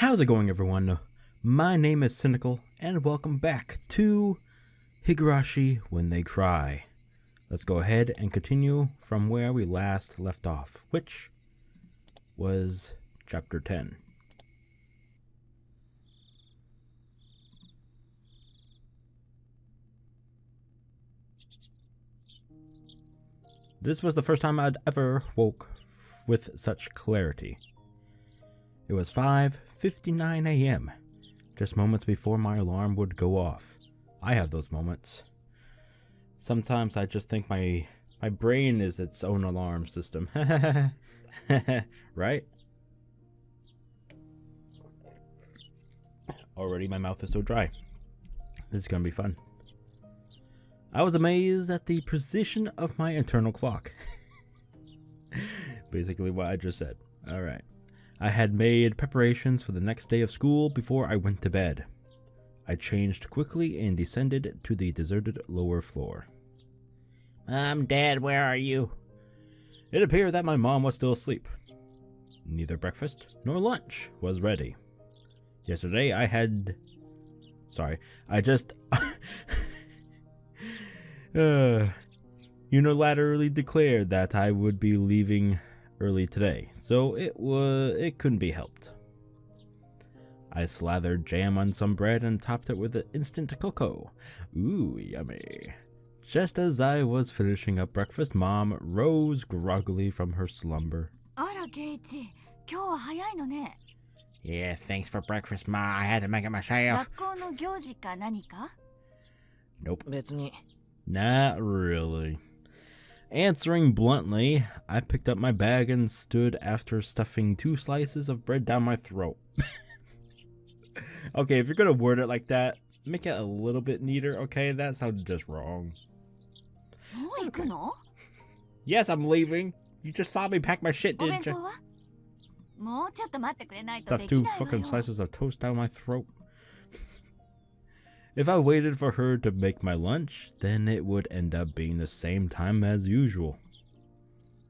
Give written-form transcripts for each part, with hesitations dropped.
How's it going, everyone? My name is Sinikle, and welcome back to Higurashi When They Cry. Let's go ahead and continue from where we last left off, which was Chapter 10. This was the first time I'd ever woke with such clarity. It was 5:59 a.m., just moments before my alarm would go off. I have those moments. Sometimes I just think my brain is its own alarm system. Right? Already my mouth is so dry. This is gonna be fun. I was amazed at the precision of my internal clock. Basically what I just said. Alright. I had made preparations for the next day of school before I went to bed. I changed quickly and descended to the deserted lower floor. Dad, where are you? It appeared that my mom was still asleep. Neither breakfast nor lunch was ready. Yesterday I just unilaterally declared that I would be leaving early today, so it couldn't be helped. I slathered jam on some bread and topped it with instant cocoa. Ooh, yummy. Just as I was finishing up breakfast, Mom rose groggily from her slumber. Keiichi, 今日は早いのね。 Yeah, thanks for breakfast, Ma. I had to make it myself. 学校の行事か何か? Nope. 別に。 Not really. Answering bluntly, I picked up my bag and stood after stuffing 2 slices of bread down my throat. Okay, if you're gonna word it like that, make it a little bit neater, okay? That sounded just wrong. Okay. Yes, I'm leaving. You just saw me pack my shit, didn't you? Stuffed 2 fucking slices of toast down my throat. If I waited for her to make my lunch, then it would end up being the same time as usual.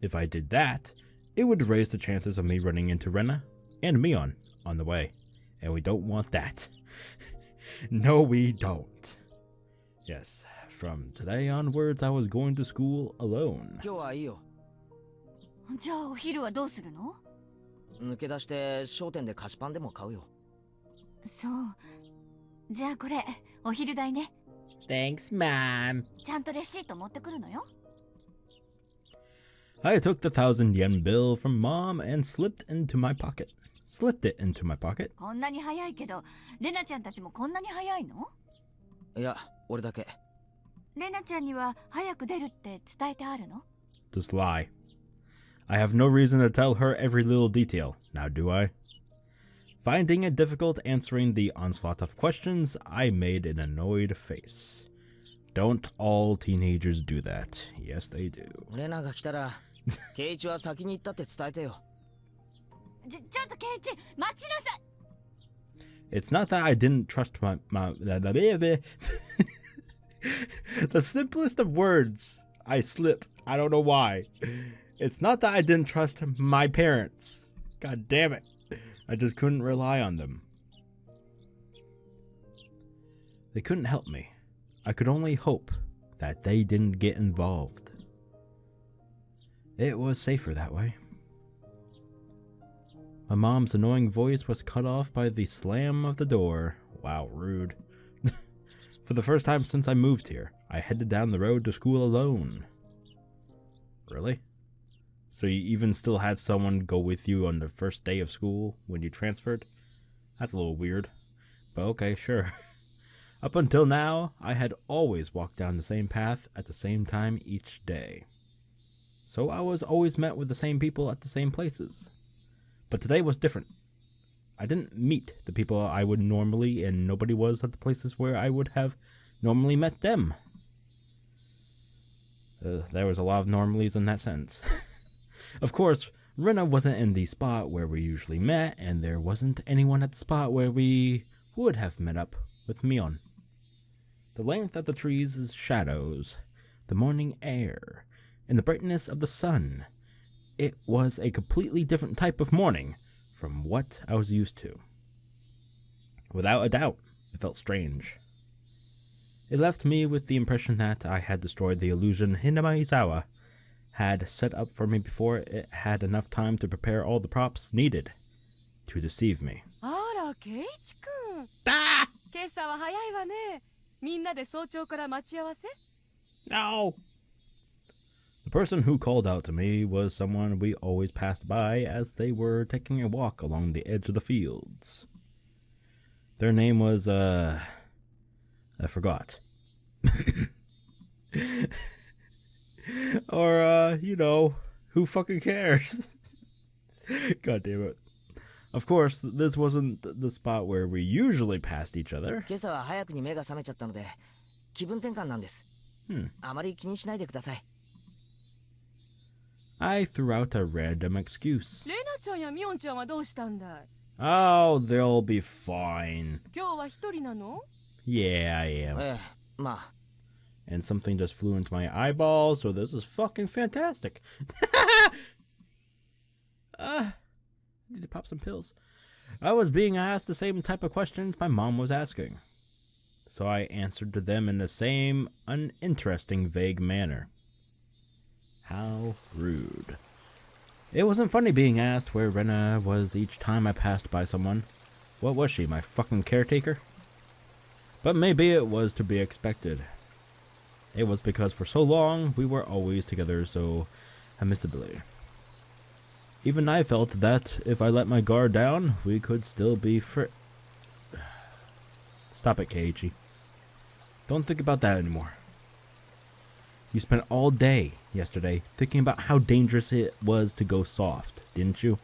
If I did that, it would raise the chances of me running into Rena and Mion on the way. And we don't want that. No, we don't. Yes, from today onwards, I was going to school alone. 今日はいいよ。じゃあお昼はどうするの? 抜け出して商店で菓子パンでも買うよ。そう。じゃあこれお昼代ね。Thanks, Mom. ちゃんとレシート持ってくるのよ。I took the 1,000 yen bill from Mom and slipped it into my pocket. こんなに早いけど、レナちゃんたちもこんなに早いの? いや、俺だけ。レナちゃんには早く出るって伝えてあるの? Just lie. I have no reason to tell her every little detail, now do I? Finding it difficult answering the onslaught of questions, I made an annoyed face. Don't all teenagers do that? Yes, they do. レナが来たら、ケイイチは先に行ったって伝えてよ。ちょっとケイイチ、待ちなさい。It's not that I didn't trust my The simplest of words. I slip. I don't know why. It's not that I didn't trust my parents. God damn it. I just couldn't rely on them. They couldn't help me. I could only hope that they didn't get involved. It was safer that way. My mom's annoying voice was cut off by the slam of the door. Wow, rude. For the first time since I moved here, I headed down the road to school alone. Really? So you even still had someone go with you on the first day of school when you transferred? That's a little weird. But okay, sure. Up until now, I had always walked down the same path at the same time each day. So I was always met with the same people at the same places. But today was different. I didn't meet the people I would normally, and nobody was at the places where I would have normally met them. There was a lot of normalies in that sentence. Of course, Rena wasn't in the spot where we usually met, and there wasn't anyone at the spot where we would have met up with Mion. The length of the trees' shadows, the morning air, and the brightness of the sun, it was a completely different type of morning from what I was used to. Without a doubt, it felt strange. It left me with the impression that I had destroyed the illusion Hinamizawa had set up for me before it had enough time to prepare all the props needed to deceive me. Ah! Keiichi-kun! 今朝は早いわね。みんなで早朝から待ち合わせ? No! The person who called out to me was someone we always passed by as they were taking a walk along the edge of the fields. Their name was, I forgot. Or, who fucking cares? God damn it. Of course, this wasn't the spot where we usually passed each other. 今朝は早くに目が覚めちゃったので、気分転換なんです。あまり気にしないでください。I threw out a random excuse. レナちゃんやミオンちゃんはどうしたんだい? Oh, they'll be fine. 今日は一人なの? Yeah, I am. まあ。And something just flew into my eyeballs, so this is fucking fantastic. I need to pop some pills. I was being asked the same type of questions my mom was asking. So I answered to them in the same uninteresting, vague manner. How rude. It wasn't funny being asked where Rena was each time I passed by someone. What was she, my fucking caretaker? But maybe it was to be expected. It was because for so long we were always together so amicably. Even I felt that if I let my guard down, we could still be Stop it, Keiichi. Don't think about that anymore. You spent all day yesterday thinking about how dangerous it was to go soft, didn't you?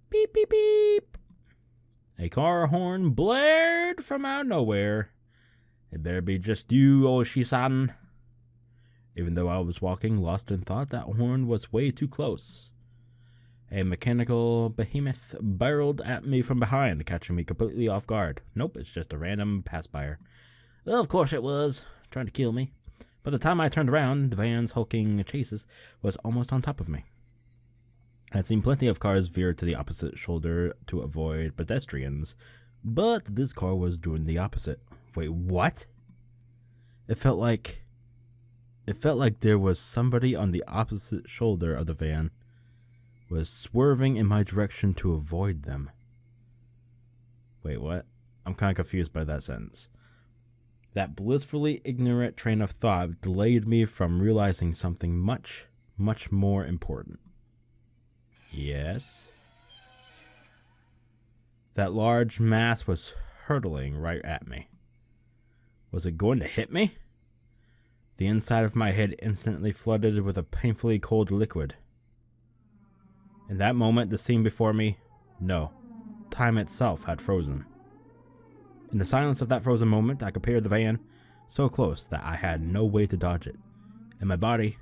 Beep, beep, beep. A car horn blared from out of nowhere. It better be just you, Oshi-san. Even though I was walking lost in thought, that horn was way too close. A mechanical behemoth barreled at me from behind, catching me completely off guard. Nope, it's just a random pass-byer. Well, of course it was, trying to kill me. By the time I turned around, the van's hulking chases was almost on top of me. I'd seen plenty of cars veer to the opposite shoulder to avoid pedestrians, but this car was doing the opposite. Wait, what? It felt like there was somebody on the opposite shoulder of the van was swerving in my direction to avoid them. Wait, what? I'm kind of confused by that sentence. That blissfully ignorant train of thought delayed me from realizing something much, much more important. Yes? That large mass was hurtling right at me. Was it going to hit me? The inside of my head instantly flooded with a painfully cold liquid. In that moment, the scene before me, no, time itself had frozen. In the silence of that frozen moment, I compared the van so close that I had no way to dodge it, and my body,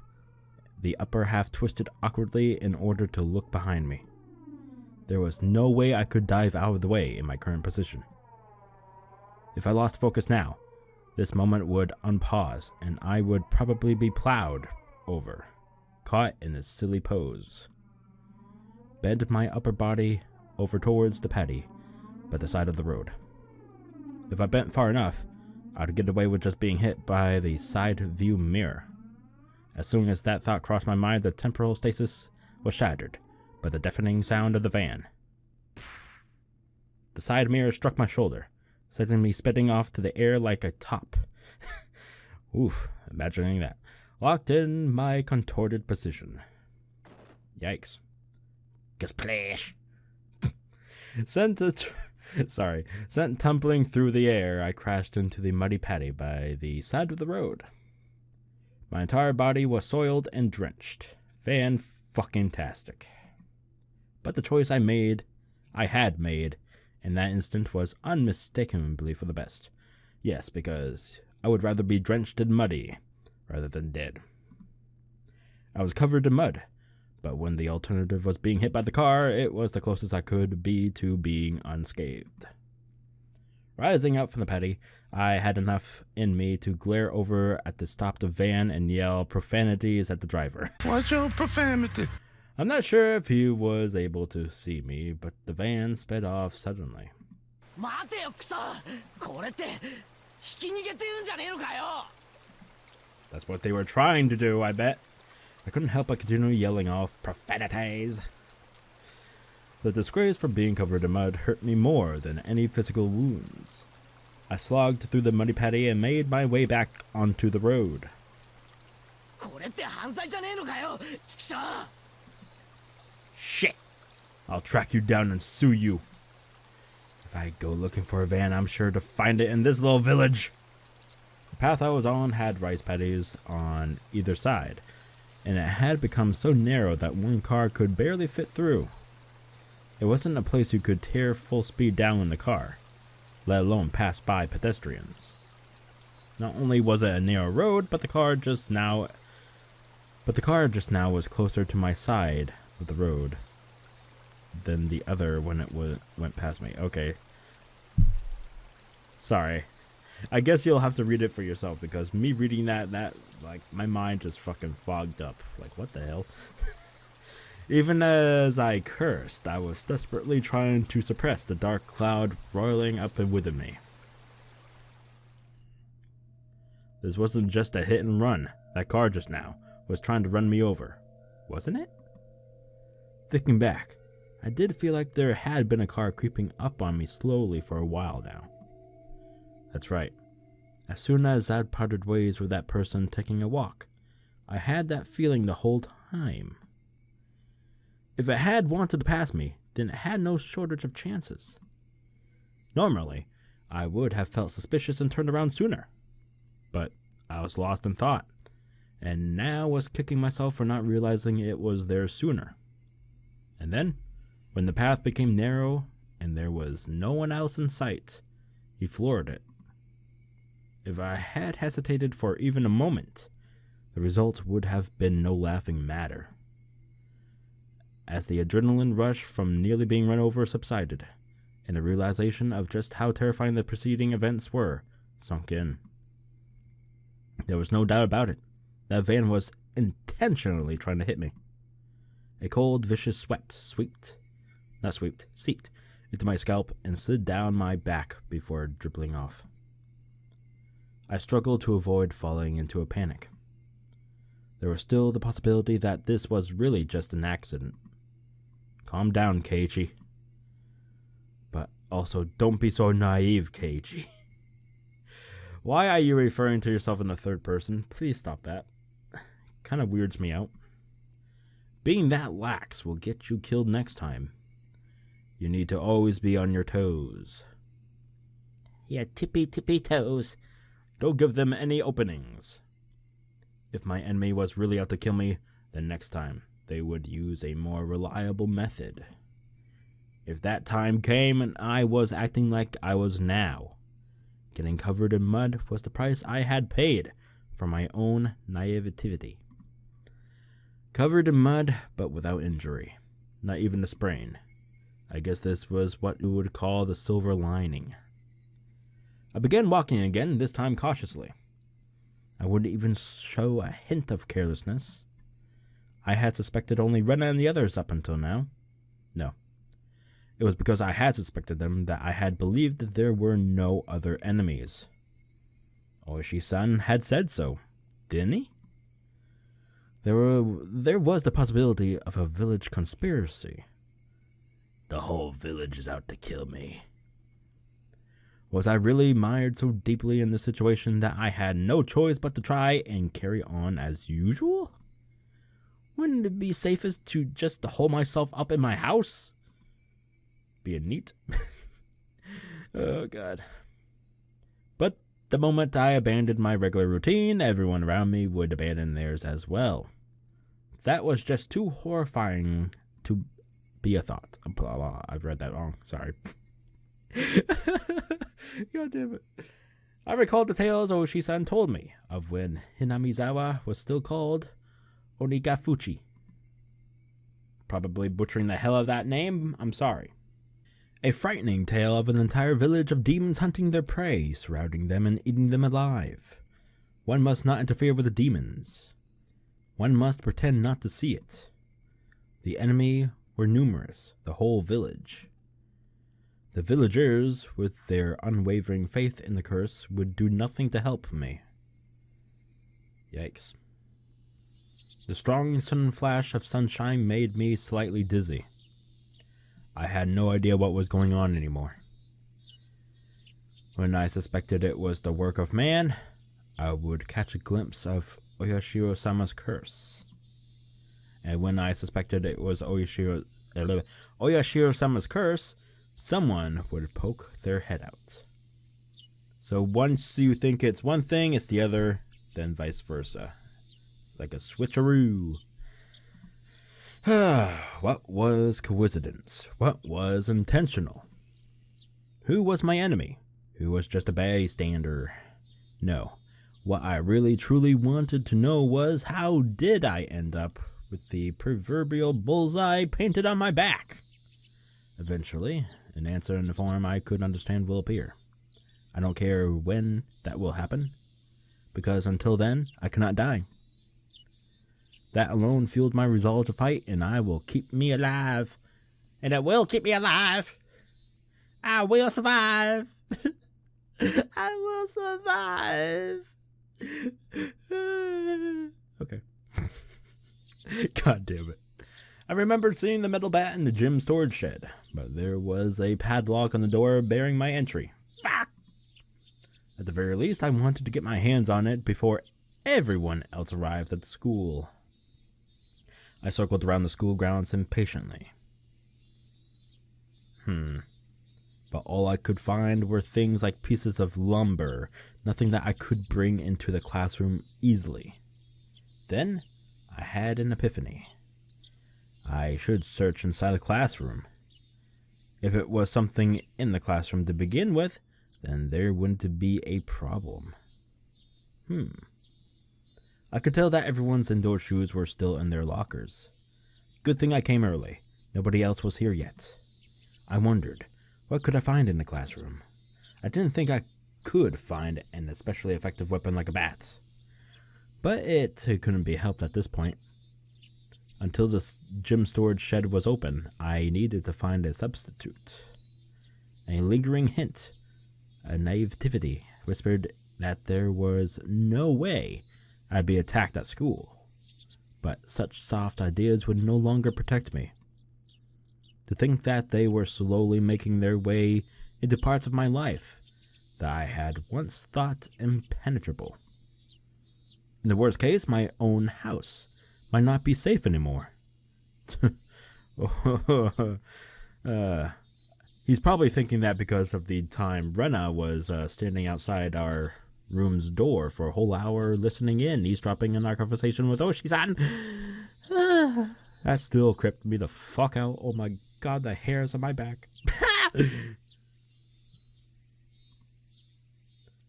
the upper half twisted awkwardly in order to look behind me. There was no way I could dive out of the way in my current position. If I lost focus now, this moment would unpause, and I would probably be plowed over, caught in this silly pose. Bend my upper body over towards the paddy by the side of the road. If I bent far enough, I'd get away with just being hit by the side view mirror. As soon as that thought crossed my mind, the temporal stasis was shattered by the deafening sound of the van. The side mirror struck my shoulder, sending me spitting off to the air like a top. Oof, imagining that. Locked in my contorted position. Yikes. Splash. Sent tumbling through the air, I crashed into the muddy paddy by the side of the road. My entire body was soiled and drenched. Fan-fucking-tastic. But the choice I had made, in that instant was unmistakably for the best. Yes, because I would rather be drenched in muddy rather than dead. I was covered in mud, but when the alternative was being hit by the car, it was the closest I could be to being unscathed. Rising up from the paddy, I had enough in me to glare over at the stopped van and yell profanities at the driver. What's your profanity? I'm not sure if he was able to see me, but the van sped off suddenly. That's what they were trying to do, I bet. I couldn't help but continue yelling off profanities. The disgrace from being covered in mud hurt me more than any physical wounds. I slogged through the muddy paddy and made my way back onto the road. Shit! I'll track you down and sue you. If I go looking for a van, I'm sure to find it in this little village. The path I was on had rice paddies on either side, and it had become so narrow that one car could barely fit through. It wasn't a place you could tear full speed down in the car, let alone pass by pedestrians. Not only was it a narrow road, but the car just now was closer to my side of the road than the other when it went past me. Okay. Sorry. I guess you'll have to read it for yourself, because me reading that like my mind just fucking fogged up. Like, what the hell? Even as I cursed, I was desperately trying to suppress the dark cloud roiling up within me. This wasn't just a hit and run. That car just now was trying to run me over, wasn't it? Thinking back, I did feel like there had been a car creeping up on me slowly for a while now. That's right. As soon as I'd parted ways with that person taking a walk, I had that feeling the whole time. If it had wanted to pass me, then it had no shortage of chances. Normally, I would have felt suspicious and turned around sooner. But I was lost in thought, and now was kicking myself for not realizing it was there sooner. And then, when the path became narrow and there was no one else in sight, he floored it. If I had hesitated for even a moment, the result would have been no laughing matter. As the adrenaline rush from nearly being run over subsided, and the realization of just how terrifying the preceding events were sunk in. There was no doubt about it. That van was intentionally trying to hit me. A cold, vicious sweat seeped into my scalp and slid down my back before dribbling off. I struggled to avoid falling into a panic. There was still the possibility that this was really just an accident. Calm down, Keiichi. But also, don't be so naive, Keiichi. Why are you referring to yourself in the third person? Please stop that. Kind of weirds me out. Being that lax will get you killed next time. You need to always be on your toes. Yeah, tippy toes. Don't give them any openings. If my enemy was really out to kill me, then next time they would use a more reliable method. If that time came and I was acting like I was now, getting covered in mud was the price I had paid for my own naivety. Covered in mud, but without injury. Not even a sprain. I guess this was what you would call the silver lining. I began walking again, this time cautiously. I wouldn't even show a hint of carelessness. I had suspected only Rena and the others up until now. No. It was because I had suspected them that I had believed that there were no other enemies. Oishi-san had said so, didn't he? There was the possibility of a village conspiracy. The whole village is out to kill me. Was I really mired so deeply in this situation that I had no choice but to try and carry on as usual? Wouldn't it be safest to just hole myself up in my house? Being neat. Oh, God. But the moment I abandoned my regular routine, everyone around me would abandon theirs as well. That was just too horrifying to be a thought. I've read that wrong. Sorry. God damn it. I recalled the tales Oishi-san told me of when Hinamizawa was still called Onikakushi. Probably butchering the hell of that name. I'm sorry. A frightening tale of an entire village of demons hunting their prey, surrounding them and eating them alive. One must not interfere with the demons. One must pretend not to see it. The enemy were numerous, the whole village. The villagers, with their unwavering faith in the curse, would do nothing to help me. Yikes. The strong sudden flash of sunshine made me slightly dizzy. I had no idea what was going on anymore. When I suspected it was the work of man, I would catch a glimpse of Oyashiro-sama's curse. And when I suspected it was Oyashiro-sama's curse, someone would poke their head out. So once you think it's one thing, it's the other, then vice versa. It's like a switcheroo. What was coincidence? What was intentional? Who was my enemy? Who was just a bystander? No. What I really truly wanted to know was, how did I end up with the proverbial bullseye painted on my back? Eventually, an answer in the form I could understand will appear. I don't care when that will happen, because until then, I cannot die. That alone fueled my resolve to fight, and I will keep me alive. And it will keep me alive. I will survive. I will survive. Okay. God damn it. I remembered seeing the metal bat in the gym storage shed, but there was a padlock on the door bearing my entry. Fuck! At the very least, I wanted to get my hands on it before everyone else arrived at the school. I circled around the school grounds impatiently. But all I could find were things like pieces of lumber, nothing that I could bring into the classroom easily. Then, I had an epiphany. I should search inside the classroom. If it was something in the classroom to begin with, then there wouldn't be a problem. I could tell that everyone's indoor shoes were still in their lockers. Good thing I came early. Nobody else was here yet. I wondered, what could I find in the classroom? I didn't think I could find an especially effective weapon like a bat. But it couldn't be helped at this point. Until the gym storage shed was open, I needed to find a substitute. A lingering hint, a naivety, whispered that there was no way I'd be attacked at school. But such soft ideas would no longer protect me. To think that they were slowly making their way into parts of my life that I had once thought impenetrable. In the worst case, my own house might not be safe anymore. He's probably thinking that because of the time Rena was standing outside our room's door for a whole hour listening in, eavesdropping in our conversation with Oshi-san. That still creeped me the fuck out. Oh my god, the hairs on my back.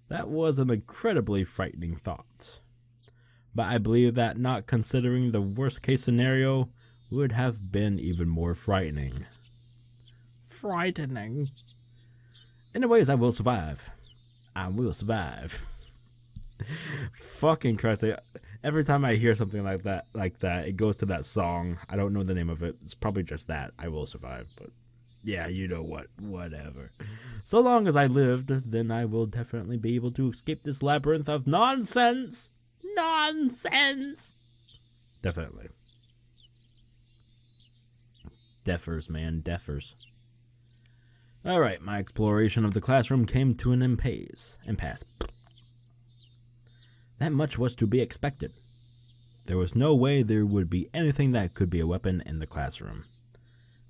That was an incredibly frightening thought. But I believe that not considering the worst case scenario would have been even more frightening. Frightening. Anyways, I will survive. I will survive. Fucking Christ. Every time I hear something like that, it goes to that song. I don't know the name of it. It's probably just that. I will survive. But yeah, you know what. Whatever. So long as I lived, then I will definitely be able to escape this labyrinth of nonsense. Nonsense. Definitely. Defers, man. Defers. Alright, my exploration of the classroom came to an impasse. That much was to be expected. There was no way there would be anything that could be a weapon in the classroom.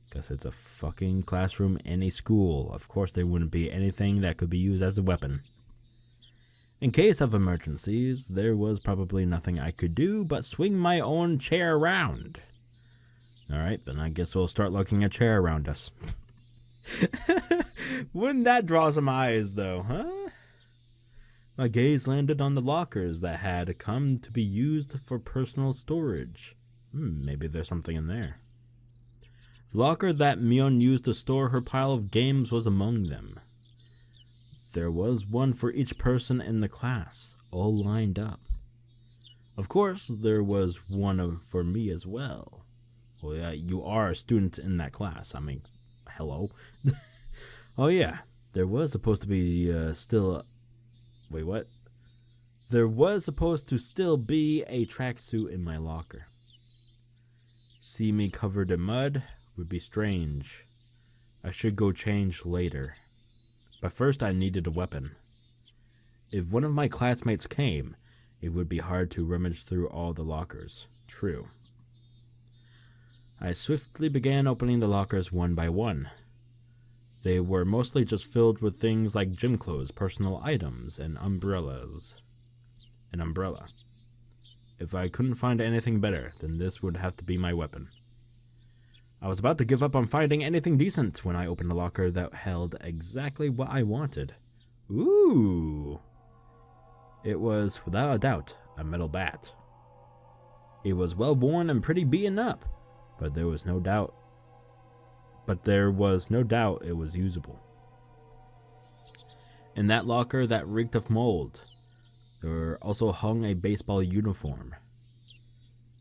Because it's a fucking classroom in a school. Of course there wouldn't be anything that could be used as a weapon. In case of emergencies, there was probably nothing I could do but swing my own chair around. Alright, then I guess we'll start looking at chair around us. Wouldn't that draw some eyes, though, huh? My gaze landed on the lockers that had come to be used for personal storage. Maybe there's something in there. The locker that Mion used to store her pile of games was among them. There was one for each person in the class, all lined up. Of course, there was one for me as well. Well, yeah, you are a student in that class. I mean, hello. Oh, yeah. There was supposed to be still... Wait, what? There was supposed to still be a tracksuit in my locker. See me covered in mud would be strange. I should go change later. But first I needed a weapon. If one of my classmates came, it would be hard to rummage through all the lockers. True. I swiftly began opening the lockers one by one. They were mostly just filled with things like gym clothes, personal items, and umbrellas. An umbrella. If I couldn't find anything better, then this would have to be my weapon. I was about to give up on finding anything decent when I opened a locker that held exactly what I wanted. Ooh! It was, without a doubt, a metal bat. It was well worn and pretty beaten up, but there was no doubt it was usable. In that locker that reeked of mold, there also hung a baseball uniform.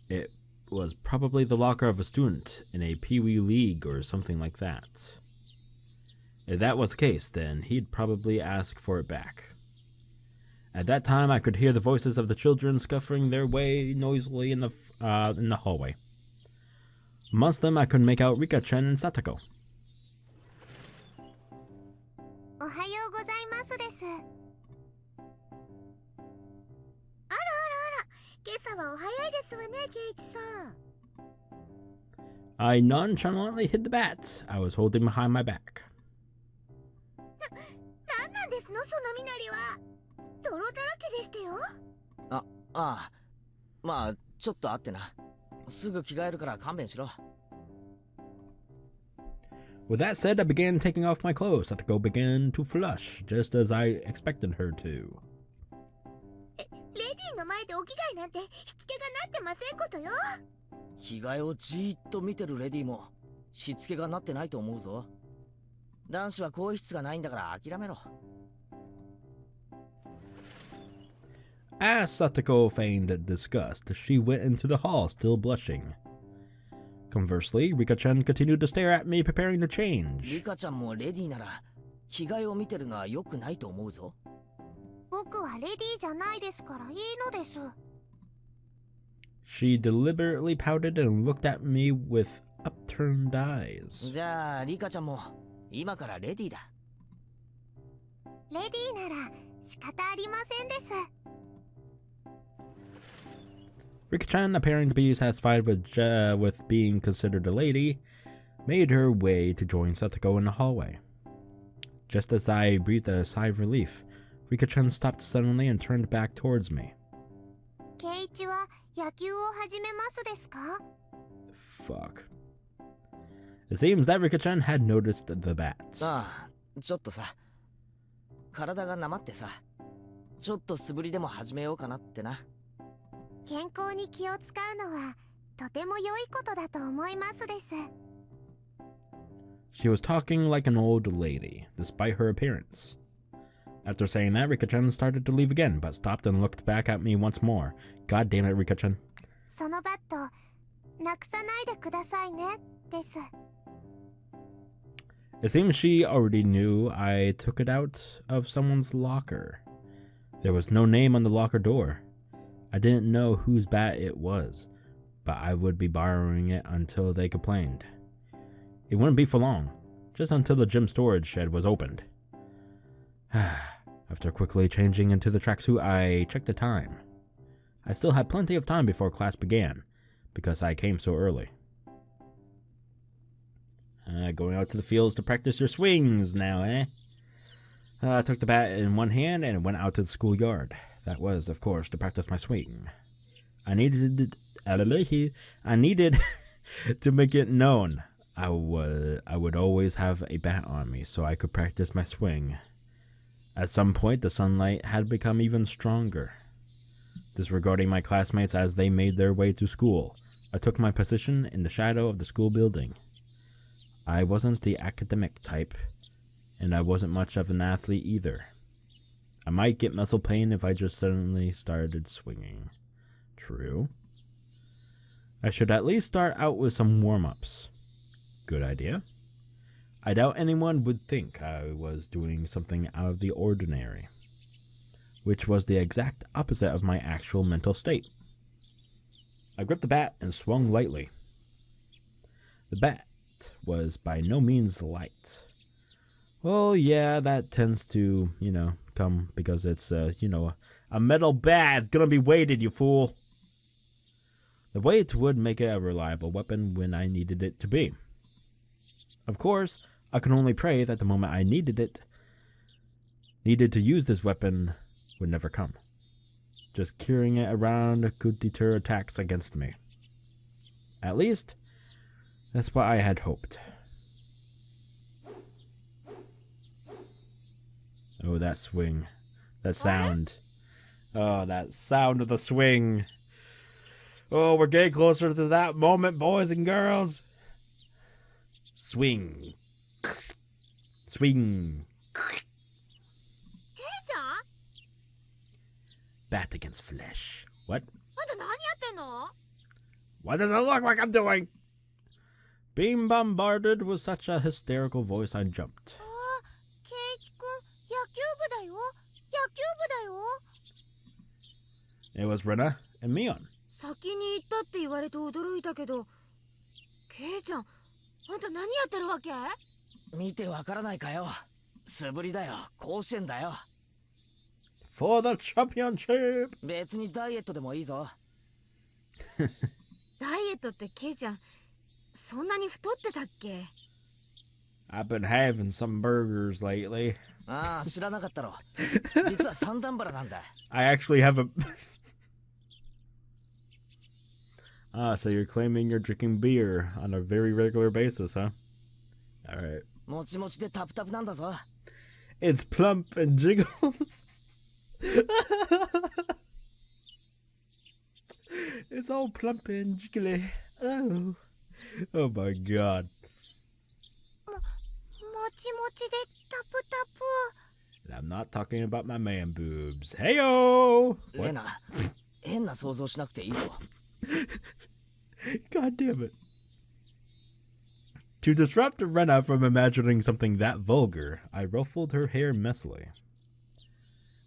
It was probably the locker of a student in a Pee-wee league or something like that. If that was the case, then he'd probably ask for it back. At that time, I could hear the voices of the children scuffling their way noisily in the hallway. Amongst them, I could make out Rika-chan and Satoko. Ohayou gozaimasu desu. I nonchalantly hid the bat I was holding behind my back. With that said, I began taking off my clothes. Satoko began to flush, just as I expected her to. As Satoko feigned disgust, she went into the hall, still blushing. Conversely, Rika-chan continued to stare at me, preparing to change. Rika-chanもレディなら着替えを見てるのは良くないと思うぞ。僕はレディーじゃないですからいいのです。She deliberately pouted and looked at me with upturned eyes. じゃあ、リカちゃんも今からレディーだ。レディーなら仕方ありませんです。Rika-chan, appearing to be satisfied with being considered a lady, made her way to join Satoko in the hallway. Just as I breathed a sigh of relief, Rika-chan stopped suddenly and turned back towards me. Keiichi wa yakyū o hajimemasu desu ka? Fuck. It seems that Rika-chan had noticed the bats. ちょっとさ、体がなまってさ、ちょっと素振りでも始めようかなってな。健康に気を使うのはとても良いことだと思いますです。She was talking like an old lady, despite her appearance. After saying that, Rika-chan started to leave again, but stopped and looked back at me once more. God damn it, Rika-chan. そのバット、なくさないでくださいね、です。It seems she already knew I took it out of someone's locker. There was no name on the locker door. I didn't know whose bat it was, but I would be borrowing it until they complained. It wouldn't be for long, just until the gym storage shed was opened. After quickly changing into the tracksuit, I checked the time. I still had plenty of time before class began, because I came so early. Going out to the fields to practice your swings now, eh? I took the bat in one hand and went out to the schoolyard. That was, of course, to practice my swing. I needed to make it known I would always have a bat on me so I could practice my swing. At some point, the sunlight had become even stronger. Disregarding my classmates as they made their way to school, I took my position in the shadow of the school building. I wasn't the academic type, and I wasn't much of an athlete either. I might get muscle pain if I just suddenly started swinging. True. I should at least start out with some warm-ups. Good idea. I doubt anyone would think I was doing something out of the ordinary, which was the exact opposite of my actual mental state. I gripped the bat and swung lightly. The bat was by no means light. Well, yeah, that tends to, come because it's, a metal bat. It's gonna be weighted, you fool. The weight would make it a reliable weapon when I needed it to be. Of course, I can only pray that the moment I needed to use this weapon would never come. Just carrying it around could deter attacks against me. At least, that's what I had hoped. Oh, that swing. That sound. Oh, that sound of the swing. Oh, we're getting closer to that moment, boys and girls. Swing. Swing. Bat against flesh. What? What does it look like I'm doing? Being bombarded with such a hysterical voice, I jumped. It was Rena and Mion. 先に行ったって言われて驚いたけど、ケイちゃん、あんた何やってるわけ？見てわからないかよ。素振りだよ。甲子園だよ。For the championship! 別にダイエットでもいいぞ。ダイエットってケイちゃん、そんなに太ってたっけ？ I've been having some burgers lately. ああ、知らなかったろ。実は三段腹なんだ。I actually have a... so you're claiming you're drinking beer on a very regular basis, huh? Alright. もちもちでタプタプなんだぞ。It's plump and jiggles. It's all plump and jiggly. Oh. Oh my god. もちもちでタプタプ。 I'm not talking about my man boobs. Heyo! レナ、変な想像しなくていいぞ。God damn it. To disrupt Rena from imagining something that vulgar, I ruffled her hair messily.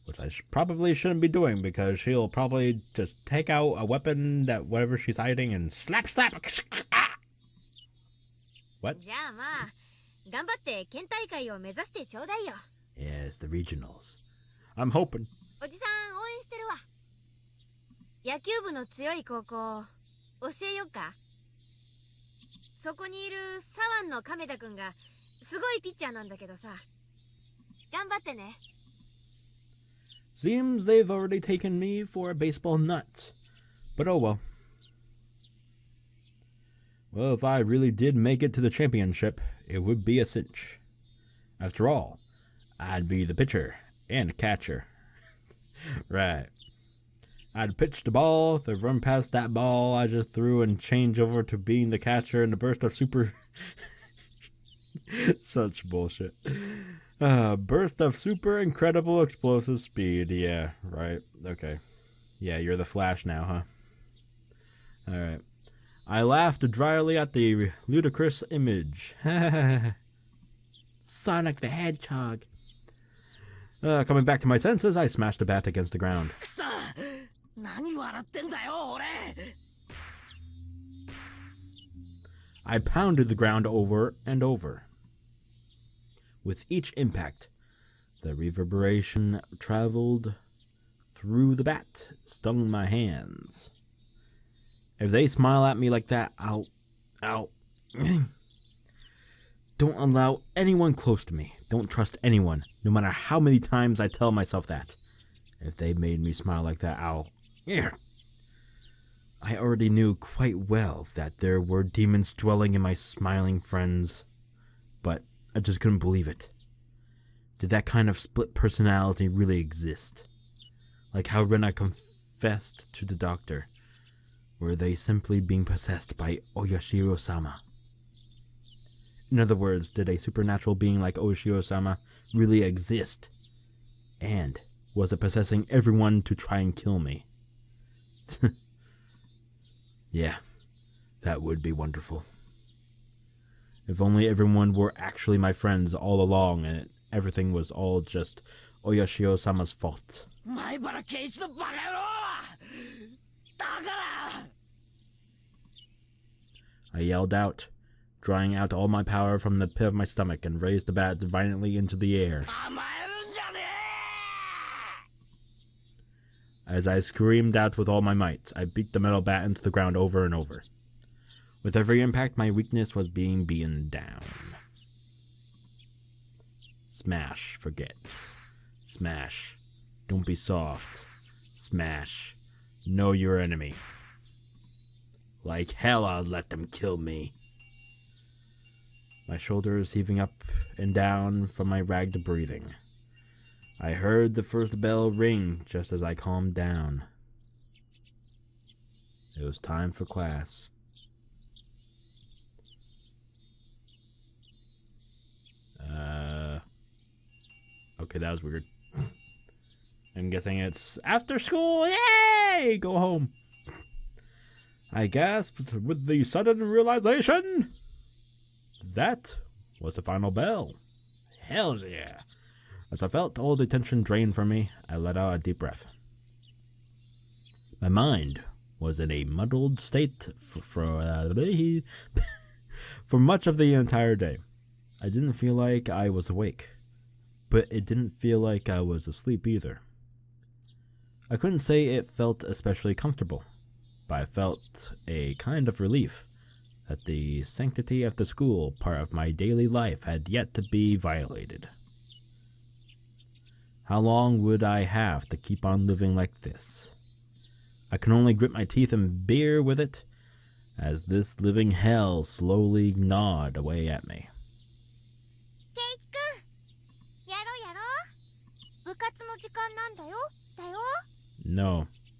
Which I probably shouldn't be doing because she'll probably just take out a weapon that whatever she's hiding and slap. What? じゃあまあ、頑張って県大会を目指してちょうだいよ。 Yes, the regionals. I'm hoping. おじさん応援してるわ。野球部の強い高校教えよっか。そこにいる左腕の亀田くんがすごいピッチャーなんだけどさ。頑張ってね。 Seems they've already taken me for a baseball nut. But oh well. Well, if I really did make it to the championship, it would be a cinch. After all, I'd be the pitcher and catcher. Right. I'd pitch the ball, to run past that ball I just threw and change over to being the catcher in a burst of super... Such bullshit. Burst of super incredible explosive speed. Yeah, right. Okay. Yeah, you're the Flash now, huh? Alright. I laughed dryly at the ludicrous image. Sonic the Hedgehog. Coming back to my senses, I smashed a bat against the ground. I pounded the ground over and over. With each impact, the reverberation traveled through the bat, stung my hands. If they smile at me like that, I'll... Don't allow anyone close to me. Don't trust anyone, no matter how many times I tell myself that. If they made me smile like that, I'll... I already knew quite well that there were demons dwelling in my smiling friends, but I just couldn't believe it. Did that kind of split personality really exist? Like how Rena confessed to the doctor. Were they simply being possessed by Oyashiro-sama? In other words, did a supernatural being like Oyashiro-sama really exist? And was it possessing everyone to try and kill me? Yeah, That would be wonderful. If only everyone were actually my friends all along and everything was all just Oyashio-sama's fault. Maebara Keiichi no bakayoro! Dakara! I yelled out, drawing out all my power from the pit of my stomach and raised the bat violently into the air. As I screamed out with all my might, I beat the metal bat into the ground over and over. With every impact, my weakness was being beaten down. Smash, forget. Smash, don't be soft. Smash, know your enemy. Like hell I'll let them kill me. My shoulders heaving up and down from my ragged breathing. I heard the first bell ring just as I calmed down. It was time for class. Okay, that was weird. I'm guessing it's after school. Yay! Go home. I gasped with the sudden realization that was the final bell. Hell yeah. As I felt all the tension drain from me, I let out a deep breath. My mind was in a muddled state for much of the entire day. I didn't feel like I was awake, but it didn't feel like I was asleep either. I couldn't say it felt especially comfortable, but I felt a kind of relief that the sanctity of the school part of my daily life had yet to be violated. How long would I have to keep on living like this? I can only grit my teeth and bear with it as this living hell slowly gnawed away at me.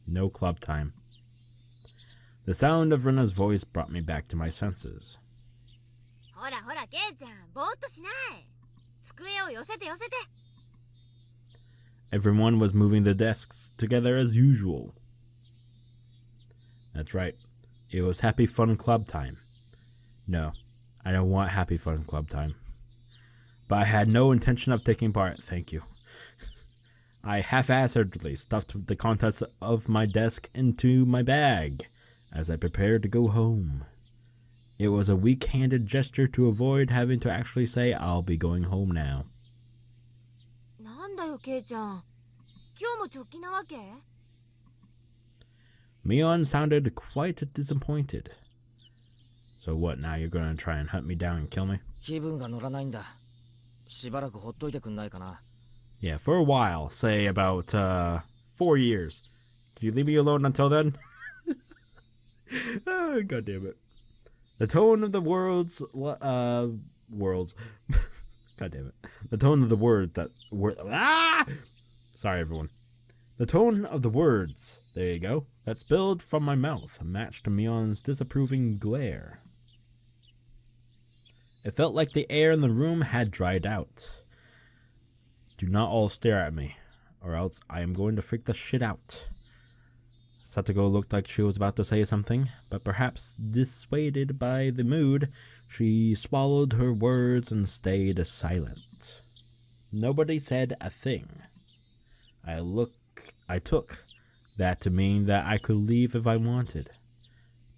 No club time. The sound of Rena's voice brought me back to my senses. Everyone was moving the desks together as usual. That's right. It was happy fun club time. No, I don't want happy fun club time. But I had no intention of taking part, thank you. I half-assedly stuffed the contents of my desk into my bag as I prepared to go home. It was a weak-handed gesture to avoid having to actually say I'll be going home now. Mion sounded quite disappointed. So what, now you're gonna try and hunt me down and kill me? Yeah, for a while, say about 4 years. Can you leave me alone until then? Oh, God damn it. The tone of the words. God damn it. The tone of the word that were. Sorry, everyone. The tone of the words, there you go, that spilled from my mouth matched Mion's disapproving glare. It felt like the air in the room had dried out. Do not all stare at me, or else I am going to freak the shit out. Satoko looked like she was about to say something, but perhaps dissuaded by the mood, she swallowed her words and stayed silent. Nobody said a thing. I took that to mean that I could leave if I wanted,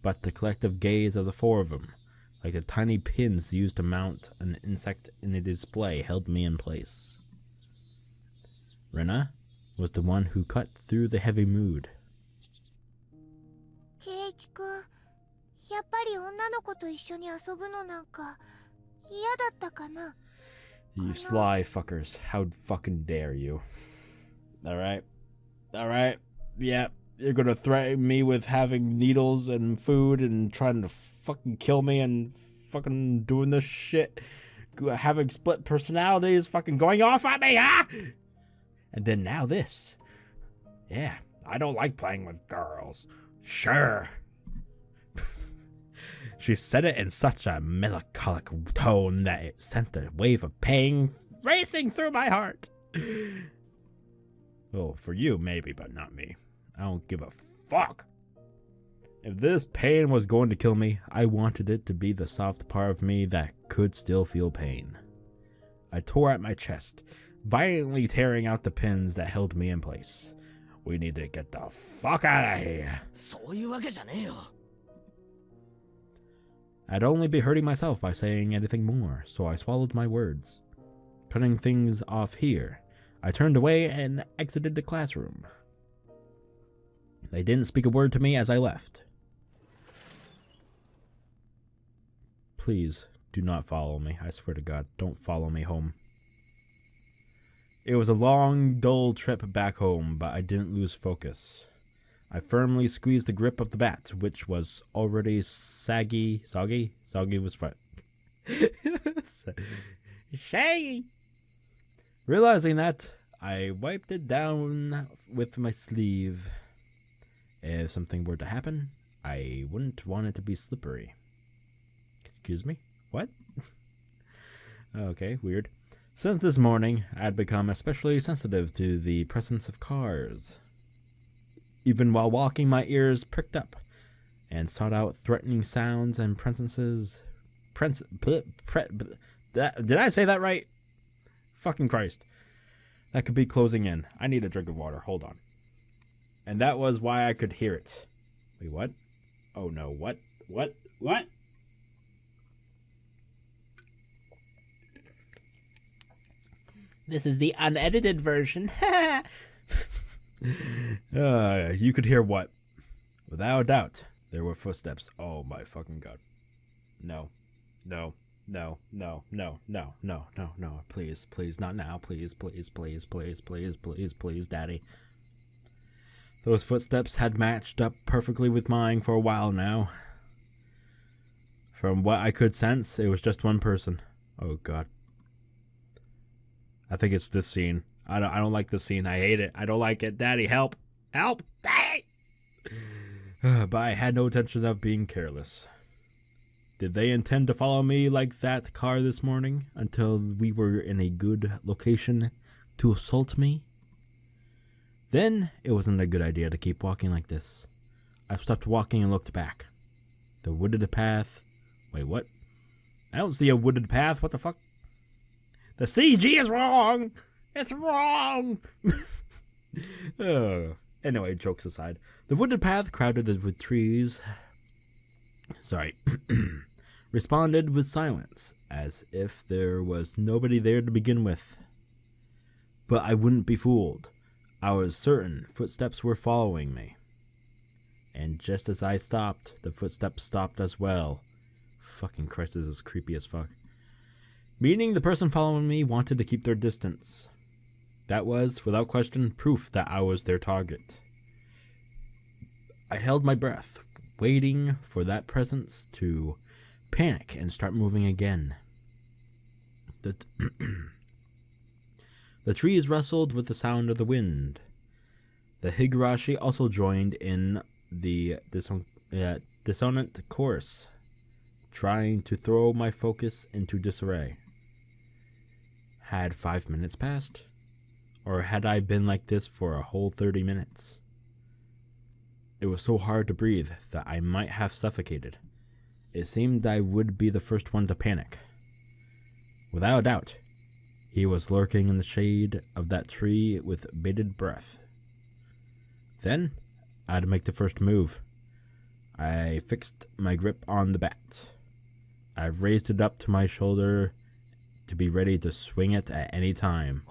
but the collective gaze of the four of them, like the tiny pins used to mount an insect in a display, held me in place. Rena was the one who cut through the heavy mood. Keiichi-kun, you sly fuckers, how fucking dare you. Alright, yeah, you're gonna threaten me with having needles and food and trying to fucking kill me and fucking doing this shit, having split personalities, fucking going off at me, ah! And then now this. Yeah, I don't like playing with girls. Sure. She said it in such a melancholic tone that it sent a wave of pain racing through my heart. Well, for you, maybe, but not me. I don't give a fuck. If this pain was going to kill me, I wanted it to be the soft part of me that could still feel pain. I tore at my chest, violently tearing out the pins that held me in place. We need to get the fuck out of here. I'd only be hurting myself by saying anything more, so I swallowed my words. Cutting things off here, I turned away and exited the classroom. They didn't speak a word to me as I left. Please, do not follow me. I swear to God, don't follow me home. It was a long, dull trip back home, but I didn't lose focus. I firmly squeezed the grip of the bat, which was already soggy was what? Shaggy. Realizing that, I wiped it down with my sleeve. If something were to happen, I wouldn't want it to be slippery. Excuse me? What? Okay, weird. Since this morning, I'd become especially sensitive to the presence of cars. Even while walking, my ears pricked up and sought out threatening sounds and presences. Did I say that right? Fucking Christ. That could be closing in. I need a drink of water. Hold on. And that was why I could hear it. Wait, what? Oh no, what? What? This is the unedited version. You could hear what? Without a doubt, there were footsteps. Oh my fucking God. No. Please, not now. Please, Daddy. Those footsteps had matched up perfectly with mine for a while now. From what I could sense, it was just one person. Oh God. I think it's this scene. I don't like this scene. I hate it. I don't like it. Daddy, help. Help. Daddy! But I had no intention of being careless. Did they intend to follow me like that car this morning until we were in a good location to assault me? Then it wasn't a good idea to keep walking like this. I stopped walking and looked back. The wooded path. Wait, what? I don't see a wooded path. What the fuck? The CG is wrong! It's wrong! Anyway, jokes aside. The wooded path, crowded with trees, responded with silence, as if there was nobody there to begin with. But I wouldn't be fooled. I was certain footsteps were following me. And just as I stopped, the footsteps stopped as well. Fucking Christ, this is creepy as fuck. Meaning the person following me wanted to keep their distance. That was, without question, proof that I was their target. I held my breath, waiting for that presence to panic and start moving again. The trees rustled with the sound of the wind. The Higurashi also joined in the dissonant chorus, trying to throw my focus into disarray. Had 5 minutes passed? Or had I been like this for a whole 30 minutes? It was so hard to breathe that I might have suffocated. It seemed I would be the first one to panic. Without a doubt, he was lurking in the shade of that tree with bated breath. Then, I'd make the first move. I fixed my grip on the bat. I raised it up to my shoulder to be ready to swing it at any time.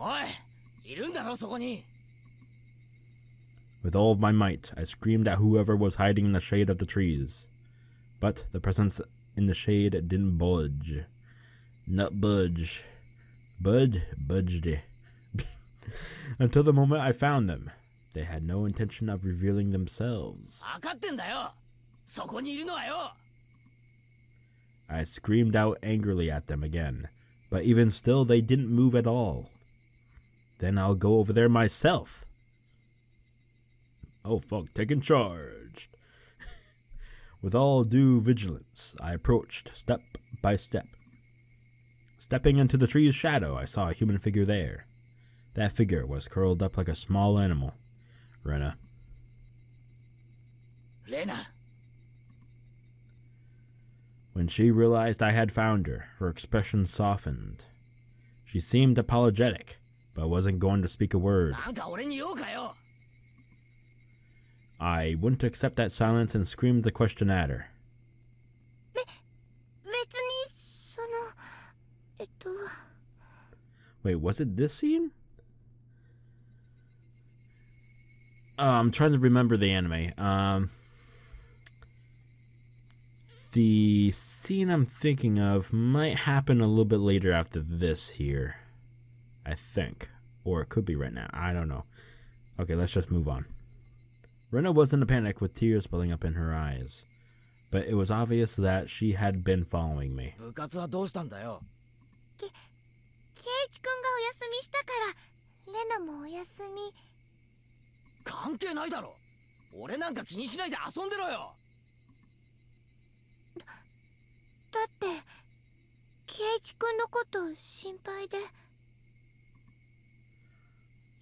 With all of my might, I screamed at whoever was hiding in the shade of the trees. But the presence in the shade didn't budge. Not budge. Budged. Until the moment I found them. They had no intention of revealing themselves. I screamed out angrily at them again, but even still they didn't move at all. Then I'll go over there myself. Oh fuck, taking charge. With all due vigilance, I approached step by step. Stepping into the tree's shadow, I saw a human figure there. That figure was curled up like a small animal. Rena. When she realized I had found her, her expression softened. She seemed apologetic, but wasn't going to speak a word. I wouldn't accept that silence and screamed the question at her. Wait, was it this scene? I'm trying to remember the anime. The scene I'm thinking of might happen a little bit later after this here. I think. Or it could be right now. I don't know. Okay, let's just move on. Rena was in a panic with tears welling up in her eyes. But it was obvious that she had been following me.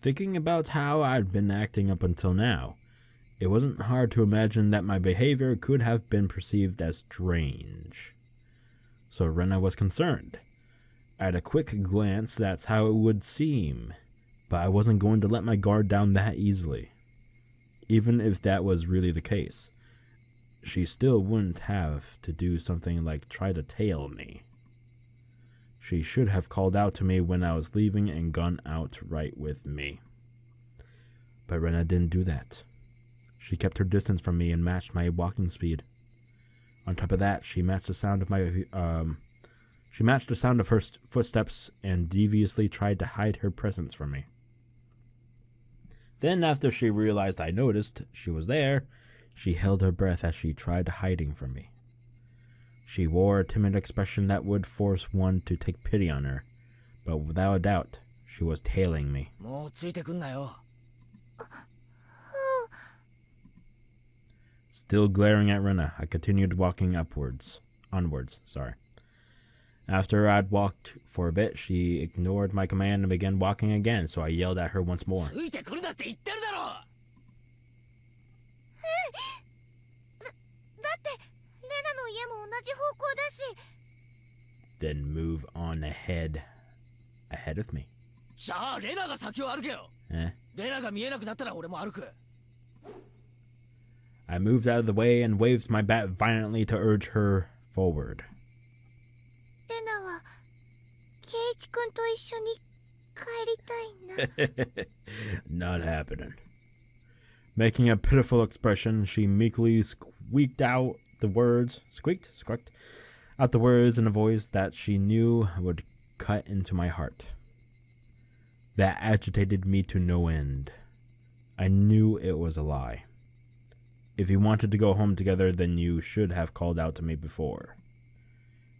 Thinking about how I'd been acting up until now, it wasn't hard to imagine that my behavior could have been perceived as strange. So Rena was concerned. At a quick glance, that's how it would seem, but I wasn't going to let my guard down that easily. Even if that was really the case, she still wouldn't have to do something like try to tail me. She should have called out to me when I was leaving and gone out right with me. But Rena didn't do that. She kept her distance from me and matched my walking speed. On top of that, she matched the sound of her footsteps and deviously tried to hide her presence from me. Then, after she realized I noticed she was there, she held her breath as she tried hiding from me. She wore a timid expression that would force one to take pity on her, but without a doubt, she was tailing me. Still glaring at Rena, I continued walking onwards. After I'd walked for a bit, she ignored my command and began walking again, so I yelled at her once more. Then move on ahead of me. I moved out of the way and waved my bat violently to urge her forward. Not happening. Making a pitiful expression, she meekly squeaked out the words in a voice that she knew would cut into my heart. That agitated me to no end. I knew it was a lie. If you wanted to go home together, then you should have called out to me before.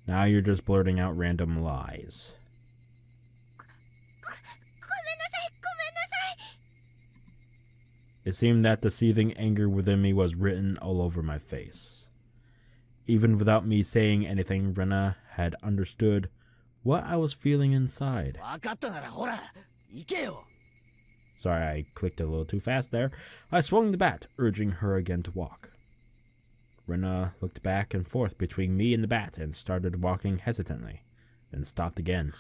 Now you're just blurting out random lies. It seemed that the seething anger within me was written all over my face. Even without me saying anything, Rena had understood what I was feeling inside. Sorry, I clicked a little too fast there. I swung the bat, urging her again to walk. Rena looked back and forth between me and the bat and started walking hesitantly, then stopped again.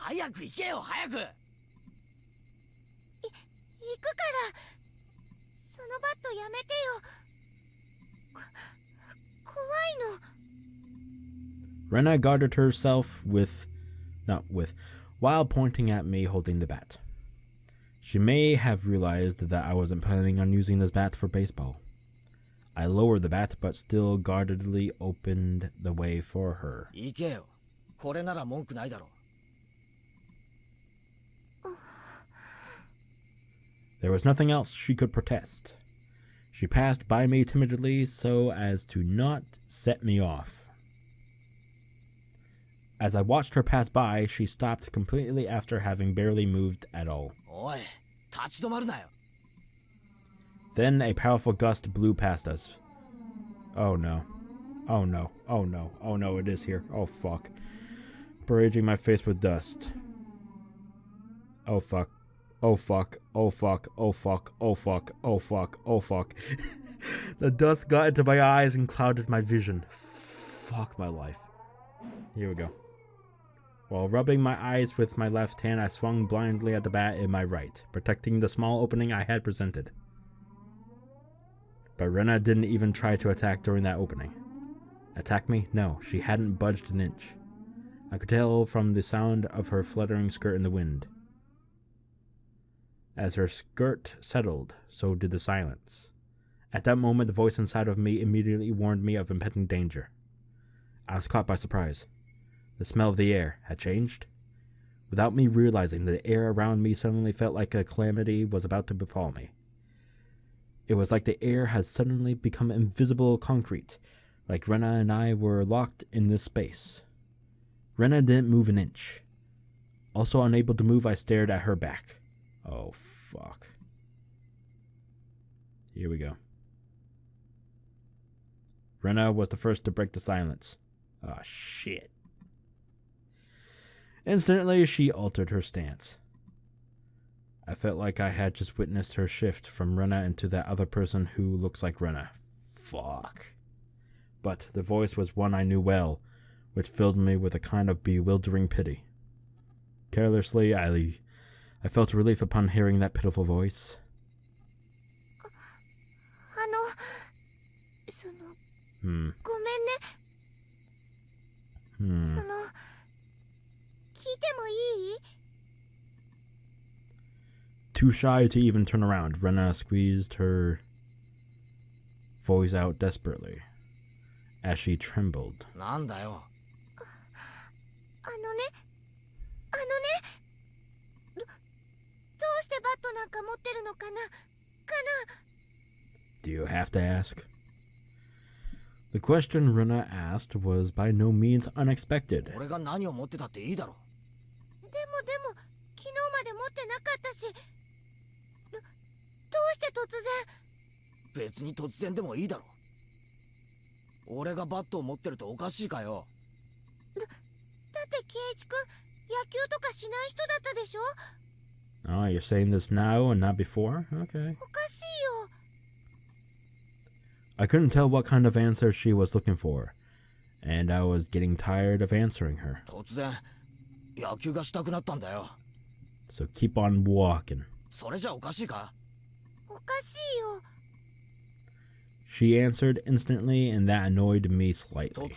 Rena guarded herself while pointing at me holding the bat. She may have realized that I wasn't planning on using this bat for baseball. I lowered the bat, but still guardedly opened the way for her. There was nothing else she could protest. She passed by me timidly so as to not set me off. As I watched her pass by, she stopped completely after having barely moved at all. Then a powerful gust blew past us. Oh no. Oh no. Oh no. Oh no, it is here. Oh fuck. Barraging my face with dust. Oh fuck. Oh fuck. Oh fuck. Oh fuck. Oh fuck. Oh fuck. Oh fuck. The dust got into my eyes and clouded my vision. Fuck my life. Here we go. While rubbing my eyes with my left hand, I swung blindly at the bat in my right, protecting the small opening I had presented. But Rena didn't even try to attack during that opening. Attack me? No, she hadn't budged an inch. I could tell from the sound of her fluttering skirt in the wind. As her skirt settled, so did the silence. At that moment, the voice inside of me immediately warned me of impending danger. I was caught by surprise. The smell of the air had changed. Without me realizing, the air around me suddenly felt like a calamity was about to befall me. It was like the air had suddenly become invisible concrete, like Rena and I were locked in this space. Rena didn't move an inch. Also unable to move, I stared at her back. Oh, fuck. Here we go. Rena was the first to break the silence. Oh, shit. Instantly, she altered her stance. I felt like I had just witnessed her shift from Rena into that other person who looks like Rena. Fuck. But the voice was one I knew well, which filled me with a kind of bewildering pity. Carelessly, I felt relief upon hearing that pitiful voice. Too shy to even turn around, Rena squeezed her voice out desperately as she trembled. Do you have to ask? The question Rena asked was by no means unexpected. Oh, you're saying this now and not before? Okay. I couldn't tell what kind of answer she was looking for, and I was getting tired of answering her. So keep on walking. She answered instantly, and that annoyed me slightly.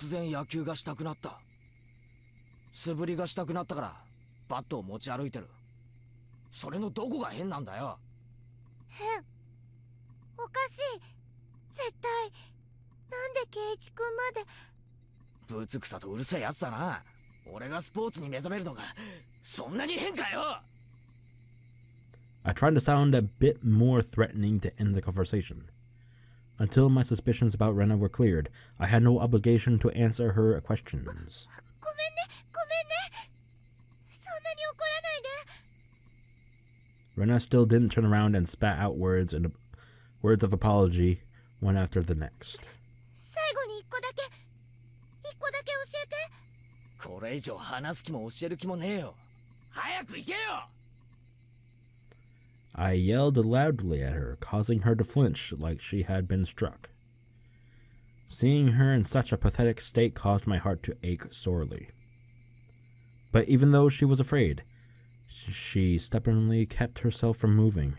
I tried to sound a bit more threatening to end the conversation. Until my suspicions about Rena were cleared, I had no obligation to answer her questions. Rena still didn't turn around and spat out words of apology, one after the next. I yelled loudly at her, causing her to flinch like she had been struck. Seeing her in such a pathetic state caused my heart to ache sorely. But even though she was afraid, she stubbornly kept herself from moving.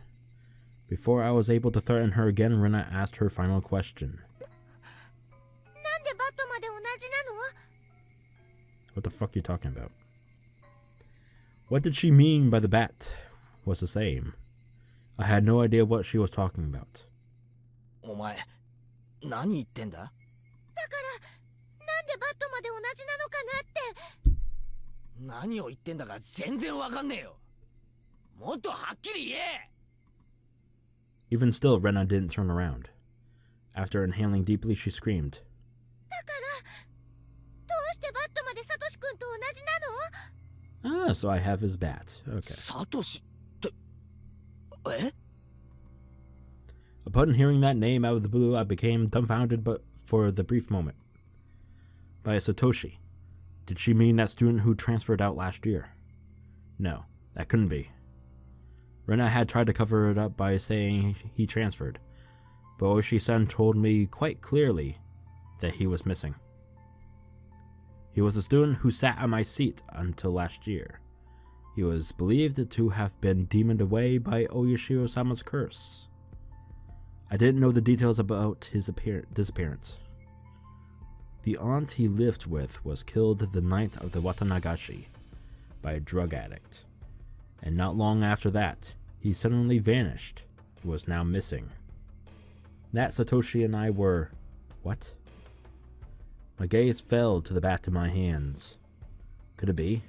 Before I was able to threaten her again, Rena asked her final question. What the fuck are you talking about? What did she mean by the bat was the same? I had no idea what she was talking about. Even still, Rena didn't turn around. After inhaling deeply, she screamed. Ah, so I have his bat. Okay. Upon hearing that name out of the blue, I became dumbfounded but for the brief moment. By Satoshi. Did she mean that student who transferred out last year? No, that couldn't be. Rena had tried to cover it up by saying he transferred, but Oishi-san told me quite clearly that he was missing. He was a student who sat on my seat until last year. He was believed to have been demoned away by Oyashiro-sama's curse. I didn't know the details about his disappearance. The aunt he lived with was killed the night of the Watanagashi by a drug addict, and not long after that, he suddenly vanished and was now missing. That Satoshi and I were... what? My gaze fell to the back of my hands. Could it be?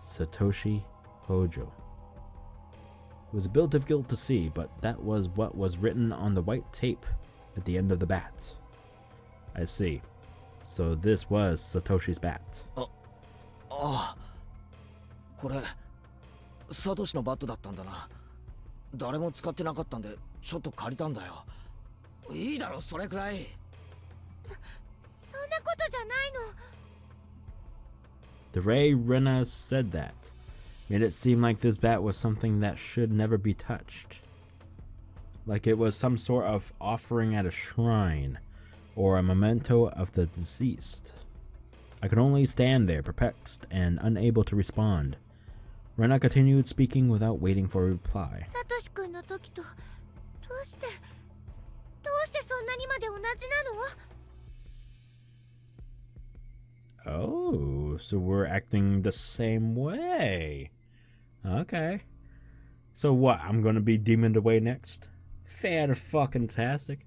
Satoshi Hojo. It was a bit difficult to see, but that was what was written on the white tape at the end of the bat. I see. So this was Satoshi's bat. これサトシのバットだったんだな。誰も使ってなかったんでちょっと借りたんだよ。いいだろそれくらい。そんなことじゃないの。 The way Rena said that made it seem like this bat was something that should never be touched. Like it was some sort of offering at a shrine, or a memento of the deceased. I could only stand there, perplexed and unable to respond. Rena continued speaking without waiting for a reply. サトシ君の時とどうしてそんなにまで同じなの？ Oh, so we're acting the same way. Okay. So what, I'm gonna be demoned away next? Fan-fucking-tastic.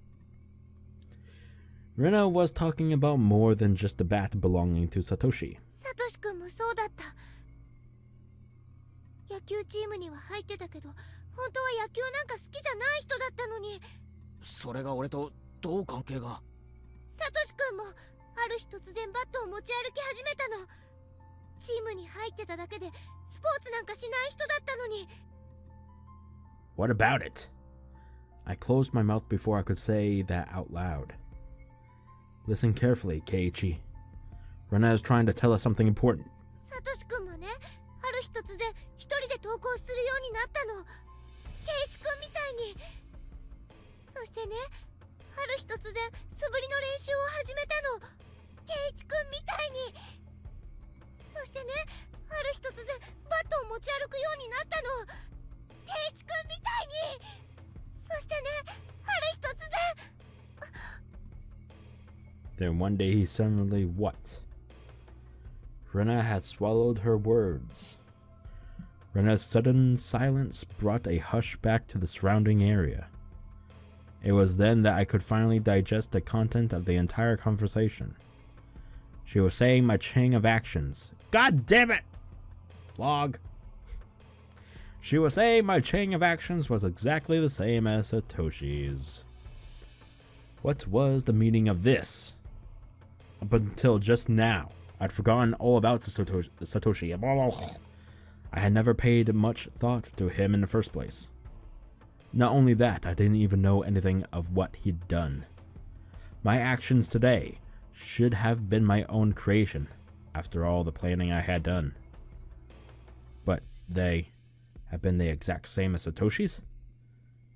Rena was talking about more than just the bat belonging to Satoshi. サトシ君もそうだった。野球チームには入ってたけど、本当は野球なんか好きじゃない人だったのに。それが俺とどう関係が？サトシ君もある日突然バットを持ち歩き始めたの。チームに入ってただけでスポーツなんかしない人だったのに。 What about it? I closed my mouth before I could say that out loud. Listen carefully, Keiichi. Rena is trying to tell us something important. サトシ君もね、ある日突然一人で登校するようになったの。ケイチ君みたいに。そしてね、ある日突然素振りの練習を始めたの。ケイチ君みたいに。そしてね、ある日突然バットを持ち歩くようになったの。ケイチ君みたいに。そしてね、ある日突然。Then one day he suddenly what? Rena had swallowed her words. Rena's sudden silence brought a hush back to the surrounding area. It was then that I could finally digest the content of the entire conversation. She was saying my chain of actions. God damn it! Log. She was saying my chain of actions was exactly the same as Satoshi's. What was the meaning of this? Up until just now, I'd forgotten all about Satoshi. I had never paid much thought to him in the first place. Not only that, I didn't even know anything of what he'd done. My actions today should have been my own creation, after all the planning I had done. But they have been the exact same as Satoshi's?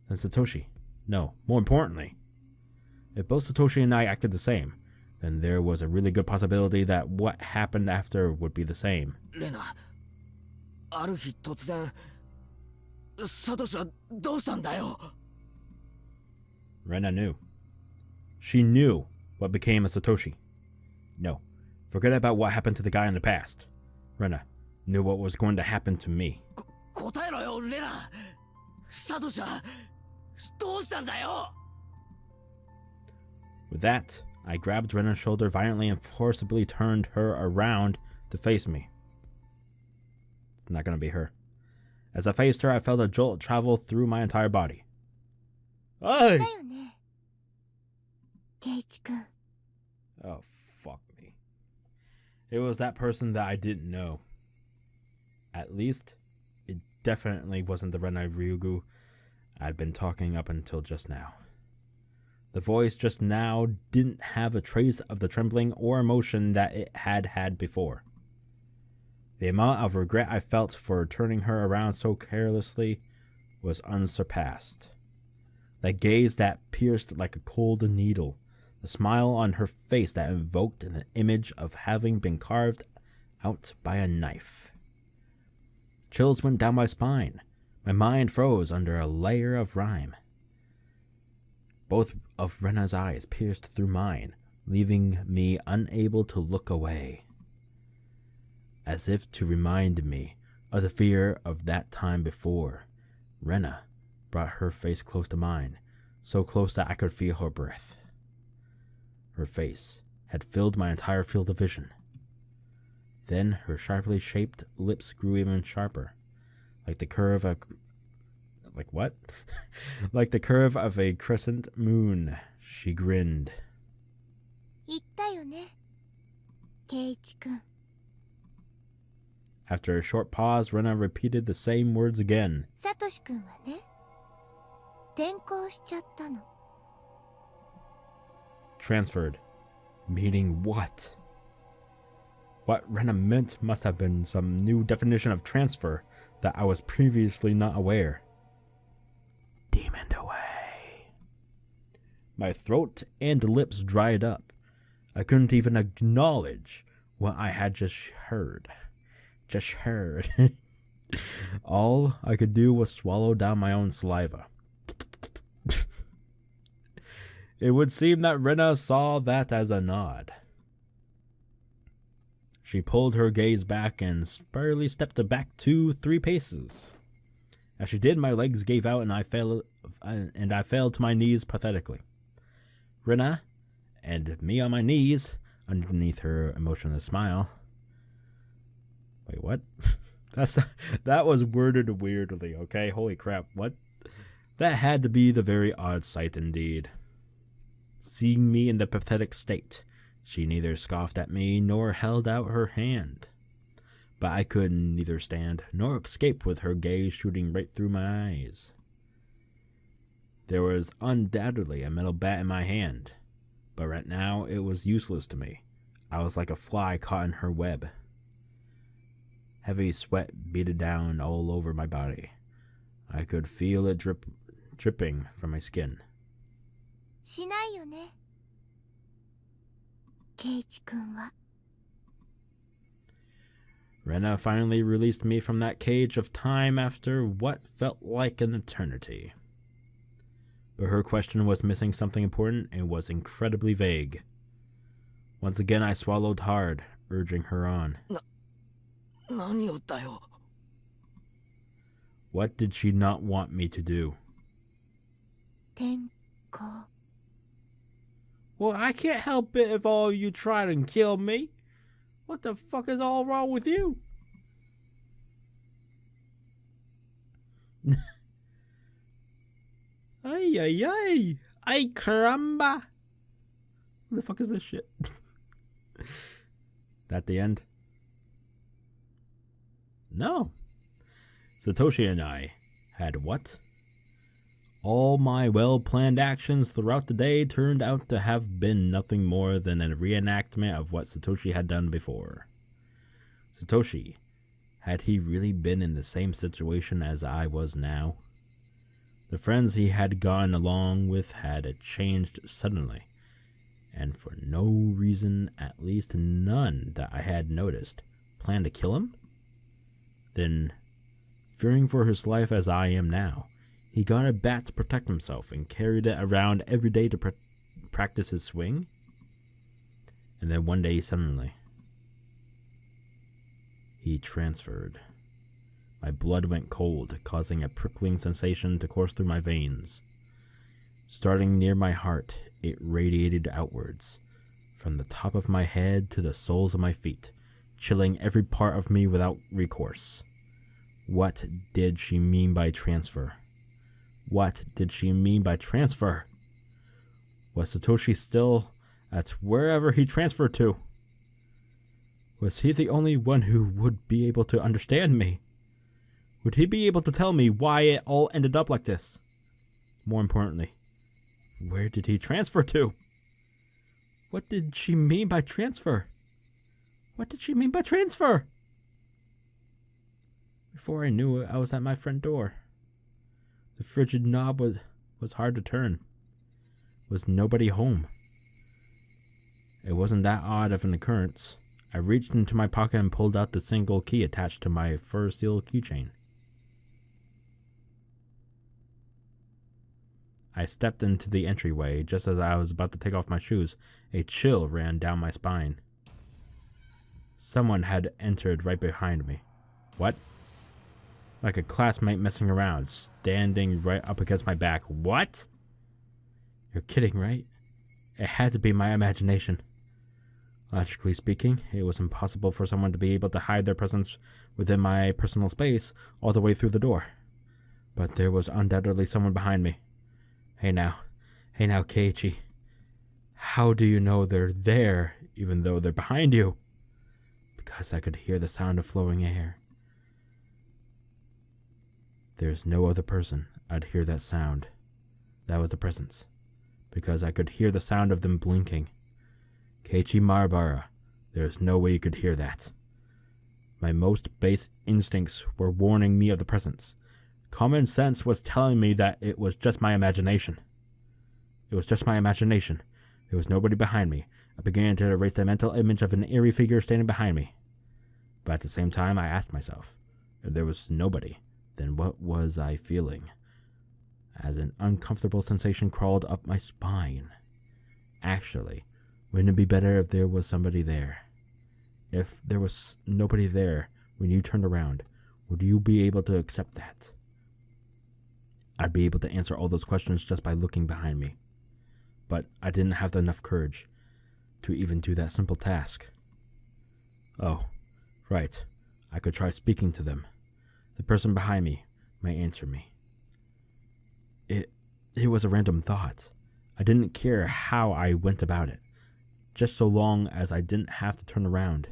And Satoshi, no, more importantly, if both Satoshi and I acted the same, then there was a really good possibility that what happened after would be the same. Rena, ある日突然サトシはどうしたんだよ? Rena knew. She knew what became of Satoshi. No, forget about what happened to the guy in the past. Rena knew what was going to happen to me. 答えろよ、レナ。サトシはどうしたんだよ? With that, I grabbed Rena's shoulder violently and forcibly turned her around to face me. It's not gonna be her. As I faced her, I felt a jolt travel through my entire body. Hey! Oh, fuck me. It was that person that I didn't know. At least, it definitely wasn't the Rena Ryugu I'd been talking up until just now. The voice just now didn't have a trace of the trembling or emotion that it had had before. The amount of regret I felt for turning her around so carelessly was unsurpassed. That gaze that pierced like a cold needle a smile on her face that evoked an image of having been carved out by a knife. Chills went down my spine. My mind froze under a layer of rime. Both of Rena's eyes pierced through mine, leaving me unable to look away. As if to remind me of the fear of that time before, Rena brought her face close to mine, so close that I could feel her breath. Her face had filled my entire field of vision. Then her sharply shaped lips grew even sharper, like the curve of like the curve of a crescent moon. She grinned. 言ったよね、圭一君。 After a short pause, Rena repeated the same words again. サトシ君はね、転校しちゃったの。 Transferred. Meaning what? What Rena meant must have been some new definition of transfer that I was previously not aware. Demoned away. My throat and lips dried up. I couldn't even acknowledge what I had just heard. All I could do was swallow down my own saliva. It would seem that Rena saw that as a nod. She pulled her gaze back and spurily stepped back 2-3 paces. As she did, my legs gave out and I fell to my knees pathetically. Rena, and me on my knees, underneath her emotionless smile. Wait, what? That was worded weirdly, okay? Holy crap, what? That had to be the very odd sight indeed. Seeing me in the pathetic state, she neither scoffed at me nor held out her hand. But I could neither stand nor escape with her gaze shooting right through my eyes. There was undoubtedly a metal bat in my hand, but right now it was useless to me. I was like a fly caught in her web. Heavy sweat beaded down all over my body. I could feel it dripping from my skin. しないよね、圭一君は。 Rena finally released me from that cage of time after what felt like an eternity. But her question was missing something important and was incredibly vague. Once again I swallowed hard, urging her on. 何をだよ。 What did she not want me to do? 転校。 Well, I can't help it if all you tried and killed me. What the fuck is all wrong with you? Ay, ay, ay. Ay, caramba. What the fuck is this shit? That the end? No. Satoshi and I had what? All my well-planned actions throughout the day turned out to have been nothing more than a reenactment of what Satoshi had done before. Satoshi, had he really been in the same situation as I was now? The friends he had gone along with had changed suddenly, and for no reason, at least none that I had noticed, planned to kill him? Then, fearing for his life as I am now, he got a bat to protect himself and carried it around every day to practice his swing? And then one day, suddenly, he transferred. My blood went cold, causing a prickling sensation to course through my veins. Starting near my heart, it radiated outwards, from the top of my head to the soles of my feet, chilling every part of me without recourse. What did she mean by transfer? What did she mean by transfer? Was Satoshi still at wherever he transferred to? Was he the only one who would be able to understand me? Would he be able to tell me why it all ended up like this? More importantly, where did he transfer to? What did she mean by transfer? What did she mean by transfer? Before I knew it, I was at my front door. The frigid knob was hard to turn. Was nobody home? It wasn't that odd of an occurrence. I reached into my pocket and pulled out the single key attached to my fur seal keychain. I stepped into the entryway. Just as I was about to take off my shoes, a chill ran down my spine. Someone had entered right behind me. What? Like a classmate messing around, standing right up against my back. What? You're kidding, right? It had to be my imagination. Logically speaking, it was impossible for someone to be able to hide their presence within my personal space all the way through the door. But there was undoubtedly someone behind me. Hey now, Keiichi. How do you know they're there, even though they're behind you? Because I could hear the sound of flowing air. There's no other person I'd hear that sound. That was the presence. Because I could hear the sound of them blinking. Keiichi Maebara, there's no way you could hear that. My most base instincts were warning me of the presence. Common sense was telling me that it was just my imagination. It was just my imagination. There was nobody behind me. I began to erase the mental image of an eerie figure standing behind me. But at the same time, I asked myself, if there was nobody, then what was I feeling? As an uncomfortable sensation crawled up my spine. Actually, wouldn't it be better if there was somebody there? If there was nobody there when you turned around, would you be able to accept that? I'd be able to answer all those questions just by looking behind me. But I didn't have enough courage to even do that simple task. Oh, right. I could try speaking to them. The person behind me might answer me. It was a random thought. I didn't care how I went about it, just so long as I didn't have to turn around.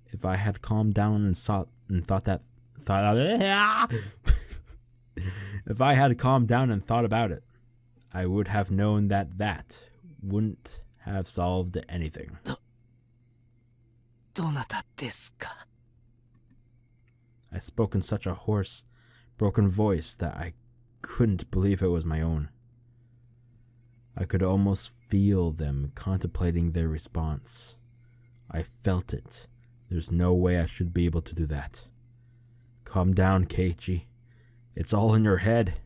If I had calmed down and thought if I had calmed down and thought about it, I would have known that wouldn't have solved anything. I spoke in such a hoarse, broken voice that I couldn't believe it was my own. I could almost feel them contemplating their response. I felt it. There's no way I should be able to do that. Calm down, Keiichi. It's all in your head.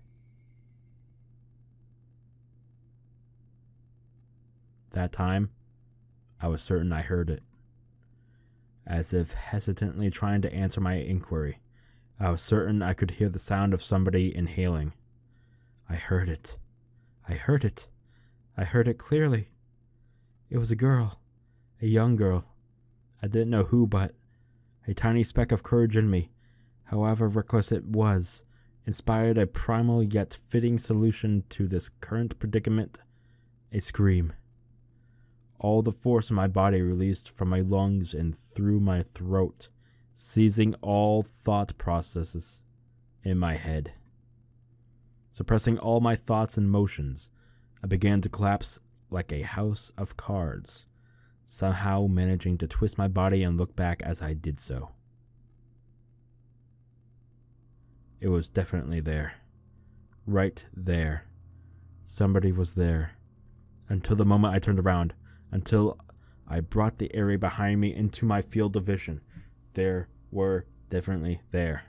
That time, I was certain I heard it. As if hesitantly trying to answer my inquiry, I was certain I could hear the sound of somebody inhaling. I heard it. I heard it. I heard it clearly. It was a girl. A young girl. I didn't know who, but a tiny speck of courage in me, however reckless it was, inspired a primal yet fitting solution to this current predicament: a scream. All the force in my body released from my lungs and through my throat, seizing all thought processes in my head. Suppressing all my thoughts and motions, I began to collapse like a house of cards, somehow managing to twist my body and look back as I did so. It was definitely there. Right there. Somebody was there. Until the moment I turned around, until I brought the area behind me into my field of vision, there were definitely there.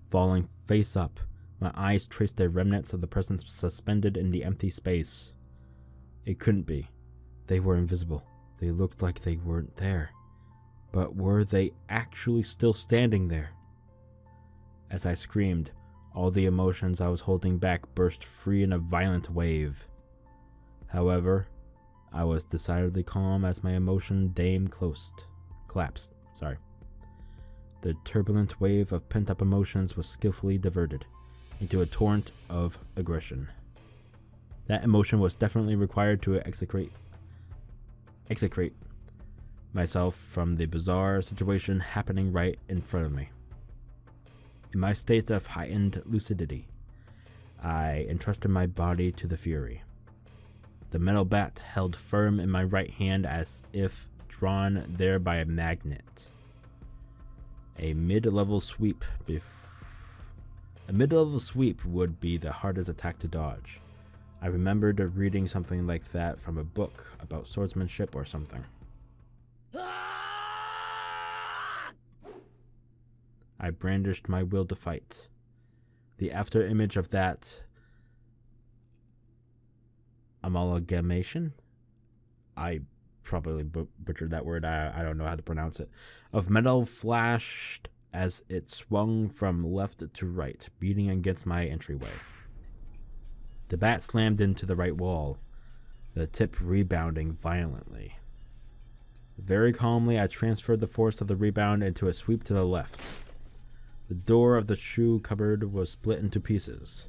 Falling face up, my eyes traced the remnants of the presence suspended in the empty space. It couldn't be. They were invisible. They looked like they weren't there. But were they actually still standing there? As I screamed, all the emotions I was holding back burst free in a violent wave. However, I was decidedly calm as my emotion dam collapsed. The turbulent wave of pent-up emotions was skillfully diverted into a torrent of aggression. That emotion was definitely required to execrate myself from the bizarre situation happening right in front of me. In my state of heightened lucidity, I entrusted my body to the fury. The metal bat held firm in my right hand as if drawn there by a magnet. A mid-level sweep would be the hardest attack to dodge. I remembered reading something like that from a book about swordsmanship or something. I brandished my will to fight. The after image of that amalgamation, I probably butchered that word, I don't know how to pronounce it, of metal flashed as it swung from left to right, beating against my entryway. The bat slammed into the right wall, the tip rebounding violently. Very calmly, I transferred the force of the rebound into a sweep to the left. The door of the shoe cupboard was split into pieces.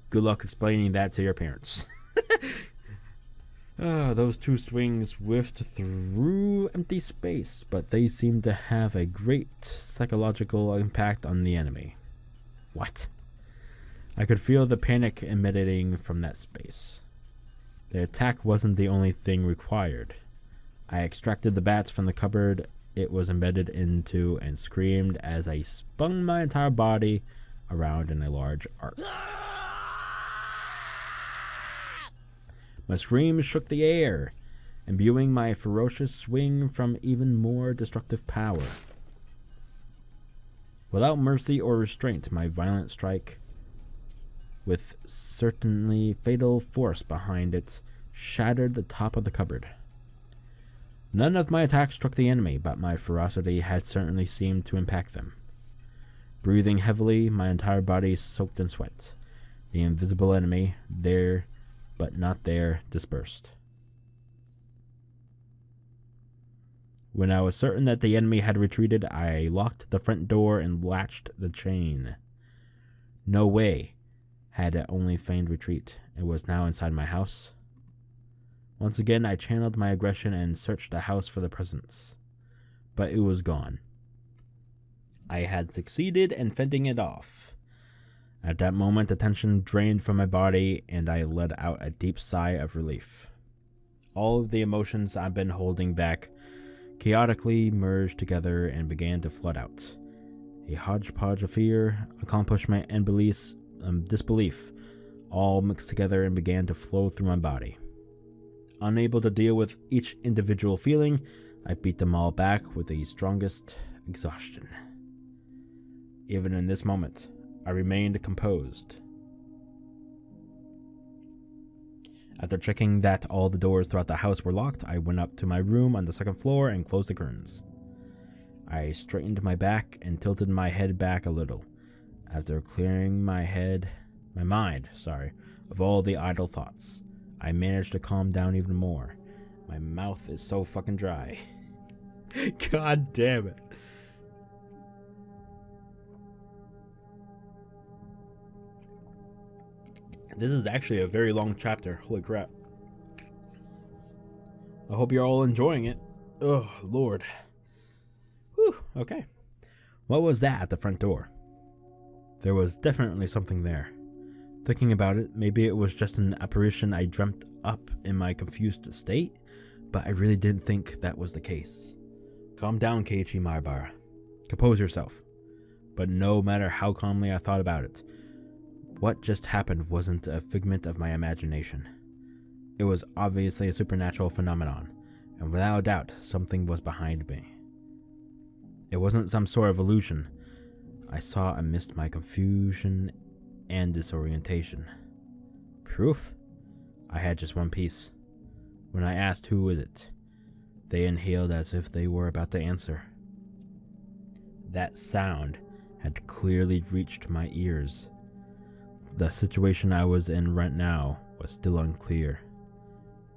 Good luck explaining that to your parents. Those two swings whiffed through empty space, but they seemed to have a great psychological impact on the enemy. What? I could feel the panic emanating from that space. The attack wasn't the only thing required. I extracted the bats from the cupboard it was embedded into and screamed as I spun my entire body around in a large arc. My scream shook the air, imbuing my ferocious swing from even more destructive power. Without mercy or restraint, my violent strike, with certainly fatal force behind it, shattered the top of the cupboard. None of my attacks struck the enemy, but my ferocity had certainly seemed to impact them. Breathing heavily, my entire body soaked in sweat. The invisible enemy, there but not there, dispersed. When I was certain that the enemy had retreated, I locked the front door and latched the chain. No way had it only feigned retreat. It was now inside my house. Once again, I channeled my aggression and searched the house for the presence. But it was gone. I had succeeded in fending it off. At that moment, the tension drained from my body, and I let out a deep sigh of relief. All of the emotions I've been holding back chaotically merged together and began to flood out. A hodgepodge of fear, accomplishment, and disbelief all mixed together and began to flow through my body. Unable to deal with each individual feeling, I beat them all back with the strongest exhaustion. Even in this moment, I remained composed. After checking that all the doors throughout the house were locked, I went up to my room on the second floor and closed the curtains. I straightened my back and tilted my head back a little. After clearing my mind, of all the idle thoughts, I managed to calm down even more. My mouth is so fucking dry. God damn it. This is actually a very long chapter. Holy crap. I hope you're all enjoying it. Oh, Lord. Whew, okay. What was that at the front door? There was definitely something there. Thinking about it, maybe it was just an apparition I dreamt up in my confused state, but I really didn't think that was the case. Calm down, Keiichi Maebara. Compose yourself. But no matter how calmly I thought about it, what just happened wasn't a figment of my imagination. It was obviously a supernatural phenomenon, and without a doubt, something was behind me. It wasn't some sort of illusion. I saw amidst my confusion and disorientation. Proof? I had just one piece. When I asked who is it, they inhaled as if they were about to answer. That sound had clearly reached my ears. The situation I was in right now was still unclear.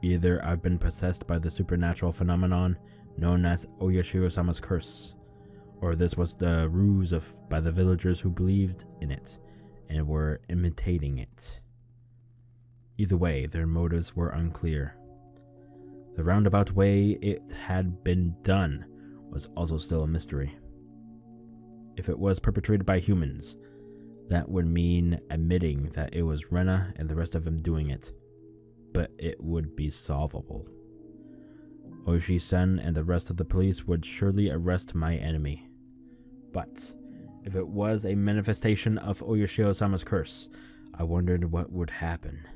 Either I've been possessed by the supernatural phenomenon known as Oyashiro-sama's curse, or this was the ruse by the villagers who believed in it and were imitating it. Either way, their motives were unclear. The roundabout way it had been done was also still a mystery. If it was perpetrated by humans, that would mean admitting that it was Rena and the rest of them doing it, but it would be solvable. Oishi-san and the rest of the police would surely arrest my enemy. But if it was a manifestation of Oyashiro-sama's curse, I wondered what would happen.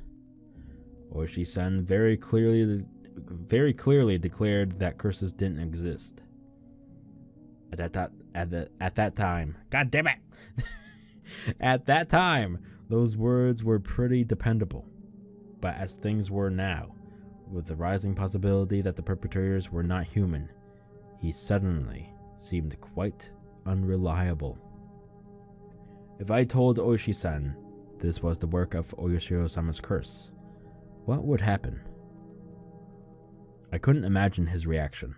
Oishi-san very clearly declared that curses didn't exist. At that time. God damn it! At that time, those words were pretty dependable. But as things were now, with the rising possibility that the perpetrators were not human, he suddenly seemed quite unreliable. If I told Oishi-san this was the work of Oyashiro-sama's curse, what would happen? I couldn't imagine his reaction,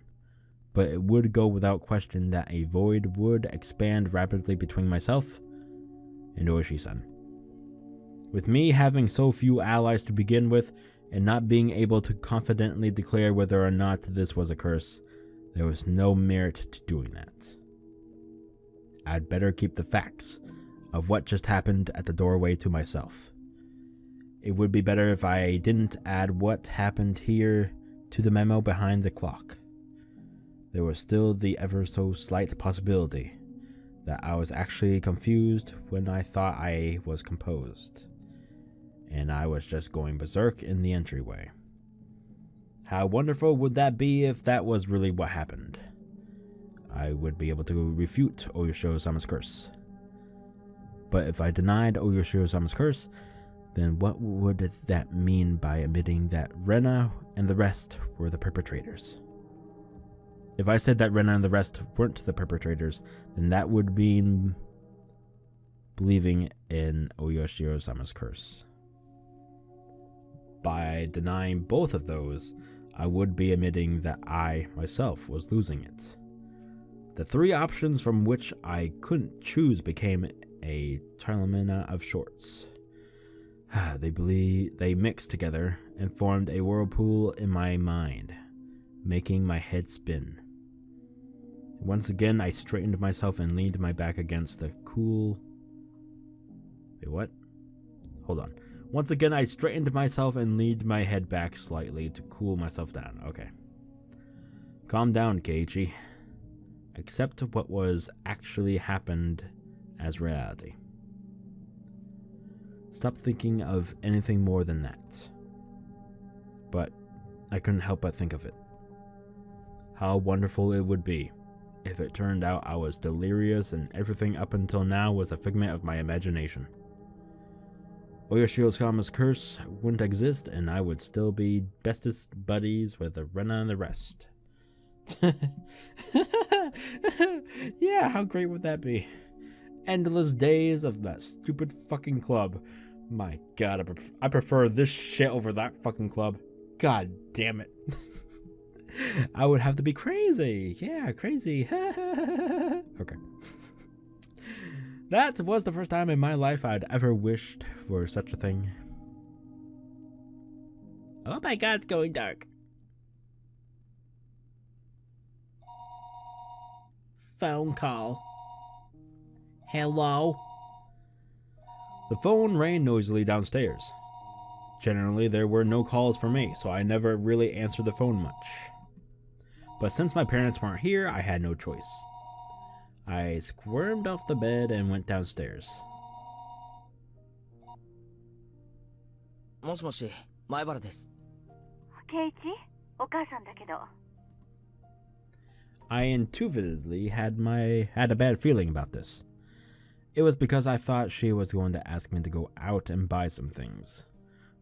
but it would go without question that a void would expand rapidly between myself and Oishi-san. With me having so few allies to begin with, and not being able to confidently declare whether or not this was a curse, there was no merit to doing that. I'd better keep the facts of what just happened at the doorway to myself. It would be better if I didn't add what happened here to the memo behind the clock. There was still the ever so slight possibility that I was actually confused when I thought I was composed, and I was just going berserk in the entryway. How wonderful would that be if that was really what happened? I would be able to refute Oyashiro-sama's curse. But if I denied Oyashiro-sama's curse, then what would that mean by admitting that Rena and the rest were the perpetrators? If I said that Rena and the rest weren't the perpetrators, then that would mean believing in Oyashiro-sama's curse. By denying both of those, I would be admitting that I, myself, was losing it. The three options from which I couldn't choose became a trilemma of sorts. They mixed together and formed a whirlpool in my mind, making my head spin. Once again, I straightened myself and leaned my back against the cool... Wait, what? Hold on. Once again, I straightened myself and leaned my head back slightly to cool myself down. Okay. Calm down, Keiichi. Accept what was actually happened as reality. Stop thinking of anything more than that. But I couldn't help but think of it. How wonderful it would be if it turned out I was delirious and everything up until now was a figment of my imagination. Oyashiro-sama's curse wouldn't exist, and I would still be bestest buddies with Rena and the rest. Yeah, how great would that be? Endless days of that stupid fucking club. My god, I prefer this shit over that fucking club. God damn it. I would have to be crazy. Yeah, crazy. Okay. That was the first time in my life I'd ever wished for such a thing. Oh my god, it's going dark. Phone call. Hello? The phone rang noisily downstairs. Generally, there were no calls for me, so I never really answered the phone much. But since my parents weren't here, I had no choice. I squirmed off the bed and went downstairs. Moshi, Maebara desu. Keiichi, お母さんだけど。 I intuitively had a bad feeling about this. It was because I thought she was going to ask me to go out and buy some things.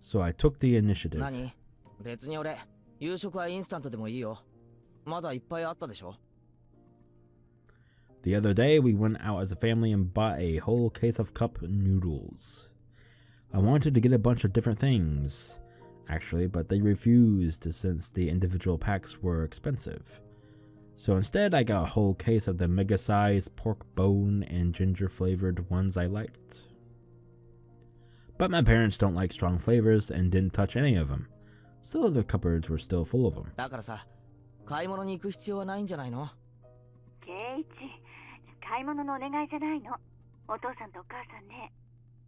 So I took the initiative. 何？別に俺、夕食はインスタントでもいいよ。まだいっぱいあったでしょ。 The other day, we went out as a family and bought a whole case of cup noodles. I wanted to get a bunch of different things, actually, but they refused since the individual packs were expensive. So instead, I got a whole case of the mega-sized pork bone and ginger-flavored ones I liked. But my parents don't like strong flavors and didn't touch any of them, so the cupboards were still full of them. だからさ、買い物に行く必要はないんじゃないの？ ケイイチ、買い物のお願いじゃないの。お父さんとお母さんね、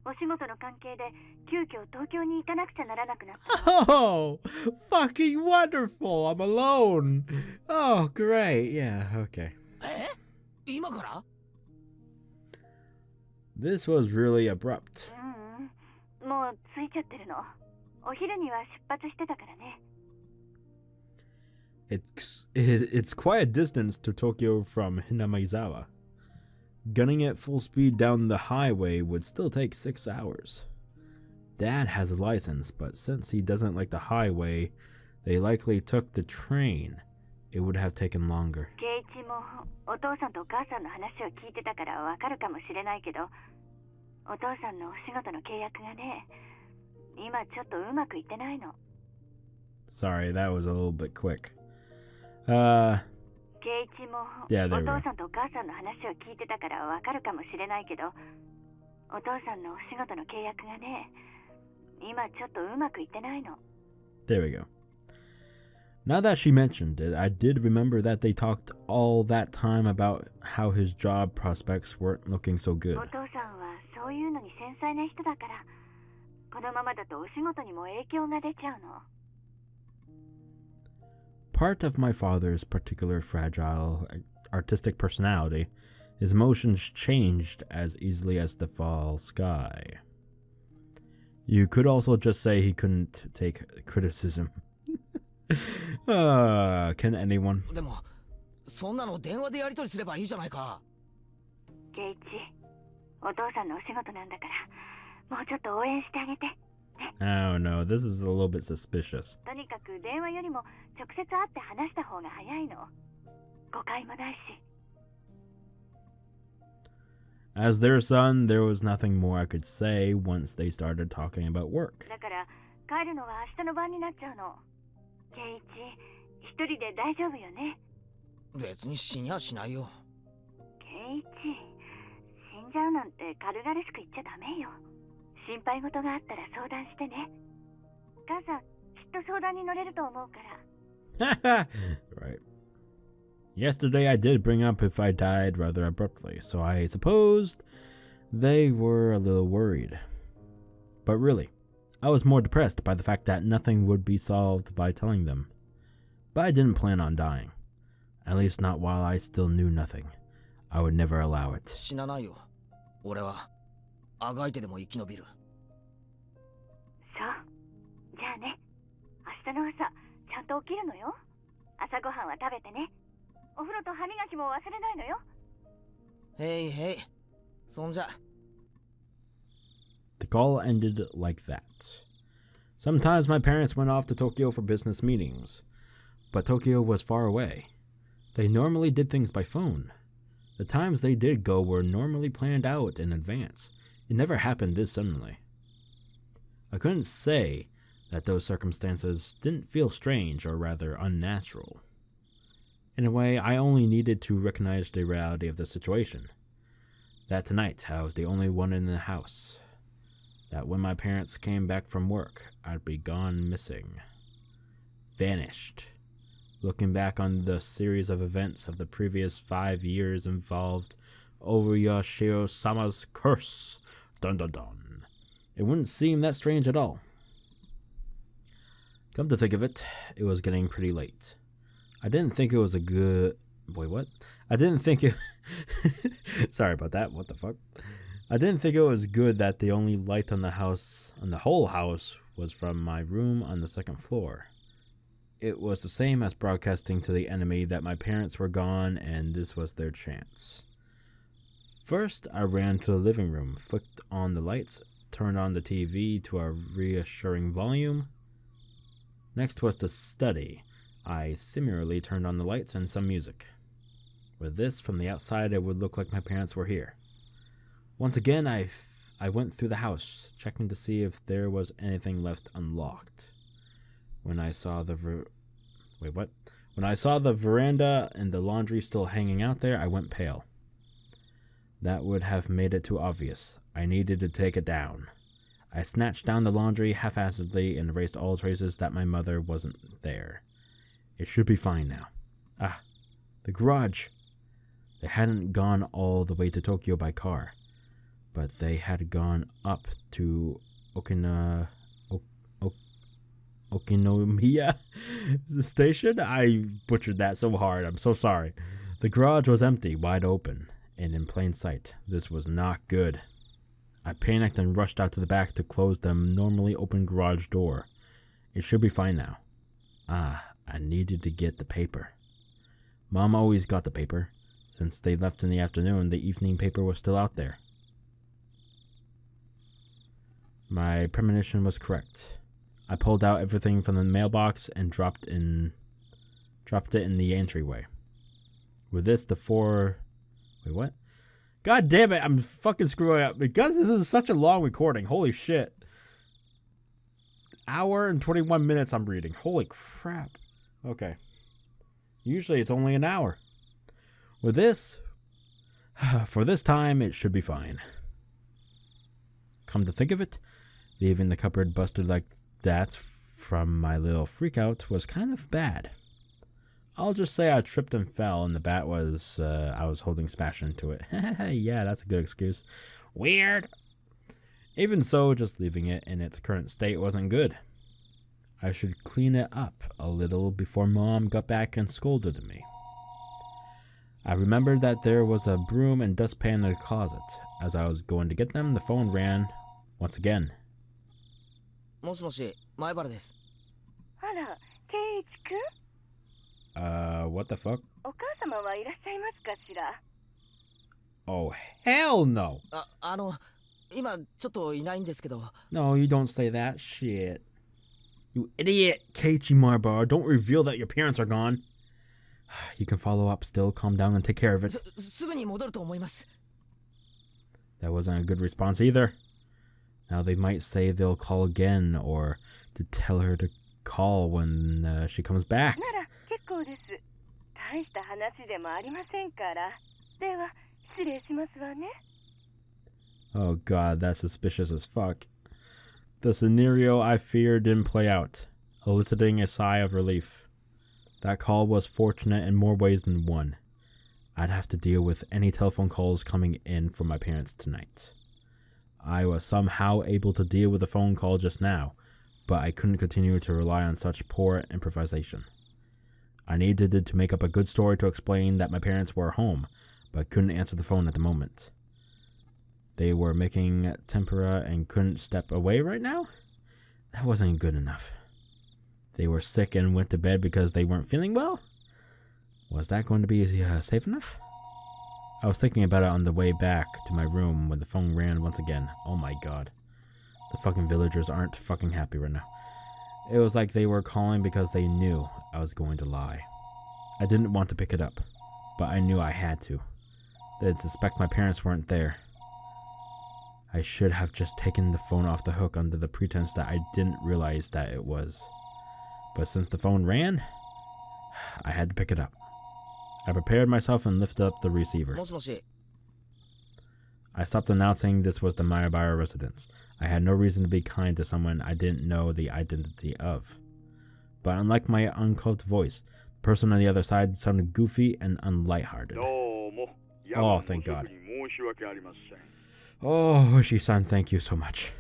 お仕事の関係で急遽東京に行かなくちゃならなくなった。Oh, fucking wonderful! I'm alone. Oh, great. Yeah, okay. え？今から？ This was really abrupt. もう着いちゃってるの。お昼には出発してたからね。It's quite a distance to Tokyo from Hinamizawa. Gunning at full speed down the highway would still take 6 hours. Dad has a license, but since he doesn't like the highway, they likely took the train. It would have taken longer. ケイチもお父さんとお母さんの話を聞いてたからわかるかもしれないけど、お父さんのお仕事の契約がね、今ちょっとうまくいってないの。Sorry, that was a little bit quick. ケイチも Yeah, お there we 父 go. さんとお母さんの話を聞いてたからわかるかもしれないけど、お父さんのお仕事の契約がね、今ちょっとうまくいってないの。There we go. Now that she mentioned it, I did remember that they talked all that time about how his job prospects weren't looking so good. お父さんはそういうのに繊細な人だから、このままだとお仕事にも影響が出ちゃうの。Part of my father's particular fragile artistic personality, his emotions changed as easily as the fall sky. You could also just say he couldn't take criticism. Can anyone? でもそんなの電話でやり取りすればいいじゃないか。ケイチ、お父さんのお仕事なんだから、もうちょっと応援してあげて。Oh no, this is a little bit suspicious. とにかく電話よりも直接会って話した方が早いの。誤解もないし。As their son, there was nothing more I could say once they started talking about work. だから帰るのは明日の晩になっちゃうの。ケイチ、一人で大丈夫よね。別に死にはしないよ。ケイチ、死んじゃうなんて軽々しく言っちゃダメよ。心配事があったら相談してね。母さん、きっと相談に乗れると思うから。Right. Yesterday I did bring up if I died rather abruptly, so I supposed they were a little worried. But really, I was more depressed by the fact that nothing would be solved by telling them. But I didn't plan on dying. At least not while I still knew nothing. I would never allow it. 死なないよ。俺はあがいてでも生き延びる。そう。じゃあね、明日の朝、ちゃんと起きるのよ。朝ごはんは食べてね。お風呂と歯磨きも忘れないのよ。へいへい。そんじゃ。The call ended like that. Sometimes my parents went off to Tokyo for business meetings, but Tokyo was far away. They normally did things by phone. The times they did go were normally planned out in advance. It never happened this suddenly. I couldn't say that those circumstances didn't feel strange or rather unnatural. In a way, I only needed to recognize the reality of the situation. That tonight, I was the only one in the house. That when my parents came back from work, I'd be gone missing. Vanished. Looking back on the series of events of the previous 5 years involved Oyashiro-sama's curse. Dun dun dun. It wouldn't seem that strange at all. Come to think of it, it was getting pretty late. I didn't think it was a good... Wait, what? I didn't think it... Sorry about that, what the fuck? I didn't think it was good that the only light on the house, on the whole house, was from my room on the second floor. It was the same as broadcasting to the enemy that my parents were gone and this was their chance. First, I ran to the living room, flicked on the lights, turned on the TV to a reassuring volume. Next was the study. I similarly turned on the lights and some music. With this, from the outside, it would look like my parents were here. Once again, I went through the house, checking to see if there was anything left unlocked. When I saw the When I saw the veranda and the laundry still hanging out there, I went pale. That would have made it too obvious. I needed to take it down. I snatched down the laundry half-assedly and erased all traces that my mother wasn't there. It should be fine now. Ah, the garage. They hadn't gone all the way to Tokyo by car, but they had gone up to Okinomiya station? I butchered that so hard. I'm so sorry. The garage was empty, wide open, and in plain sight. This was not good. I panicked and rushed out to the back to close the normally open garage door. It should be fine now. Ah, I needed to get the paper. Mom always got the paper. Since they left in the afternoon, the evening paper was still out there. My premonition was correct. I pulled out everything from the mailbox and dropped it in the entryway. With this, Wait, what? God damn it, I'm fucking screwing up. Because this is such a long recording. Holy shit. Hour and 21 minutes I'm reading. Holy crap. Okay. Usually it's only an hour. With this, for this time, it should be fine. Come to think of it, leaving the cupboard busted like that from my little freakout was kind of bad. I'll just say I tripped and fell, and the bat was, I was holding smashed into it. Yeah, that's a good excuse. Weird. Even so, just leaving it in its current state wasn't good. I should clean it up a little before Mom got back and scolded me. I remembered that there was a broom and dustpan in the closet. As I was going to get them, the phone rang once again. もしもし、前原です。あら、ケイイチくん？ What the fuck? お母様はいらっしゃいますかしら？ Oh, hell no! 今ちょっといないんですけど。No, you don't say that shit. You idiot, Keiichi Maebara. Don't reveal that your parents are gone. You can follow up still, calm down and take care of it. すぐに戻ると思います。 That wasn't a good response either. Now they might say they'll call again or to tell her to call when she comes back. なら結構です。大した話でもありませんから。では失礼しますわね。 Oh god, that's suspicious as fuck. The scenario I feared didn't play out, eliciting a sigh of relief. That call was fortunate in more ways than one. I'd have to deal with any telephone calls coming in from my parents tonight. I was somehow able to deal with the phone call just now, but I couldn't continue to rely on such poor improvisation. I needed to make up a good story to explain that my parents were home, but couldn't answer the phone at the moment. They were making tempura and couldn't step away right now? That wasn't good enough. They were sick and went to bed because they weren't feeling well? Was that going to be safe enough? I was thinking about it on the way back to my room when the phone rang once again. Oh my god. The fucking villagers aren't fucking happy right now. It was like they were calling because they knew I was going to lie. I didn't want to pick it up, but I knew I had to. They'd suspect my parents weren't there. I should have just taken the phone off the hook under the pretense that I didn't realize that it was. But since the phone rang, I had to pick it up. I prepared myself and lifted up the receiver. もしもし。 I stopped announcing this was the Maebara residence. I had no reason to be kind to someone I didn't know the identity of. But unlike my uncouth voice, the person on the other side sounded goofy and unlighthearted. Oh, thank God. Oh, Oshi-san, thank you so much.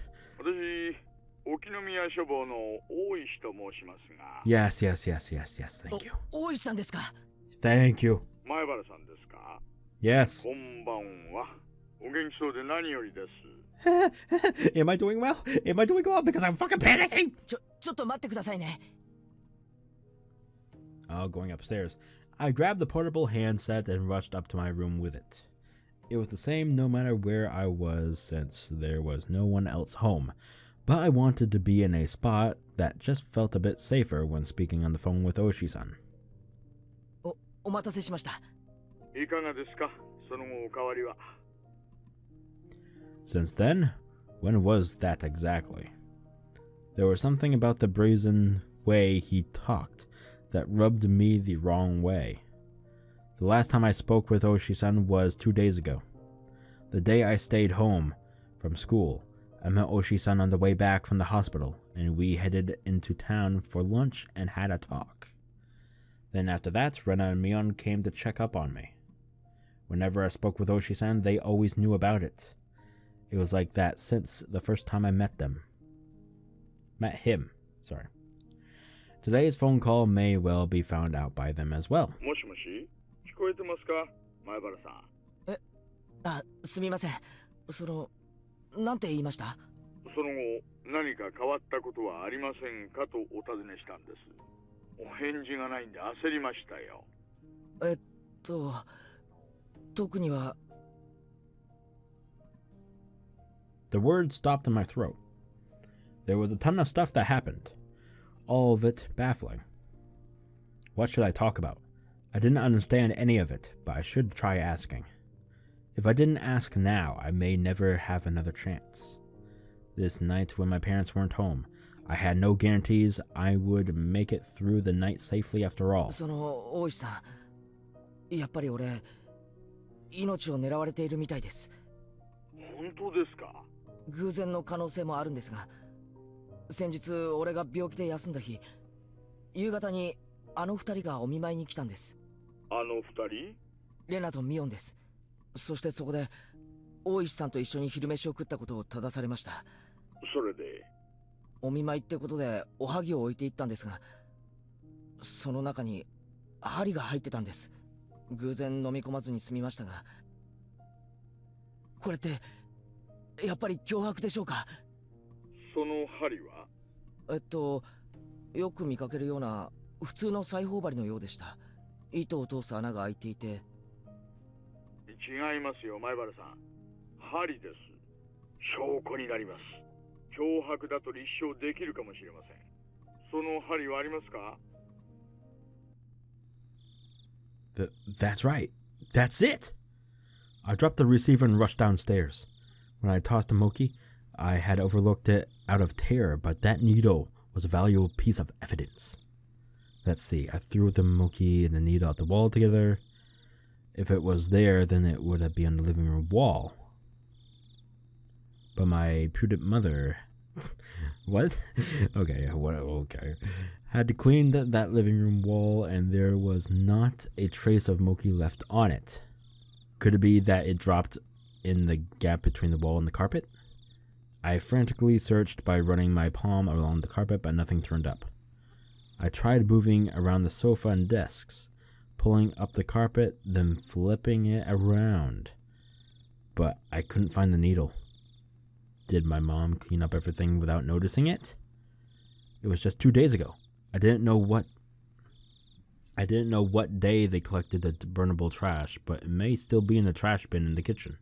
Yes, thank you. 大石さんですか。 Thank you. Yes. Am I doing well? Am I doing well? Because I'm fucking panicking! ちょっと待ってくださいね。 Oh, going upstairs. I grabbed the portable handset and rushed up to my room with it. It was the same no matter where I was since there was no one else home, but I wanted to be in a spot that just felt a bit safer when speaking on the phone with Oshi-san. お待たせしました。 いかがですか、その後おかわりは。 Since then, when was that exactly? There was something about the brazen way he talked that rubbed me the wrong way. The last time I spoke with Oshi-san was 2 days ago. The day I stayed home from school, I met Oshi-san on the way back from the hospital, and we headed into town for lunch and had a talk. Then after that, Rena and Mion came to check up on me. Whenever I spoke with Oshi-san, they always knew about it. It was like that since the first time I met them. Met him, sorry. Today's phone call may well be found out by them as well. もしもし、聞こえてますか、前原さん。すみません。なんて言いました？その後、何か変わったことはありませんかとお尋ねしたんです。お返事がないんで焦りましたよ。特には。 The words stopped in my throat. There was a ton of stuff that happened, all of it baffling. What should I talk about? I didn't understand any of it, but I should try asking. If I didn't ask now, I may never have another chance. This night when my parents weren't home, I had no guarantees I would make it through the night safely after all. その大石さん、やっぱり俺命を狙われているみたいです。本当ですか？偶然の可能性もあるんですが、先日俺が病気で休んだ日、夕方にあの二人がお見舞いに来たんです。あの二人？レナとミオンです。そしてそこで大石さんと一緒に昼飯を食ったことを正されました。それでお見舞いってことでおはぎを置いていったんですが、その中に針が入ってたんです。偶然飲み込まずに済みましたが、これってやっぱり脅迫でしょうか？その針は？よく見かけるような普通の裁縫針のようでした。糸を通す穴が開いていて。違いますよ、前原さん。針です。証拠になります。脅迫だと立証できるかもしれません。その針はありますか？ That's right. That's it! I dropped the receiver and rushed downstairs. When I tossed to Moki, I had overlooked it out of terror, but that needle was a valuable piece of evidence. Let's see, I threw the Moki and the needle out the wall together. If it was there, then it would be on the living room wall. But my prudent mother... What? Okay. Had to clean that living room wall, and there was not a trace of Moki left on it. Could it be that it dropped in the gap between the wall and the carpet? I frantically searched by running my palm along the carpet, but nothing turned up. I tried moving around the sofa and desks, pulling up the carpet, then flipping it around. But I couldn't find the needle. Did my mom clean up everything without noticing it? It was just 2 days ago. I didn't know what day they collected the burnable trash, but it may still be in the trash bin in the kitchen.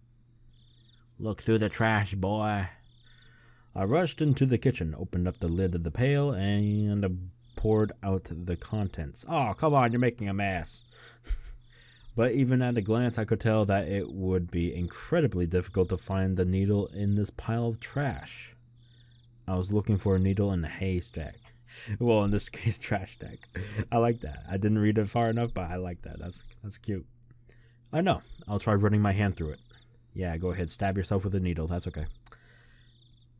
Look through the trash, boy. I rushed into the kitchen, opened up the lid of the pail, and poured out the contents. Oh, come on, you're making a mess. But even at a glance, I could tell that it would be incredibly difficult to find the needle in this pile of trash. I was looking for a needle in a haystack. Well, in this case, trash stack. I like that. I didn't read it far enough, but I like that. That's cute. I know. I'll try running my hand through it. Yeah, go ahead. Stab yourself with a needle. That's okay.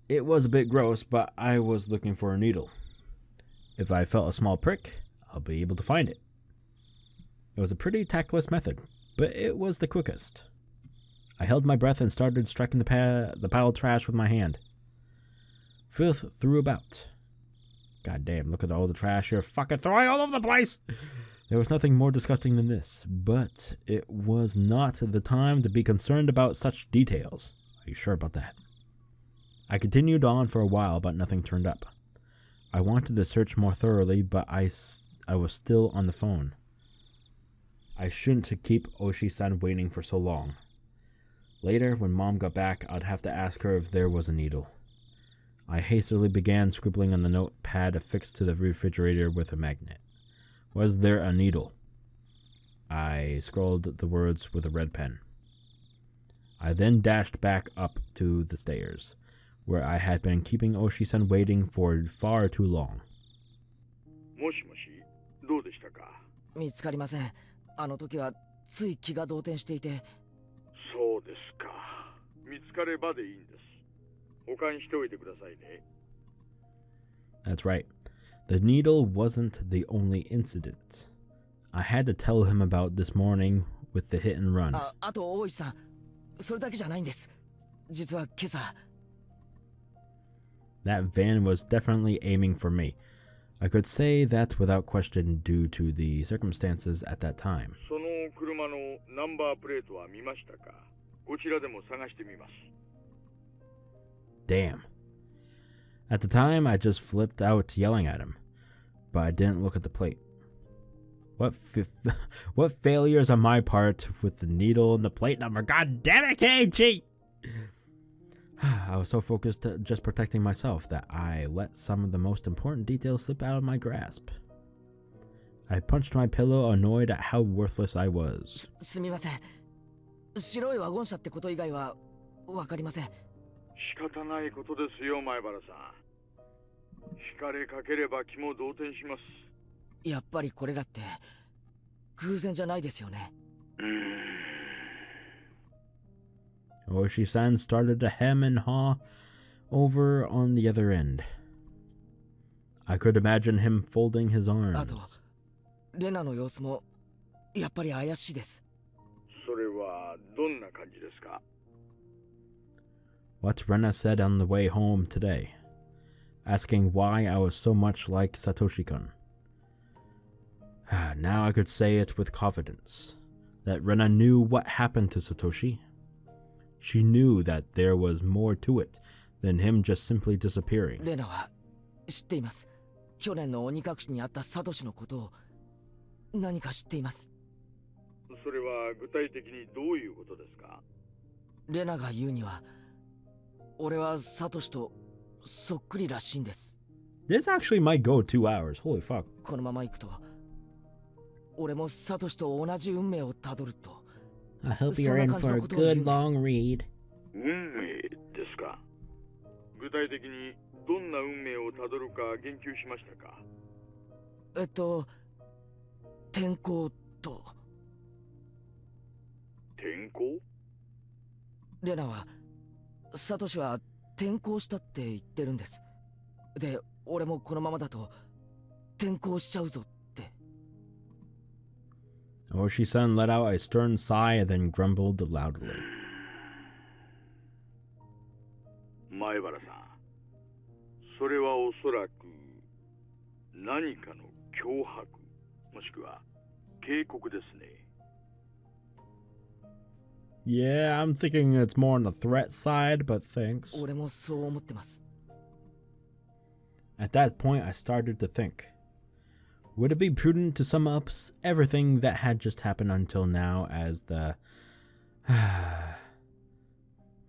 It was a bit gross, but I was looking for a needle. If I felt a small prick, I'll be able to find it. It was a pretty tactless method, but it was the quickest. I held my breath and started striking the pile of trash with my hand. Filth threw about. God damn, look at all the trash you're fucking throwing all over the place! There was nothing more disgusting than this, but it was not the time to be concerned about such details. Are you sure about that? I continued on for a while, but nothing turned up. I wanted to search more thoroughly, but I was still on the phone. I shouldn't keep Oshi-san waiting for so long. Later, when Mom got back, I'd have to ask her if there was a needle. I hastily began scribbling on the notepad affixed to the refrigerator with a magnet. Was there a needle? I scrawled the words with a red pen. I then dashed back up to the stairs, where I had been keeping Oshi-san waiting for far too long. もしもし、どうでしたか？見つかりません。あの時はつい気が動転していて。そうですか。見つかればでいいんです。保管しておいてくださいね。That's right. The needle wasn't the only incident. I had to tell him about this morning with the hit and run. あと大石さん、それだけじゃないんです。実は今朝。That van was definitely aiming for me. I could say that without question due to the circumstances at that time. その車のナンバープレートは見ましたか？こちらでも探してみます。Damn. At the time, I just flipped out yelling at him, but I didn't look at the plate. What failures on my part with the needle and the plate number? God damn it, Keiichi! I was so focused on just protecting myself that I let some of the most important details slip out of my grasp. I punched my pillow, annoyed at how worthless I was. すみません。白いワゴン車ってこと以外はわかりません。仕方ないことですよ、前原さん。惹かれかければ気も動転します。やっぱりこれだって偶然じゃないですよね。Oishi-san started to hem and haw over on the other end. I could imagine him folding his あと arms. レナの様子もやっぱり怪しいです。それはどんな感じですか？ What Rena said on the way home today, asking why I was so much like Satoshi-kun. Now I could say it with confidence, that Rena knew what happened to Satoshi. She knew that there was more to it than him just simply disappearing. レナは知っています。去年の鬼隠しにあったサトシのことを何か知っています。それは具体的にどういうことですか？レナが言うには、俺はサトシとそっくりらしいんです。This actually might go 2 hours. Holy fuck. このまま行くと、俺もサトシと同じ運命をたどると。I hope you're in for a good long read. 運命ですか？具体的にどんな運命をたどるか言及しましたか？天候と。天候？レナはサトシは転校したって言ってるんです。で、俺もこのままだと転校しちゃうぞって。Oishi-san let out a stern sigh and then grumbled loudly. 前原さん、それはおそらく何かの脅迫、もしくは警告ですね。Yeah, I'm thinking it's more on the threat side, but thanks. 俺もそう思ってます。At that point, I started to think. Would it be prudent to sum up everything that had just happened until now as the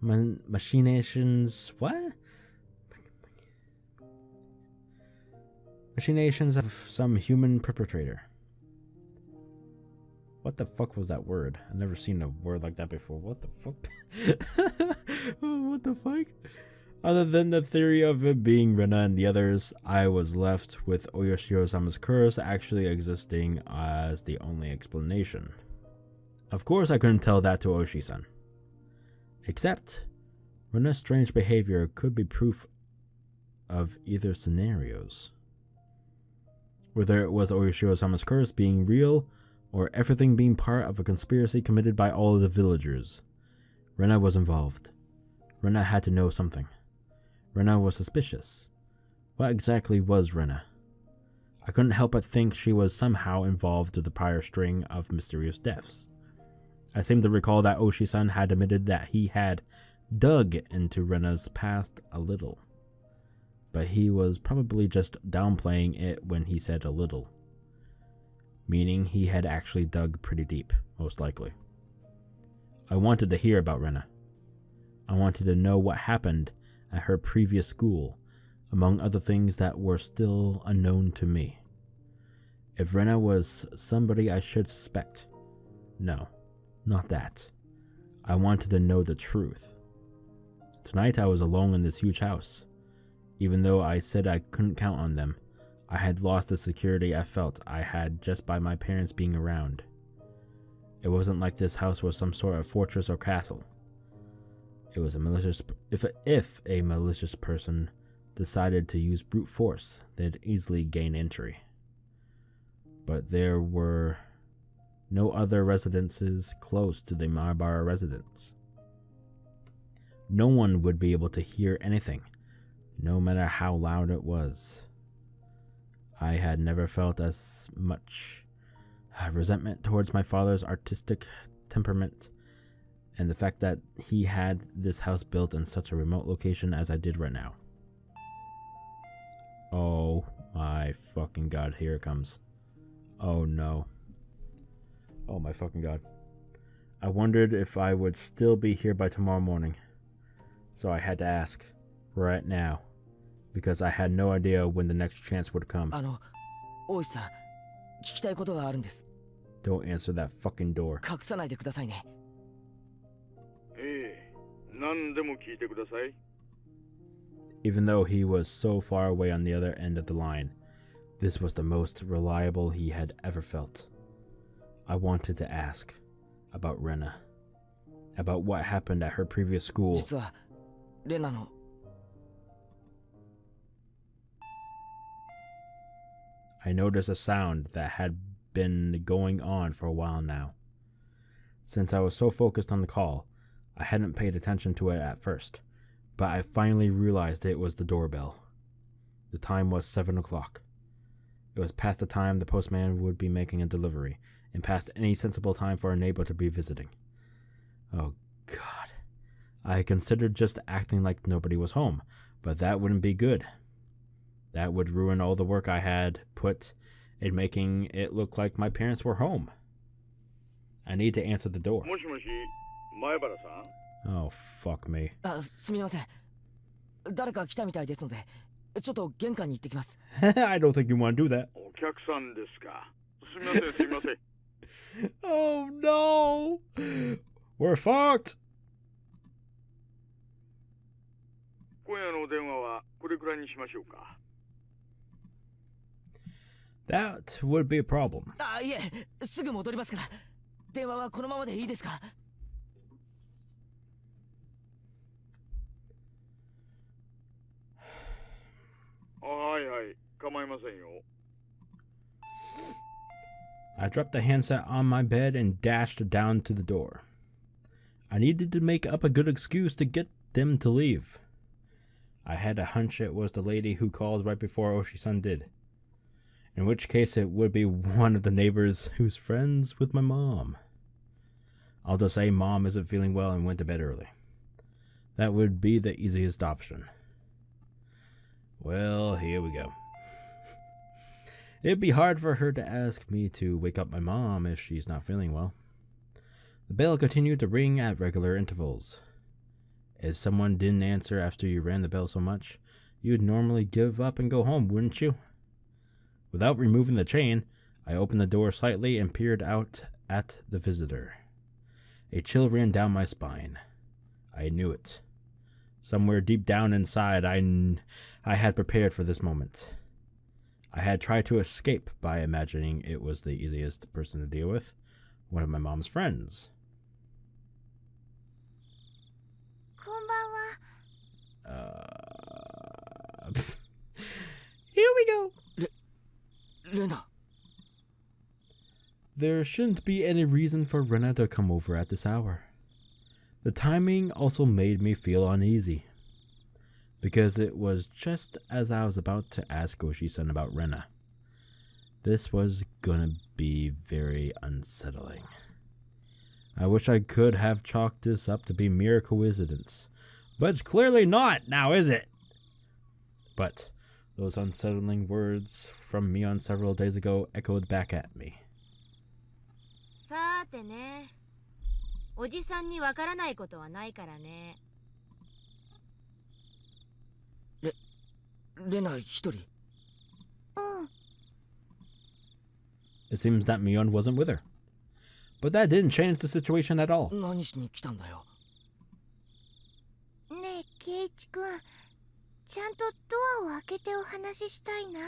machinations? What? Machinations of some human perpetrator. What the fuck was that word? I've never seen a word like that before. What the fuck? What the fuck? Other than the theory of it being Rena and the others, I was left with Oyoshiro-sama's curse actually existing as the only explanation. Of course I couldn't tell that to Oishi-san. Except, Rena's strange behavior could be proof of either scenarios. Whether it was Oyoshiro-sama's curse being real, or everything being part of a conspiracy committed by all of the villagers. Rena was involved. Rena had to know something. Rena was suspicious. What exactly was Rena? I couldn't help but think she was somehow involved with the prior string of mysterious deaths. I seem to recall that Oishi-san had admitted that he had dug into Rena's past a little. But he was probably just downplaying it when he said a little. Meaning he had actually dug pretty deep, most likely. I wanted to hear about Rena. I wanted to know what happened at her previous school, among other things that were still unknown to me. If Rena was somebody I should suspect. No, not that. I wanted to know the truth. Tonight I was alone in this huge house. Even though I said I couldn't count on them, I had lost the security I felt I had just by my parents being around. It wasn't like this house was some sort of fortress or castle. It was a malicious... If a malicious person decided to use brute force, they'd easily gain entry. But there were no other residences close to the Maebara residence. No one would be able to hear anything, no matter how loud it was. I had never felt as much resentment towards my father's artistic temperament and the fact that he had this house built in such a remote location as I did right now. Oh my fucking god, here it comes. Oh no. Oh my fucking god. I wondered if I would still be here by tomorrow morning. So I had to ask. Right now. Because I had no idea when the next chance would come. 大石さん、聞きたいことがあるんです。 Don't answer that fucking door. 隠さないでくださいね。ええ、何でも聞いてください。 Even though he was so far away on the other end of the line, this was the most reliable he had ever felt. I wanted to ask about Rena, about what happened at her previous school. 実はレナの I noticed a sound that had been going on for a while now. Since I was so focused on the call, I hadn't paid attention to it at first, but I finally realized it was the doorbell. The time was 7 o'clock. It was past the time the postman would be making a delivery, and past any sensible time for a neighbor to be visiting. Oh God. I considered just acting like nobody was home, but that wouldn't be good. That would ruin all the work I had put in making it look like my parents were home. I need to answer the door. もしもし、前原さん？ Oh, fuck me. すみません。誰か来たみたいですので、ちょっと玄関に行ってきます。I don't think you want to do that. お客さんですか。すみません、すみません。Oh no! We're fucked! 今夜のお電話はこれくらいにしましょうか。 That would be a problem. いえ、すぐ戻りますから。電話はこのままでいいですか？ はいはい、構いませんよ。 I dropped the handset on my bed and dashed down to the door. I needed to make up a good excuse to get them to leave. I had a hunch it was the lady who called right before Oshi-san did. In which case it would be one of the neighbors who's friends with my mom. I'll just say mom isn't feeling well and went to bed early. That would be the easiest option. Well, here we go. It'd be hard for her to ask me to wake up my mom if she's not feeling well. The bell continued to ring at regular intervals. If someone didn't answer after you rang the bell so much, you'd normally give up and go home, wouldn't you? Without removing the chain, I opened the door slightly and peered out at the visitor. A chill ran down my spine. I knew it. Somewhere deep down inside, I had prepared for this moment. I had tried to escape by imagining it was the easiest person to deal with, one of my mom's friends. こんばんは。Here we go. レナ。 There shouldn't be any reason for Rena to come over at this hour. The timing also made me feel uneasy, because it was just as I was about to ask Oshi-san about Rena. This was gonna be very unsettling. I wish I could have chalked this up to be mere coincidence, but it's clearly not, now is it? But those unsettling words from Mion several days ago echoed back at me. さーてね。おじさんにわからないことはないからね。レナ一人。うん。 It seems that Mion wasn't with her. But that didn't change the situation at all. 何しに来たんだよ。ねえ、ケイチ君。ちゃんとドアを開けてお話ししたいな。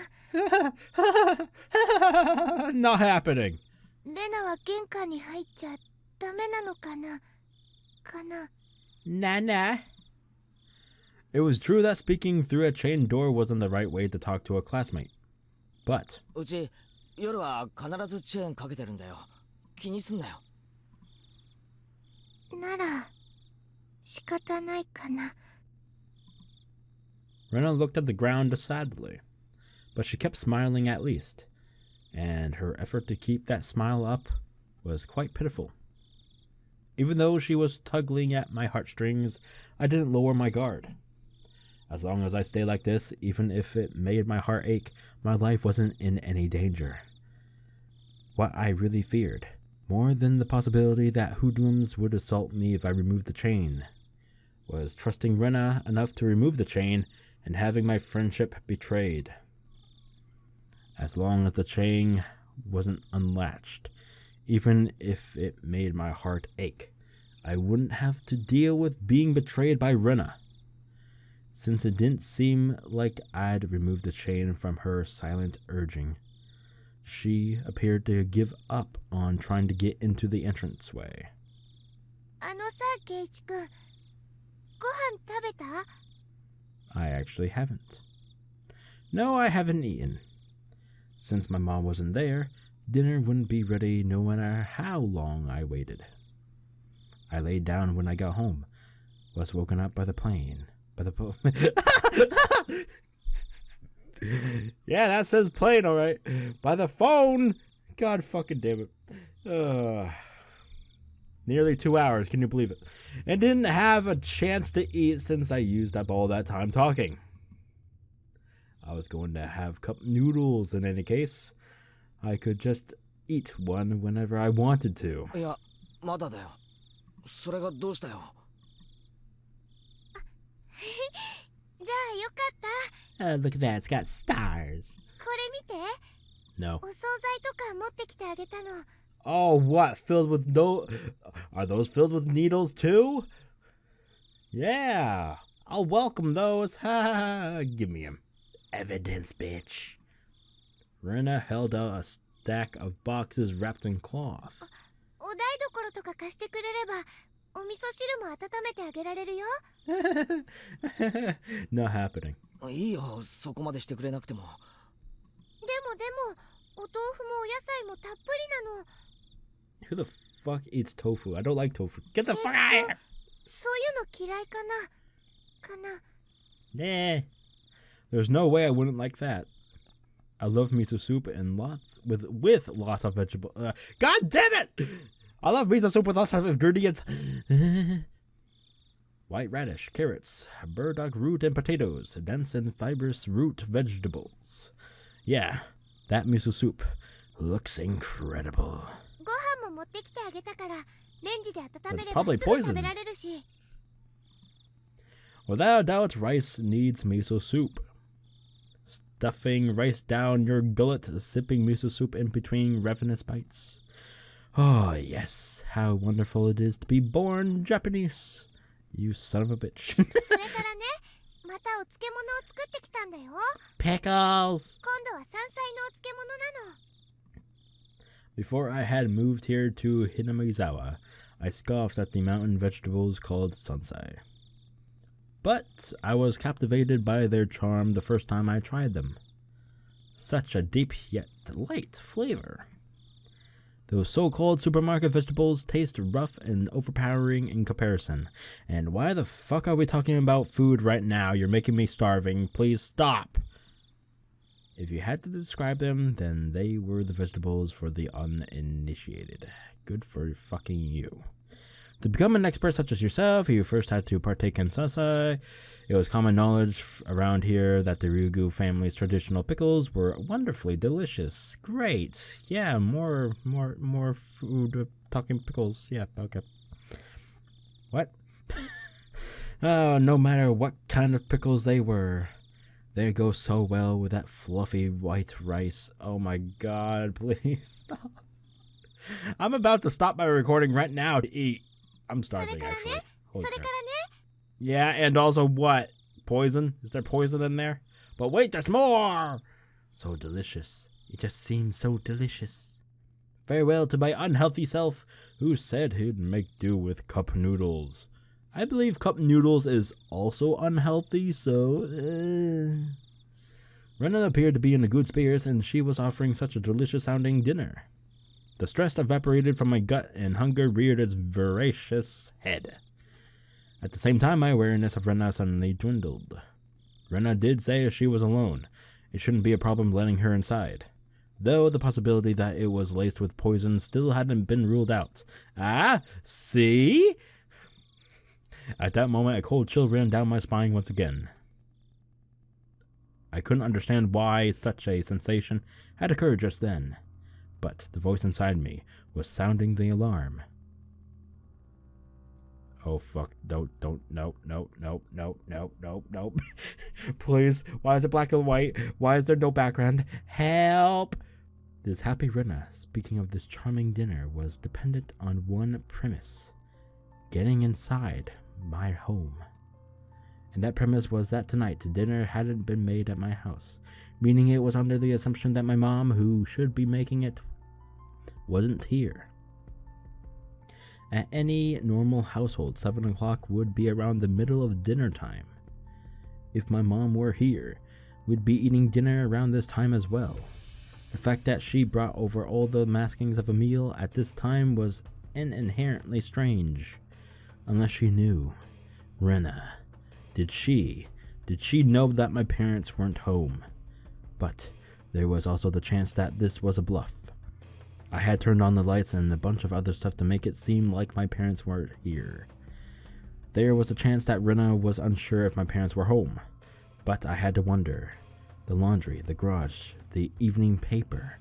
Not happening. レナは玄関に入っちゃダメなのかなNah. It was true that speaking through a chained door wasn't the right way to talk to a classmate. But うち、夜は必ずチェーンかけてるんだよ。気にすんなよ。なら、仕方ないかな。Rena looked at the ground sadly, but she kept smiling at least, and her effort to keep that smile up was quite pitiful. Even though she was tugging at my heartstrings, I didn't lower my guard. As long as I stay like this, even if it made my heart ache, my life wasn't in any danger. What I really feared, more than the possibility that hoodlums would assault me if I removed the chain, was trusting Rena enough to remove the chain and having my friendship betrayed. As long as the chain wasn't unlatched, even if it made my heart ache, I wouldn't have to deal with being betrayed by Rena. Since it didn't seem like I'd removed the chain from her silent urging, she appeared to give up on trying to get into the entranceway. あのさ、ケイチ君、ご飯食べた? I actually haven't. No, I haven't eaten. Since my mom wasn't there, dinner wouldn't be ready no matter how long I waited. I laid down when I got home, was woken up by the plane. Yeah, that says plane, alright. By the phone! God fucking damn it. Nearly 2 hours, can you believe it? And didn't have a chance to eat since I used up all that time talking. I was going to have cup noodles in any case. I could just eat one whenever I wanted to. いや、まだだよ。それがどうしたよ。じゃあよかった。Look at that, it's got stars. これ見て。 No. お惣菜とか持ってきてあげたの。 Oh, what? Filled with no... Are those filled with needles too? Yeah, I'll welcome those. Ha! Give me 'em. Evidence, bitch. Rena held out a stack of boxes wrapped in cloth. お台所とか貸してくれれば、お味噌汁も温めてあげられるよ。Not happening. いいよ、そこまでしてくれなくても。でも、お豆腐もお野菜もたっぷりなの。 Who the fuck eats tofu? I don't like tofu. Get the fuck out of here! そういうの嫌いかな。 Nah. There's no way I wouldn't like that. I love miso soup and lots with lots of vegetable. God damn it! I love miso soup with lots of ingredients. White radish, carrots, burdock root, and potatoes. Dense and fibrous root vegetables. Yeah, that miso soup looks incredible. ご飯も持ってきてあげたから、レンジで温めれ It's ば probably すぐ食 poisoned. べられるし。 Without a doubt, rice needs miso soup. Stuffing rice down your gullet, sipping miso soup in between ravenous bites. Oh, yes, how wonderful it is to be born Japanese. You son of a bitch. それからね、またお漬物を作ってきたんだよ。 Pickles! 今度は山菜のお漬物なの。 Before I had moved here to Hinamizawa, I scoffed at the mountain vegetables called sansai. But I was captivated by their charm the first time I tried them. Such a deep yet light flavor. Those so-called supermarket vegetables taste rough and overpowering in comparison. And why the fuck are we talking about food right now? You're making me starving. Please stop. If you had to describe them, then they were the vegetables for the uninitiated. Good for fucking you. To become an expert such as yourself, you first had to partake in sansai. It was common knowledge around here that the Ryugu family's traditional pickles were wonderfully delicious. Great. Yeah, more food talking pickles. Yeah, okay. What? Oh, no matter what kind of pickles they were, they go so well with that fluffy white rice. Oh my god, please stop. I'm about to stop my recording right now to eat. I'm starving, actually. Holy crap. Yeah, and also what? Poison? Is there poison in there? But wait, there's more! So delicious. It just seems so delicious. Farewell to my unhealthy self, who said he'd make do with cup noodles. I believe cup noodles is also unhealthy, so... Renan appeared to be in a good spirits, and she was offering such a delicious-sounding dinner. The stress evaporated from my gut, and hunger reared its voracious head. At the same time, my awareness of Rena suddenly dwindled. Rena did say she was alone. It shouldn't be a problem letting her inside. Though the possibility that it was laced with poison still hadn't been ruled out. Ah, see? At that moment, a cold chill ran down my spine once again. I couldn't understand why such a sensation had occurred just then, but the voice inside me was sounding the alarm. Oh fuck, no. Please, why is it black and white? Why is there no background? Help! This happy Rena, speaking of this charming dinner, was dependent on one premise: getting inside my home. And that premise was that tonight dinner hadn't been made at my house, meaning it was under the assumption that my mom, who should be making it, wasn't here. At any normal household, 7 o'clock would be around the middle of dinner time. If my mom were here, we'd be eating dinner around this time as well. The fact that she brought over all the maskings of a meal at this time was inherently strange. Unless she knew. Rena. Did she know that my parents weren't home? But there was also the chance that this was a bluff. I had turned on the lights and a bunch of other stuff to make it seem like my parents weren't here. There was a chance that Rena was unsure if my parents were home. But I had to wonder. The laundry, the garage, the evening paper.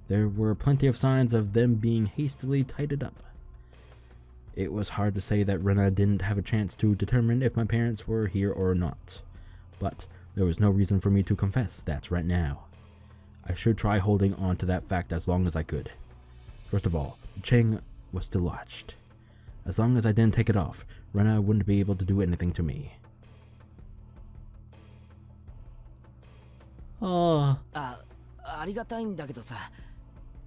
There were plenty of signs of them being hastily tidied up. It was hard to say that Rena didn't have a chance to determine if my parents were here or not, but there was no reason for me to confess that right now. I should try holding on to that fact as long as I could. First of all, the chain was still lodged. As long as I didn't take it off, Rena wouldn't be able to do anything to me. Oh. ありがたいんだけどさ、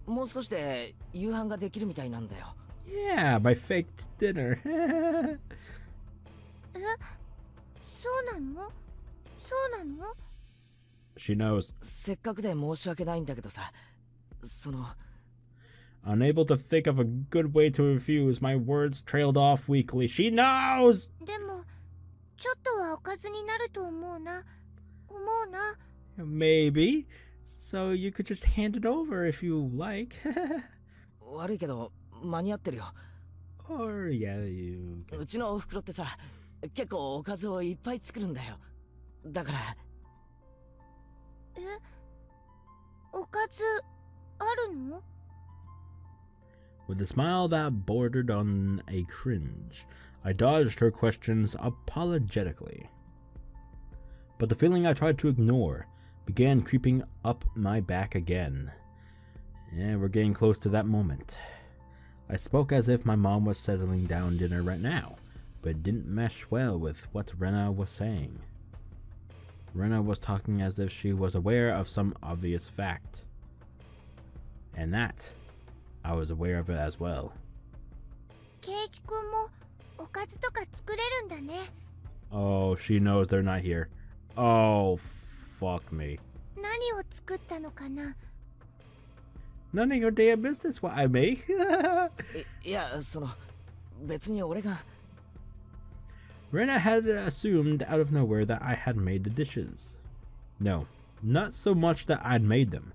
もう少しで夕飯ができるみたいなんだよ。Yeah, my faked dinner. そうなの？そうなの？ She knows. せっかくで申し訳ないんだけどさ、Unable to think of a good way to refuse, my words trailed off weakly. She knows! でも、ちょっとはおかずになると思うな。Maybe. So you could just hand it over if you like. 悪いけど間に合ってるよ。Or yeah, you. うちのお袋ってさ、結構おかずをいっぱい作るんだよ。だから。おかずあるの？ With a smile that bordered on a cringe, I dodged her questions apologetically. But the feeling I tried to ignore began creeping up my back again. Yeah, we're getting close to that moment. I spoke as if my mom was settling down dinner right now, but it didn't mesh well with what Rena was saying. Rena was talking as if she was aware of some obvious fact. And that, I was aware of it as well. ケイチ君もおかずとか作れるんだね。 Oh, she knows they're not here. Oh, fuck me. 何を作ったのかな？ None of your damn business what I make. いや、別に俺が。Rena had assumed out of nowhere that I had made the dishes. No, not so much that I'd made them,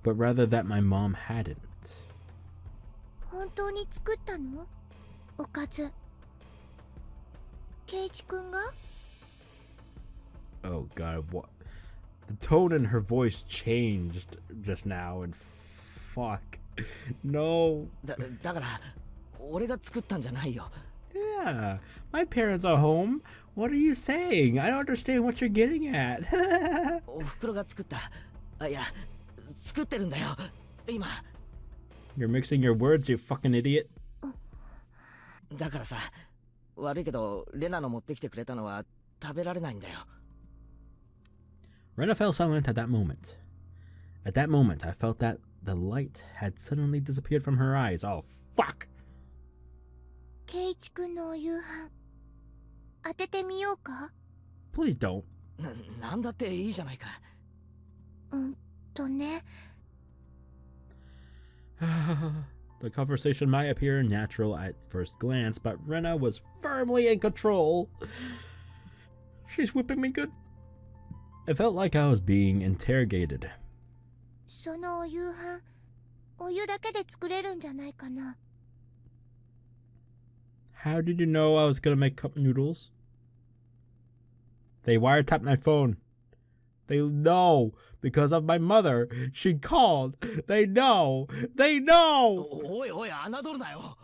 but rather that my mom hadn't. 本当に作ったの？おかず。ケイチ君が？ Oh god, what? The tone in her voice changed just now, and fuck. No. だから、俺が作ったんじゃないよ。Yeah, my parents are home. What are you saying? I don't understand what you're getting at. お袋が作った。いや、作ってるんだよ。今。You're mixing your words, you fucking idiot. だからさ、悪いけど、レナの持ってきてくれたのは食べられないんだよ。Rena fell silent at that moment. At that moment, I felt that the light had suddenly disappeared from her eyes. Oh, fuck! ケイチ君のお夕飯、当ててみようか？ Please don't. なんだっていいじゃないか。ね。The conversation might appear natural at first glance, but Rena was firmly in control. She's whipping me good. It felt like I was being interrogated. そのお夕飯、お湯だけで作れるんじゃないかな。How did you know I was gonna make cup noodles? They wiretapped my phone. They know because of my mother. She called. They know. They know. おいおい、侮るなよ。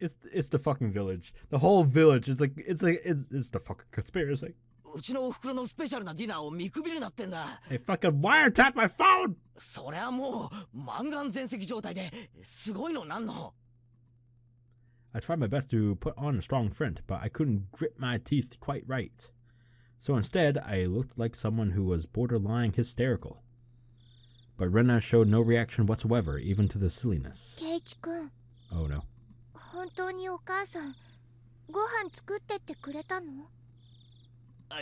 It's the fucking village. The whole village is it's the fucking conspiracy. うちのお袋のスペシャルなディナーを見くびるなってんだ。 They fucking wiretapped my phone. そりゃもう満願全席状態ですごいのなんの。 I tried my best to put on a strong front, but I couldn't grit my teeth quite right. So instead, I looked like someone who was borderline hysterical. But Rena showed no reaction whatsoever, even to the silliness. ケイチ君、 Oh no. 本当にお母さんご飯作ってってくれたの？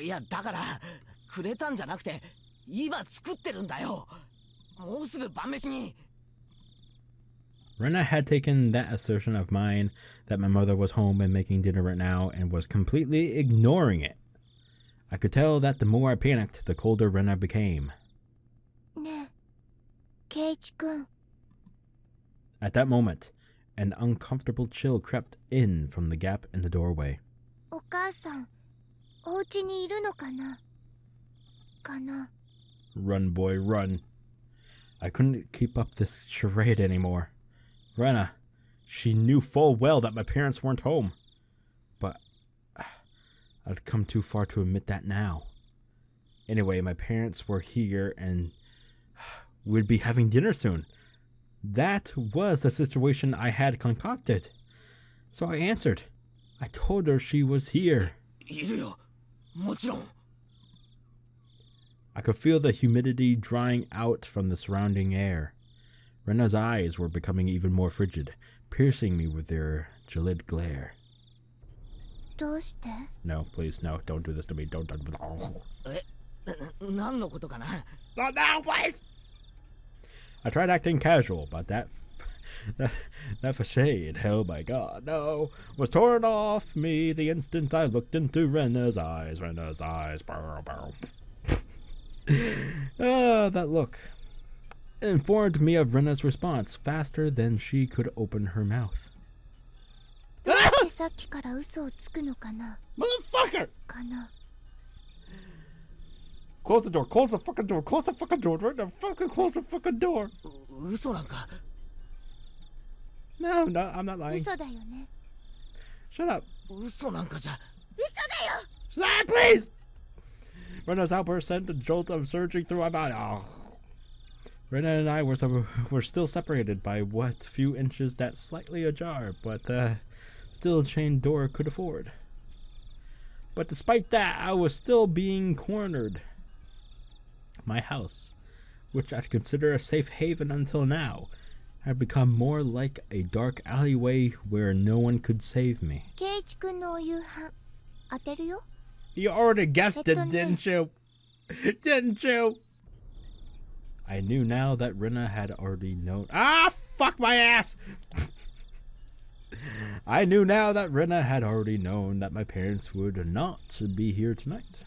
いやだからくれたんじゃなくて今作ってるんだよ。もうすぐ晩飯に。 Rena had taken that assertion of mine that my mother was home and making dinner right now and was completely ignoring it. I could tell that the more I panicked, the colder Rena became. ねえ、ケイチ君。 At that moment, an uncomfortable chill crept in from the gap in the doorway. お母さん、お家にいるのかな？かな？ Run, boy, run. I couldn't keep up this charade anymore. Rena, she knew full well that my parents weren't home. But I'd come too far to admit that now. Anyway, my parents were here and we'd be having dinner soon. That was the situation I had concocted. So I answered. I told her she was here. いるよ。もちろん。 I could feel the humidity drying out from the surrounding air. Rena's eyes were becoming even more frigid, piercing me with their gelid glare. どうして？ No, please, no, don't do this to me. Don't. 何のことかな。 Not now, please! I tried acting casual, but that facade, oh my god, no, was torn off me the instant I looked into Rena's eyes. Burrow. That look informed me of Rena's response faster than she could open her mouth. どうしてさっきから嘘をつくのかな？ Motherfucker! かな？ Close the door, close the fucking door, close the fucking door, right now, fucking close the fucking door. 嘘なんか。 No, I'm not lying. 嘘だよね。 Shut up. 嘘なんかじゃ。 嘘だよ。 Stop, please! Rena's outburst sent a jolt of surging through my body. Oh. Rena and I were still separated by what few inches that slightly ajar, but still chained door could afford. But despite that, I was still being cornered. My house, which I'd consider a safe haven until now, had become more like a dark alleyway where no one could save me. ケイチ君のお夕飯当てるよ。 You already guessed it, didn't you? Didn't you? I knew now that Rena had already known. Ah, fuck my ass! I knew now that Rena had already known that my parents would not be here tonight.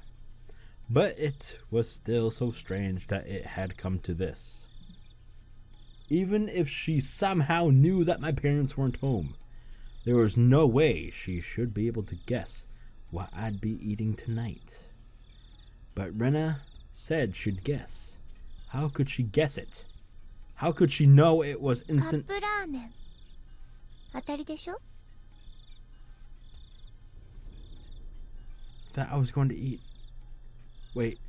But it was still so strange that it had come to this. Even if she somehow knew that my parents weren't home, there was no way she should be able to guess what I'd be eating tonight. But Rena said she'd guess. How could she guess it? How could she know it was カッ instant? プラーメン当たりでしょ？ That I was going to eat. Wait,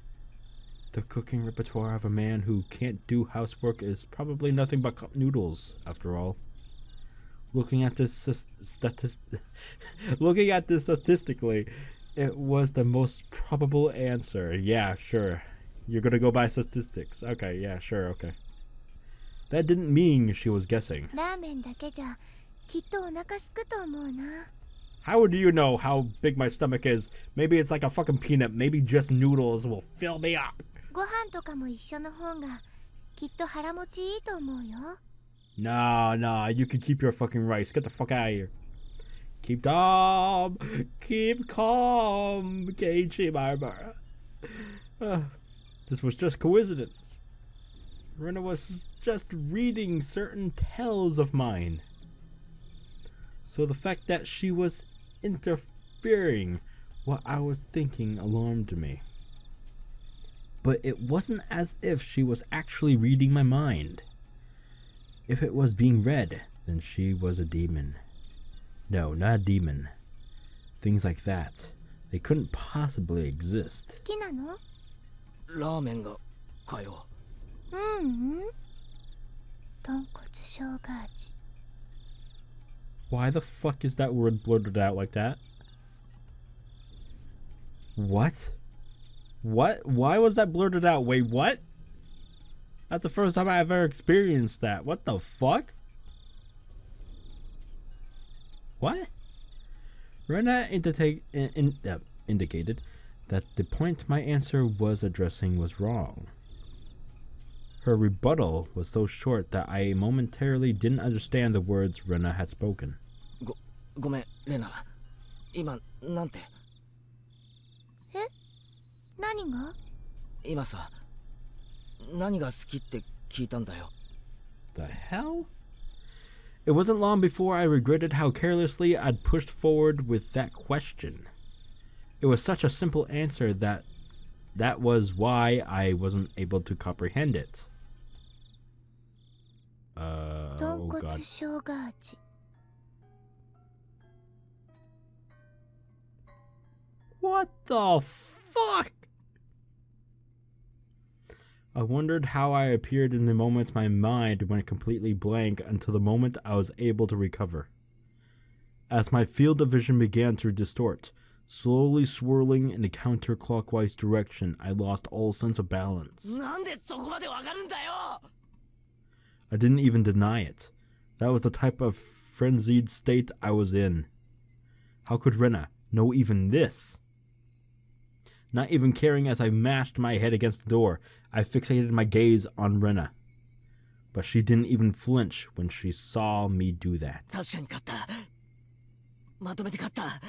the cooking repertoire of a man who can't do housework is probably nothing but cup noodles, after all. Looking at this statistically, it was the most probable answer. Yeah, sure. You're gonna go by statistics. Okay, yeah, sure, okay. That didn't mean she was guessing. ラーメンだけじゃきっとお腹すくと思うな。 How do you know how big my stomach is? Maybe it's like a fucking peanut. Maybe just noodles will fill me up. ご飯とかも一緒の方がきっと腹持ちいいと思うよ。 Nah, you can keep your fucking rice. Get the fuck out of here. Keep calm, Keiichi Maebara. This was just coincidence. Rena was just reading certain tales of mine. So the fact that she was interfering what I was thinking alarmed me. but it wasn't as if she was actually reading my mind. If it was being read, then she was a demon. No, not a demon. Things like that. They couldn't possibly exist. 好きなの？ラーメンがかよ。豚骨生姜味。 Why the fuck is that word blurted out like that? What? What? Why was that blurted out? Wait, what? That's the first time I've ever experienced that. What the fuck? What? Rena indicated that the point my answer was addressing was wrong. Her rebuttal was so short that I momentarily didn't understand the words Rena had spoken. ごめん、レナ。今、なんて。何が？今さ、何が好きって聞いたんだよ。The hell? It wasn't long before I regretted how carelessly I'd pushed forward with that question. It was such a simple answer that was why I wasn't able to comprehend it. Oh god. 生姜味。 What the fuck? I wondered how I appeared in the moment my mind went completely blank until the moment I was able to recover. As my field of vision began to distort, slowly swirling in a counterclockwise direction, I lost all sense of balance. なんでそこまでわかるんだよ。 I didn't even deny it. That was the type of frenzied state I was in. How could Rena know even this? Not even caring as I mashed my head against the door, I fixated my gaze on Rena. But she didn't even flinch when she saw me do that. 確かに勝った。まとめて勝った。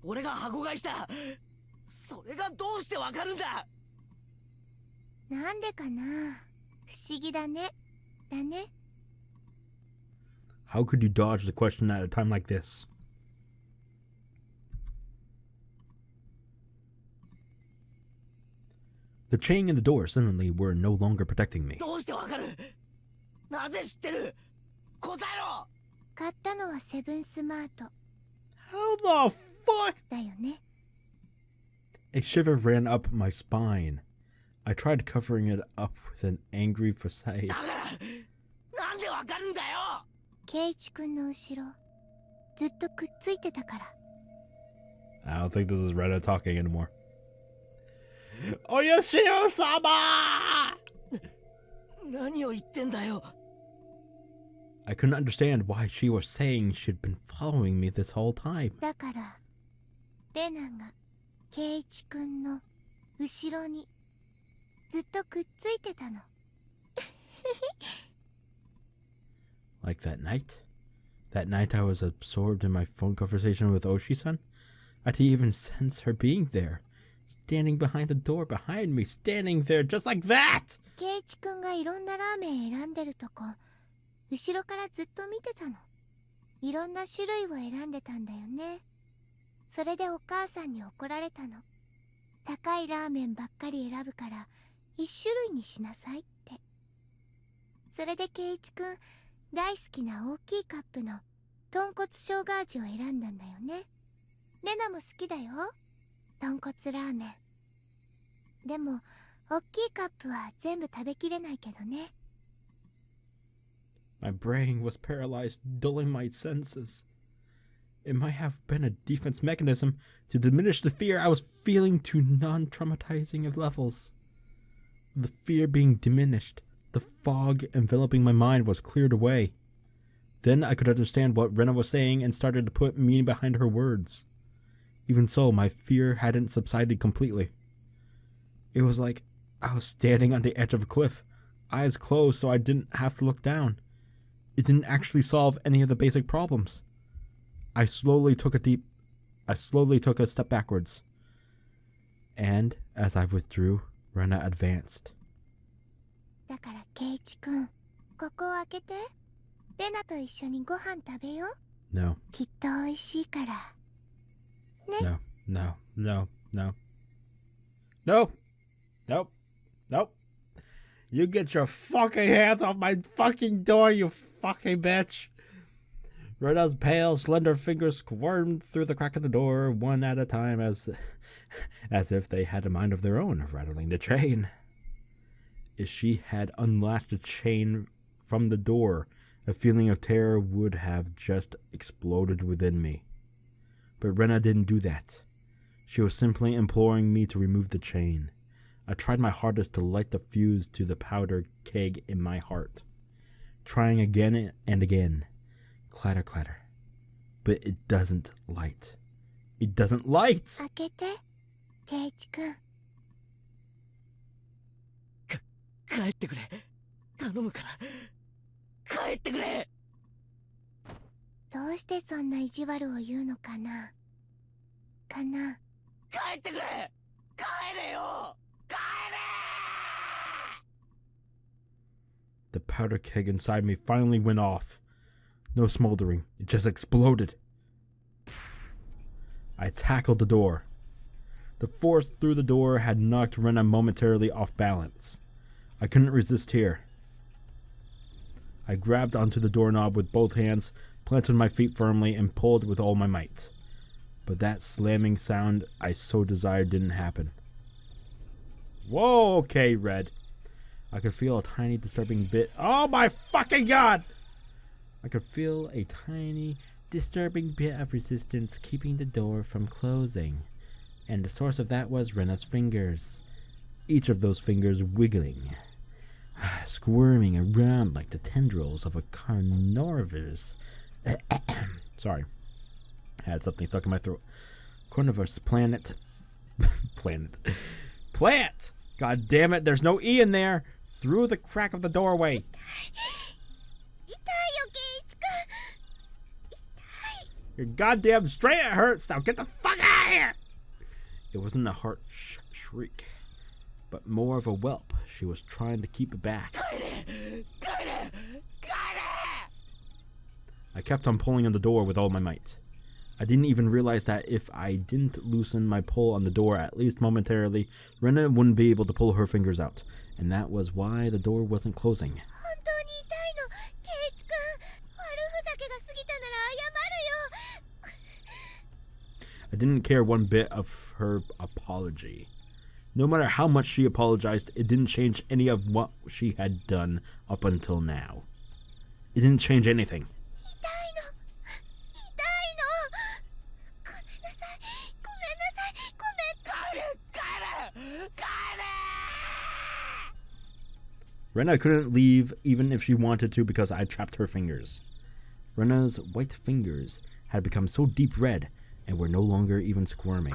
俺が箱買いした。それがどうしてわかるんだ。なんでかな？不思議だね。だね。 How could you dodge the question at a time like this? The chain and the door suddenly were no longer protecting me. どうしてわかる？なぜ知ってる？答えろ！買ったのはセブンスマート How the fuck? だよね。 A shiver ran up my spine. I tried covering it up with an angry facade. だからなんでわかるんだよ。ケイチ君の後ろずっとくっついてたから。 I don't think this is Rena talking anymore. Oyashiro-sama! 何を言ってんだよ。 I couldn't understand why she was saying she'd been following me this whole time. だからレナがケイチ君の後ろにずっとくっついてたの。 Like that night? That night I was absorbed in my phone conversation with Oshi-san? I didn't even sense her being there. Standing behind the door behind me, standing there just like that! ケイチ君がいろんなラーメン選んでるとこ後ろからずっと見てたの。いろんな種類を選んでたんだよね。それでお母さんに怒られたの。高いラーメンばっかり選ぶから一種類にしなさいって。それでケイチ君大好きな大きいカップの豚骨生姜味を選んだんだよね。レナも好きだよ、豚骨ラーメン。でも大きいカップは全部食べきれないけどね。 My brain was paralyzed, dulling my senses. It might have been a defense mechanism to diminish the fear I was feeling to non-traumatizing of levels. The fear being diminished, the fog enveloping my mind was cleared away. Then I could understand what Rena was saying and started to put meaning behind her words. Even so, my fear hadn't subsided completely. It was like I was standing on the edge of a cliff, eyes closed so I didn't have to look down. It didn't actually solve any of the basic problems. I slowly took a step backwards. And as I withdrew, Rena advanced. だからケイチ君、ここを開けて。レナと一緒にご飯食べよう。 No. きっと美味しいから。ね。 No. No. No. No. No. Nope. Nope. You get your fucking hands off my fucking door, you fucking bitch. Rena's pale, slender fingers squirmed through the crack of the door, one at a time, as if they had a mind of their own, rattling the chain. If she had unlatched the chain from the door, a feeling of terror would have just exploded within me. But Rena didn't do that. She was simply imploring me to remove the chain. I tried my hardest to light the fuse to the powder keg in my heart, trying again and again. Clatter, clatter. But it doesn't light. It doesn't light! 開けて、ケイチ君。帰ってくれ。頼むから。帰ってくれ。どうしてそんな意地悪を言うのかな。帰ってくれ。帰れよ。帰れ。 The powder keg inside me finally went off. No smoldering, it just exploded. I tackled the door. The force through the door had knocked Rena momentarily off balance. I couldn't resist here. I grabbed onto the doorknob with both hands, planted my feet firmly, and pulled with all my might. But that slamming sound I so desired didn't happen. Whoa, okay, Red. I could feel a tiny disturbing bit. Oh my fucking god! I could feel a tiny disturbing bit of resistance keeping the door from closing. And the source of that was Rena's fingers. Each of those fingers wiggling, squirming around like the tendrils of a carnivorous. Sorry. Had something stuck in my throat. Carnivorous plant. Plant! God damn it, there's no E in there! Through the crack of the doorway. You're goddamn straight, it hurts! Now get the fuck out of here! It wasn't a harsh shriek, but more of a whelp. She was trying to keep it back. I kept on pulling on the door with all my might. I didn't even realize that if I didn't loosen my pull on the door at least momentarily, Rena wouldn't be able to pull her fingers out, and that was why the door wasn't closing. I didn't care one bit of her apology. No matter how much she apologized, it didn't change any of what she had done up until now. It didn't change anything. Rena couldn't leave even if she wanted to because I trapped her fingers. Rena's white fingers had become so deep red and were no longer even squirming.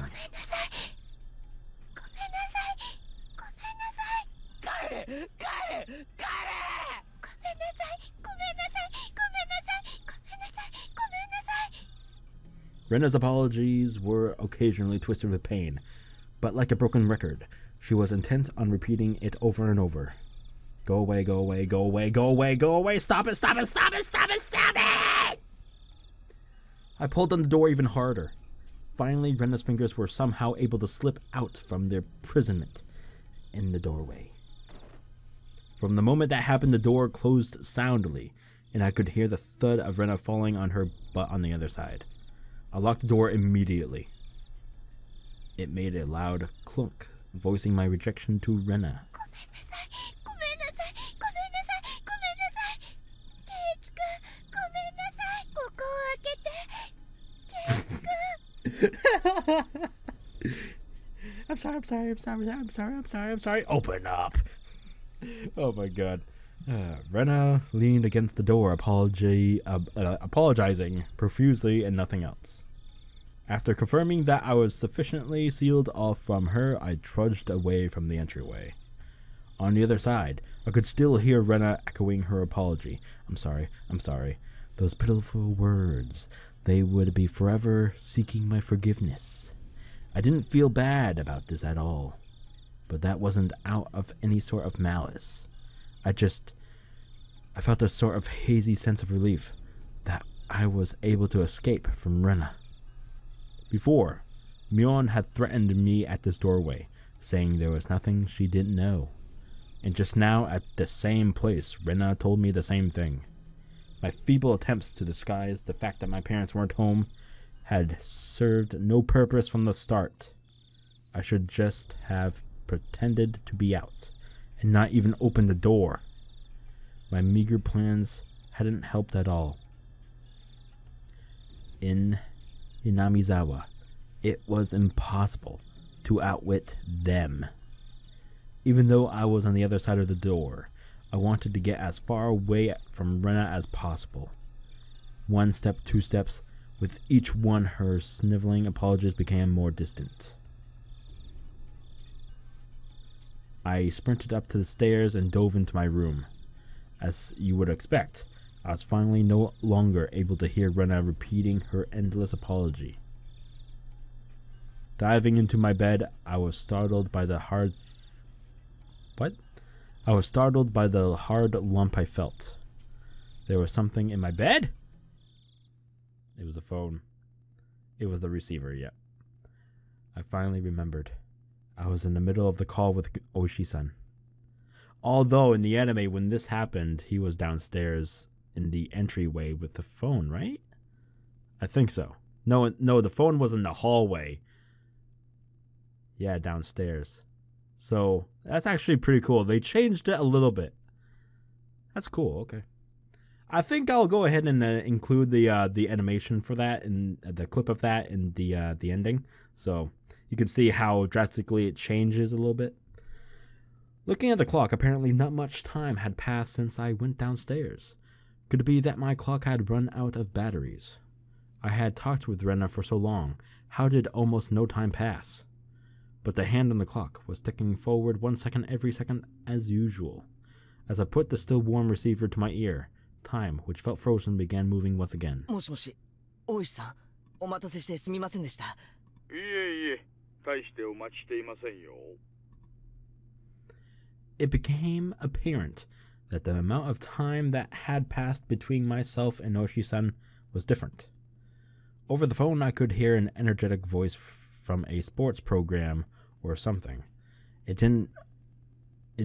Rena's apologies were occasionally twisted with pain, but like a broken record, she was intent on repeating it over and over. Go away, go away, go away, go away, go away, stop it, stop it, stop it, stop it, stop it! I pulled on the door even harder. Finally, Rena's fingers were somehow able to slip out from their imprisonment in the doorway. From the moment that happened, the door closed soundly, and I could hear the thud of Rena falling on her butt on the other side. I locked the door immediately. It made a loud clunk, voicing my rejection to Rena. I'm sorry. Open up. Oh my god. Rena leaned against the door, apologizing profusely and nothing else. After confirming that I was sufficiently sealed off from her, I trudged away from the entryway. On the other side, I could still hear Rena echoing her apology. I'm sorry. Those pitiful words. They would be forever seeking my forgiveness. I didn't feel bad about this at all, but that wasn't out of any sort of malice. I felt a sort of hazy sense of relief that I was able to escape from Rena. Before, Myon had threatened me at this doorway, saying there was nothing she didn't know. And just now, at the same place, Rena told me the same thing. My feeble attempts to disguise the fact that my parents weren't home had served no purpose from the start. I should just have pretended to be out, and not even opened the door. My meager plans hadn't helped at all. In Hinamizawa, it was impossible to outwit them. Even though I was on the other side of the door, I wanted to get as far away from Rena as possible. 1 step, 2 steps, with each one her sniveling apologies became more distant. I sprinted up to the stairs and dove into my room. As you would expect, I was finally no longer able to hear Rena repeating her endless apology. Diving into my bed, I was startled by the hard lump I felt. There was something in my bed? It was a phone. It was the receiver, yeah. I finally remembered. I was in the middle of the call with Oishi-san. Although in the anime, when this happened, he was downstairs in the entryway with the phone, right? I think so. No, the phone was in the hallway. Yeah, downstairs. So that's actually pretty cool. They changed it a little bit. That's cool. Okay. I think I'll go ahead and include the animation for that and the clip of that in the ending, so you can see how drastically it changes a little bit. Looking at the clock, apparently not much time had passed since I went downstairs. Could it be that my clock had run out of batteries? I had talked with Rena for so long. How did almost no time pass? But the hand on the clock was ticking forward 1 second every second as usual. As I put the still warm receiver to my ear, time, which felt frozen, began moving once again. もしもし、大石さん、お待たせしてすみませんでした。いえいえ、大してお待ちしていませんよ。It became apparent that the amount of time that had passed between myself and Oishi-san was different. Over the phone, I could hear an energetic voice from a sports program or something. It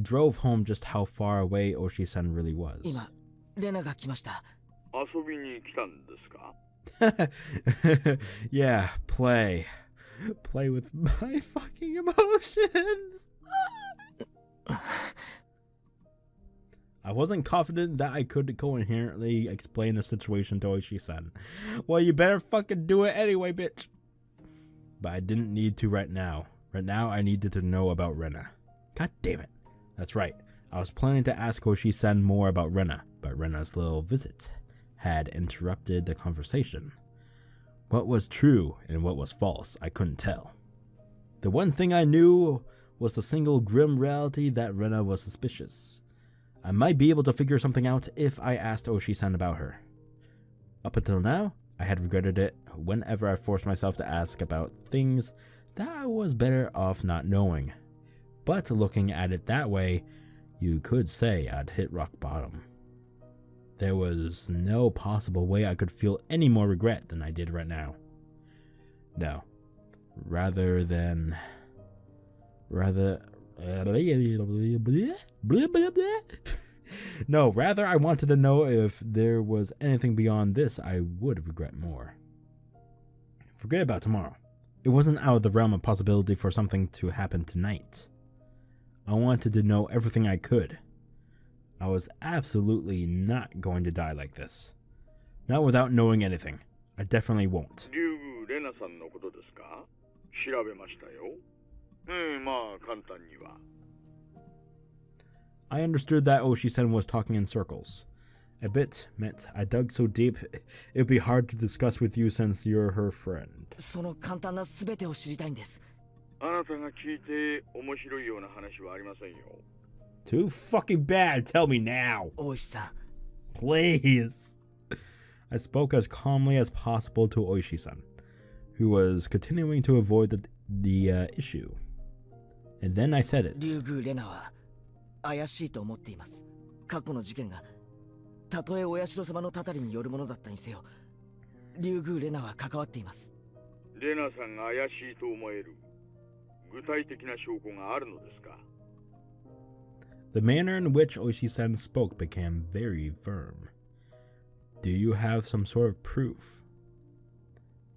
drove home just how far away Oishi-san really was. 今、レナが来ました。遊びに来たんですか？ Yeah, play with my fucking emotions. I wasn't confident that I could coherently explain the situation to Oishi-san. Well, you better fucking do it anyway, bitch. But I didn't need to right now. Right now, I needed to know about Rena. God damn it. That's right. I was planning to ask Oishi-san more about Rena, but Rena's little visit had interrupted the conversation. What was true and what was false, I couldn't tell. The one thing I knew was the single grim reality that Rena was suspicious. I might be able to figure something out if I asked Oishi-san about her. Up until now, I had regretted it whenever I forced myself to ask about things that I was better off not knowing. But looking at it that way, you could say I'd hit rock bottom. There was no possible way I could feel any more regret than I did right now. No. Rather I wanted to know if there was anything beyond this I would regret more. Forget about tomorrow. It wasn't out of the realm of possibility for something to happen tonight. I wanted to know everything I could. I was absolutely not going to die like this. Not without knowing anything. I definitely won't. 竜宮レナさんのことですか？調べましたよ。まあ簡単には。I understood that Oishi-san was talking in circles. A bit meant I dug so deep it'd be hard to discuss with you since you're her friend. その簡単な全てを知りたいんです。あなたが聞いて面白いような話はありませんよ。Too fucking bad. Tell me now. 大石さん。Please. I spoke as calmly as possible to Oishi-san, who was continuing to avoid the issue. And then I said it. 竜宮レナは怪しいと思っています。過去の事件がたとえお社様のたたりによるものだったにせよ、竜宮レナは関わっています。レナさんが怪しいと思える。具体的な証拠があるのですか？ The manner in which Oishi-san spoke became very firm. Do you have some sort of proof?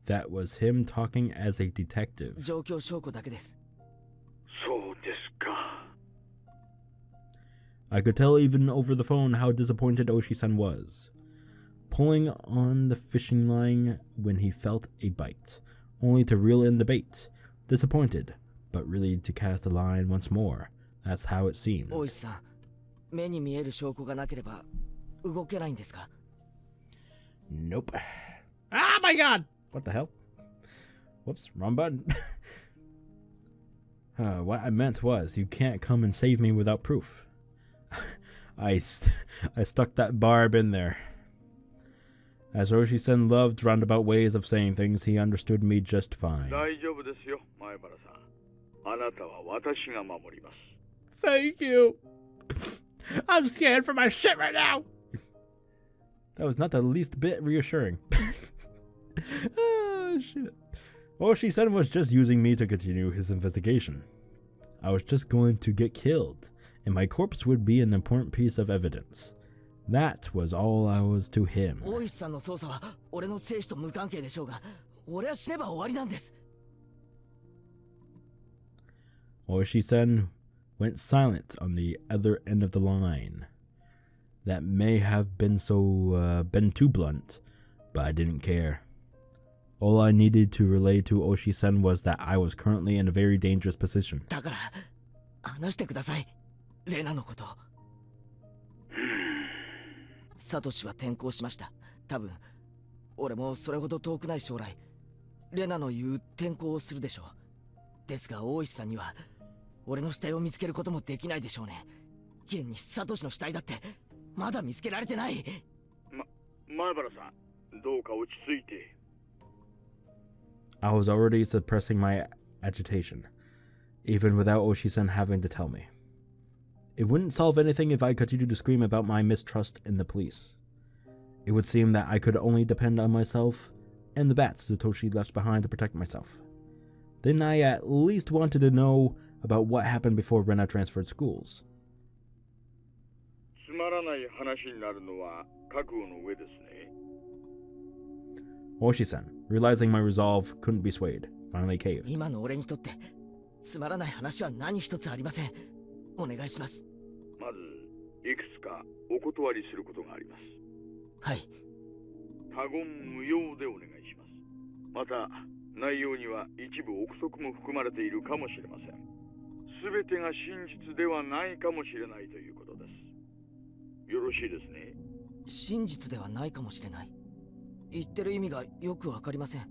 That was him talking as a detective. 状況証拠だけです。そうですか。 I could tell even over the phone how disappointed Oishi-san was. Pulling on the fishing line when he felt a bite, only to reel in the bait. Disappointed, but really to cast a line once more. That's how it seemed. 大石さん、目に見える証拠がなければ動けないんですか？ Nope. Ah, my God! What the hell? Whoops, wrong button. What I meant was, you can't come and save me without proof. I stuck that barb in there. As Oishi-san loved roundabout ways of saying things, he understood me just fine. 大丈夫ですよ、前原さん。あなたは私が守ります。 Thank you. I'm scared for my shit right now. That was not the least bit reassuring. Oh, shit. Oishi-san was just using me to continue his investigation. I was just going to get killed, and my corpse would be an important piece of evidence. That was all I was to him. 大石さんの捜査は俺の生死と無関係でしょうが、俺は死ねば終わりなんです。Oishi-san went silent on the other end of the line. That may have been too blunt, but I didn't care. All I needed to relay to Oishi-san was that I was currently in a very dangerous position. だから話してください、レナのこと。サトシは転校しました。多分俺もそれほど遠くない将来、レナの言う転校をするでしょう。ですが大石さんには俺の死体を見つけることもできないでしょうね。現にサトシの死体だってまだ見つけられてない。前原さん、どうか落ち着いて。 I was already suppressing my agitation, even without Oishi-san having to tell me. It wouldn't solve anything if I continued to scream about my mistrust in the police. It would seem that I could only depend on myself and the bats Satoshi left behind to protect myself. Then I at least wanted to know about what happened before Rena transferred schools. つまらない話になるのは覚悟の上ですね。 Oishi-san, realizing my resolve couldn't be swayed, finally caved. 今の俺にとってつまらない話は何一つありません。お願いします。まず、いくつかお断りすることがあります。はい。他言無用でお願いします。また、内容には一部憶測も含まれているかもしれません。すべてが真実ではないかもしれないということです。よろしいですね。真実ではないかもしれない。言ってる意味がよくわかりません。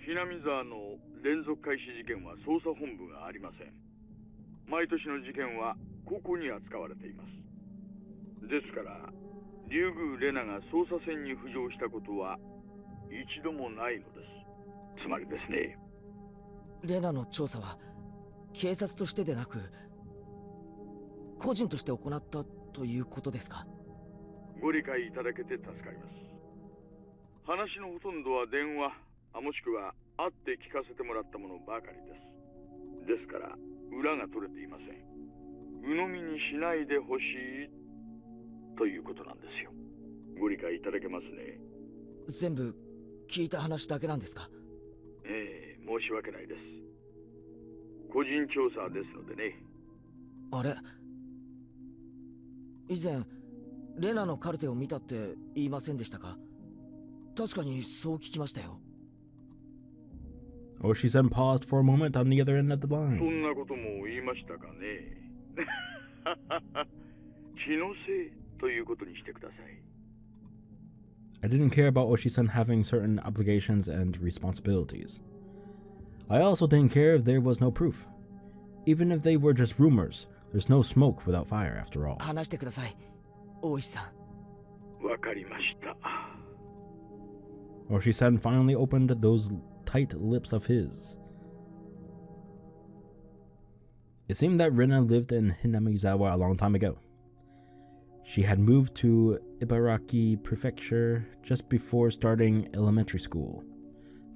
Hinamizawaの連続開始事件は捜査本部がありません。毎年の事件はここに扱われています。ですから、竜宮レナが捜査線に浮上したことは一度もないのです。つまりですね。レナの調査は警察としてでなく個人として行ったということですか？ご理解いただけて助かります。話のほとんどは電話、もしくは会って聞かせてもらったものばかりです。ですから、裏が取れていません。鵜呑みにしないでほしいということなんですよ。ご理解いただけますね。全部聞いた話だけなんですか？ええ、申し訳ないです。個人調査ですのでね。あれ、以前レナのカルテを見たって言いませんでしたか？確かにそう聞きましたよ。Oishi-san paused for a moment on the other end of the そ line. んなことも言いましたかね。気のせいということにしてください。I didn't care about Oishi-san having certain obligations and responsibilities. I also didn't care if there was no proof. Even if they were just rumors, there's no smoke without fire after all. 話してください、大石さん。わかりました。Oishi-san finally opened those tight lips of his. It seemed that Rena lived in Hinamizawa a long time ago. She had moved to Ibaraki Prefecture just before starting elementary school.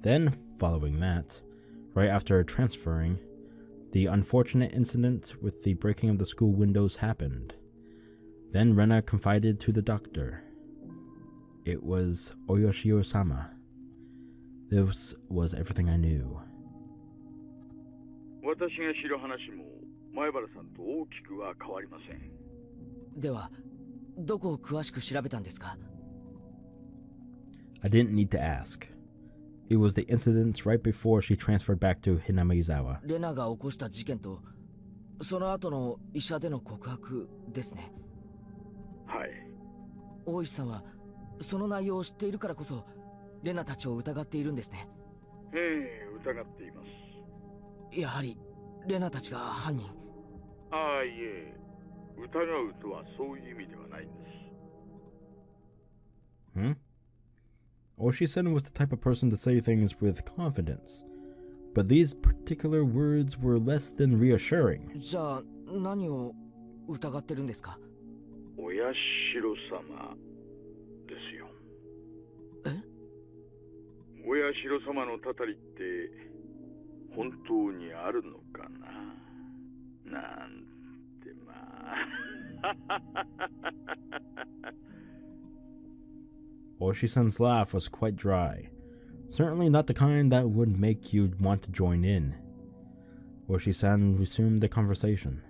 Then, following that, right after transferring, The unfortunate incident with the breaking of the school windows happened. Then Rena confided to the doctor. It was Oyoshio-sama. This was everything I knew. 私が知る話も前原さんと大きくは変わりません。では、どこを詳しく調べたんですか？ I didn't need to ask. It was the incident right before she transferred back to Hinamizawa. レナが起こした事件と、その後の医者での告白ですね。はい。大石さんは、その内容を知っているからこそ、レナたちを疑っているんですね。ええ、疑っています。やはり、レナたちが犯人。ああ、いえ、疑うとはそういう意味ではないんです。Hmm? Oshi-sen was the type of person to say things with confidence, but these particular words were less than reassuring. じゃあ、何を疑ってるんですか？親代様ですよ。え？親代様のたたりって本当にあるのかな？なんてまあ。Oshi-sen's laugh was quite dry. Certainly not the kind that would make you want to join in. Oshi-san resumed the conversation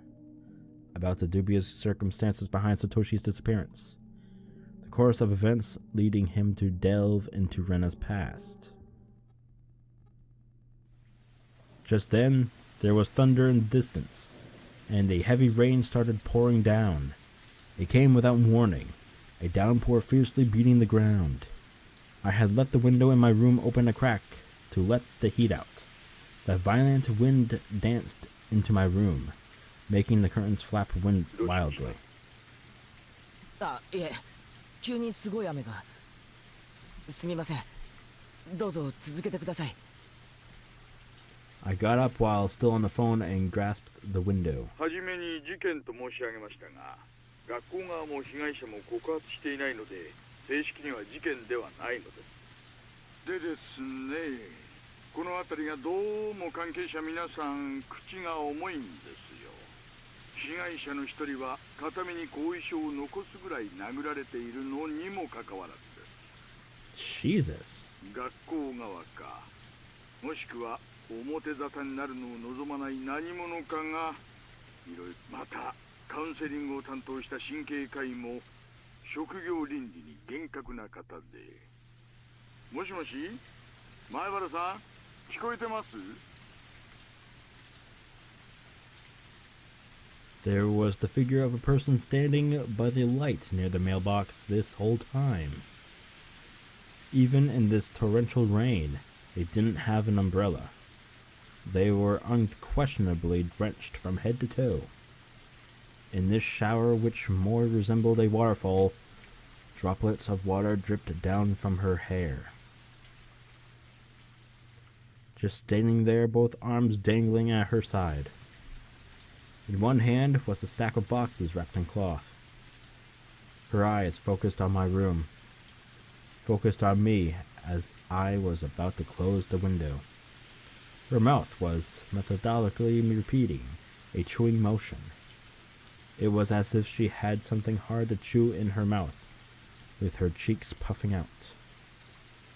about the dubious circumstances behind Satoshi's disappearance, the course of events leading him to delve into Rena's past. Just then, there was thunder in the distance, and a heavy rain started pouring down. It came without warning, a downpour fiercely beating the ground. I had left the window in my room open a crack to let the heat out. The violent wind danced into my room, making the curtains flap wildly. あ、いえ、急にすごい雨が。すみません。どうぞ続けてください。I got up while still on the phone and grasped the window. はじめに事件と申し上げましたが、学校側も被害者も告発していないので、正式には事件ではないのです。でですね、この辺りがどうも関係者皆さん口が重いんですよ。被害者の一人は片目に後遺症を残すぐらい殴られているのにもかかわらずです。Jesus. 学校側か、もしくは表沙汰になるのを望まない何者かがいろいろ、またカウンセリングを担当した神経科医も職業倫理に厳格な方で。もしもし、前原さん、聞こえてます？ There was the figure of a person standing by the light near the mailbox this whole time. Even in this torrential rain, they didn't have an umbrella. They were unquestionably drenched from head to toe. In this shower, which more resembled a waterfall, droplets of water dripped down from her hair. Just standing there, both arms dangling at her side. In one hand was a stack of boxes wrapped in cloth. Her eyes focused on my room, focused on me as I was about to close the window. Her mouth was methodically repeating a chewing motion. It was as if she had something hard to chew in her mouth, with her cheeks puffing out.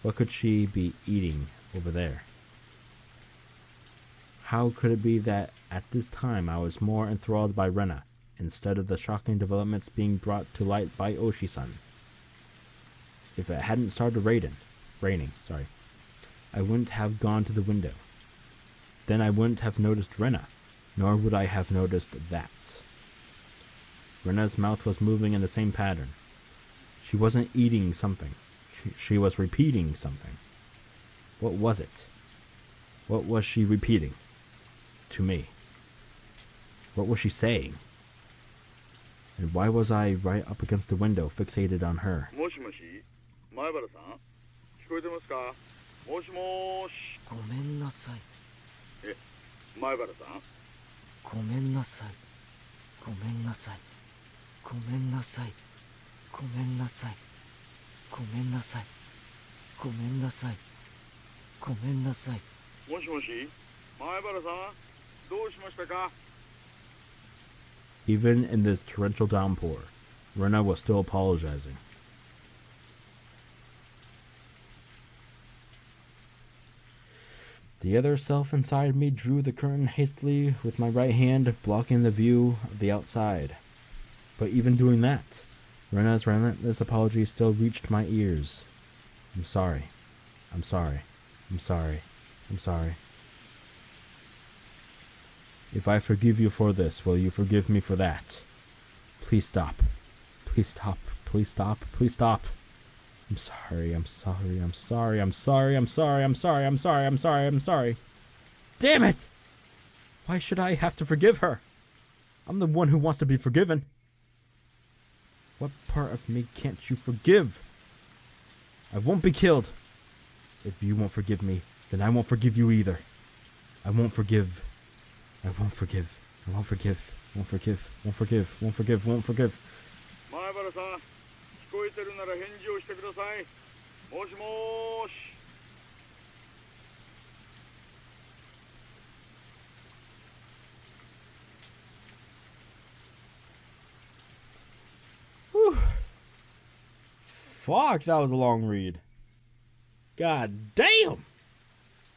What could she be eating over there? How could it be that at this time I was more enthralled by Rena, instead of the shocking developments being brought to light by Oshi-san? If it hadn't started raining, I wouldn't have gone to the window. Then I wouldn't have noticed Rena, nor would I have noticed that. Rena's mouth was moving in the same pattern. She wasn't eating something. She was repeating something. What was it? What was she repeating? To me. What was she saying? And why was I right up against the window, fixated on her? もしもし、前原さん、聞こえてますか？もしもーし。ごめんなさい。え、前原さん。ごめんなさい。ごめんなさい。ごめんなさい。ごめんなさい。ごめんなさい。ごめんなさい。ごめんなさい。もしもし、前原さん、どうしましたか? Even in this torrential downpour, Rena was still apologizing. The other self inside me drew the curtain hastily with my right hand, blocking the view of the outside. But even doing that, Rena's relentless apology still reached my ears. I'm sorry. I'm sorry. I'm sorry. I'm sorry. If I forgive you for this, will you forgive me for that? Please stop. Please stop. Please stop. Please stop. I'm sorry. I'm sorry. I'm sorry. I'm sorry. I'm sorry. I'm sorry. I'm sorry. I'm sorry. I'm sorry. Damn it! Why should I have to forgive her? I'm the one who wants to be forgiven. What part of me can't you forgive? I won't be killed. If you won't forgive me, then I won't forgive you either. I won't forgive. I won't forgive. I won't forgive. Won't forgive. Won't forgive. Won't forgive. Won't forgive. Maebara-san, 聞こえてるなら返事をしてください。もしもーし。Whew. Fuck, that was a long read. God damn!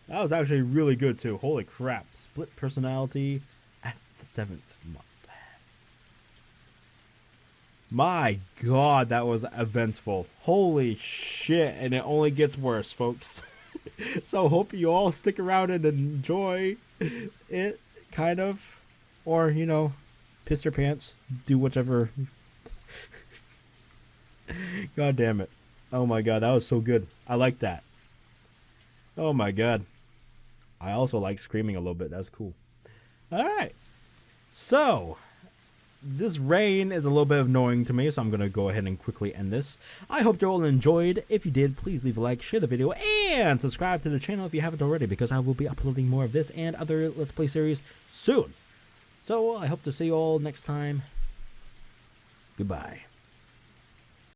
That was actually really good too. Holy crap. Split personality at the 7th month. My god, that was eventful. Holy shit, and it only gets worse, folks. So hope you all stick around and enjoy it, kind of. Or, you know, piss your pants, do whichever. God damn it. Oh my god, that was so good. I like that. Oh my god. I also like screaming a little bit. That's cool. Alright. So, this rain is a little bit annoying to me, so I'm going to go ahead and quickly end this. I hope you all enjoyed. If you did, please leave a like, share the video, and subscribe to the channel if you haven't already, because I will be uploading more of this and other Let's Play series soon. So, I hope to see you all next time. Goodbye.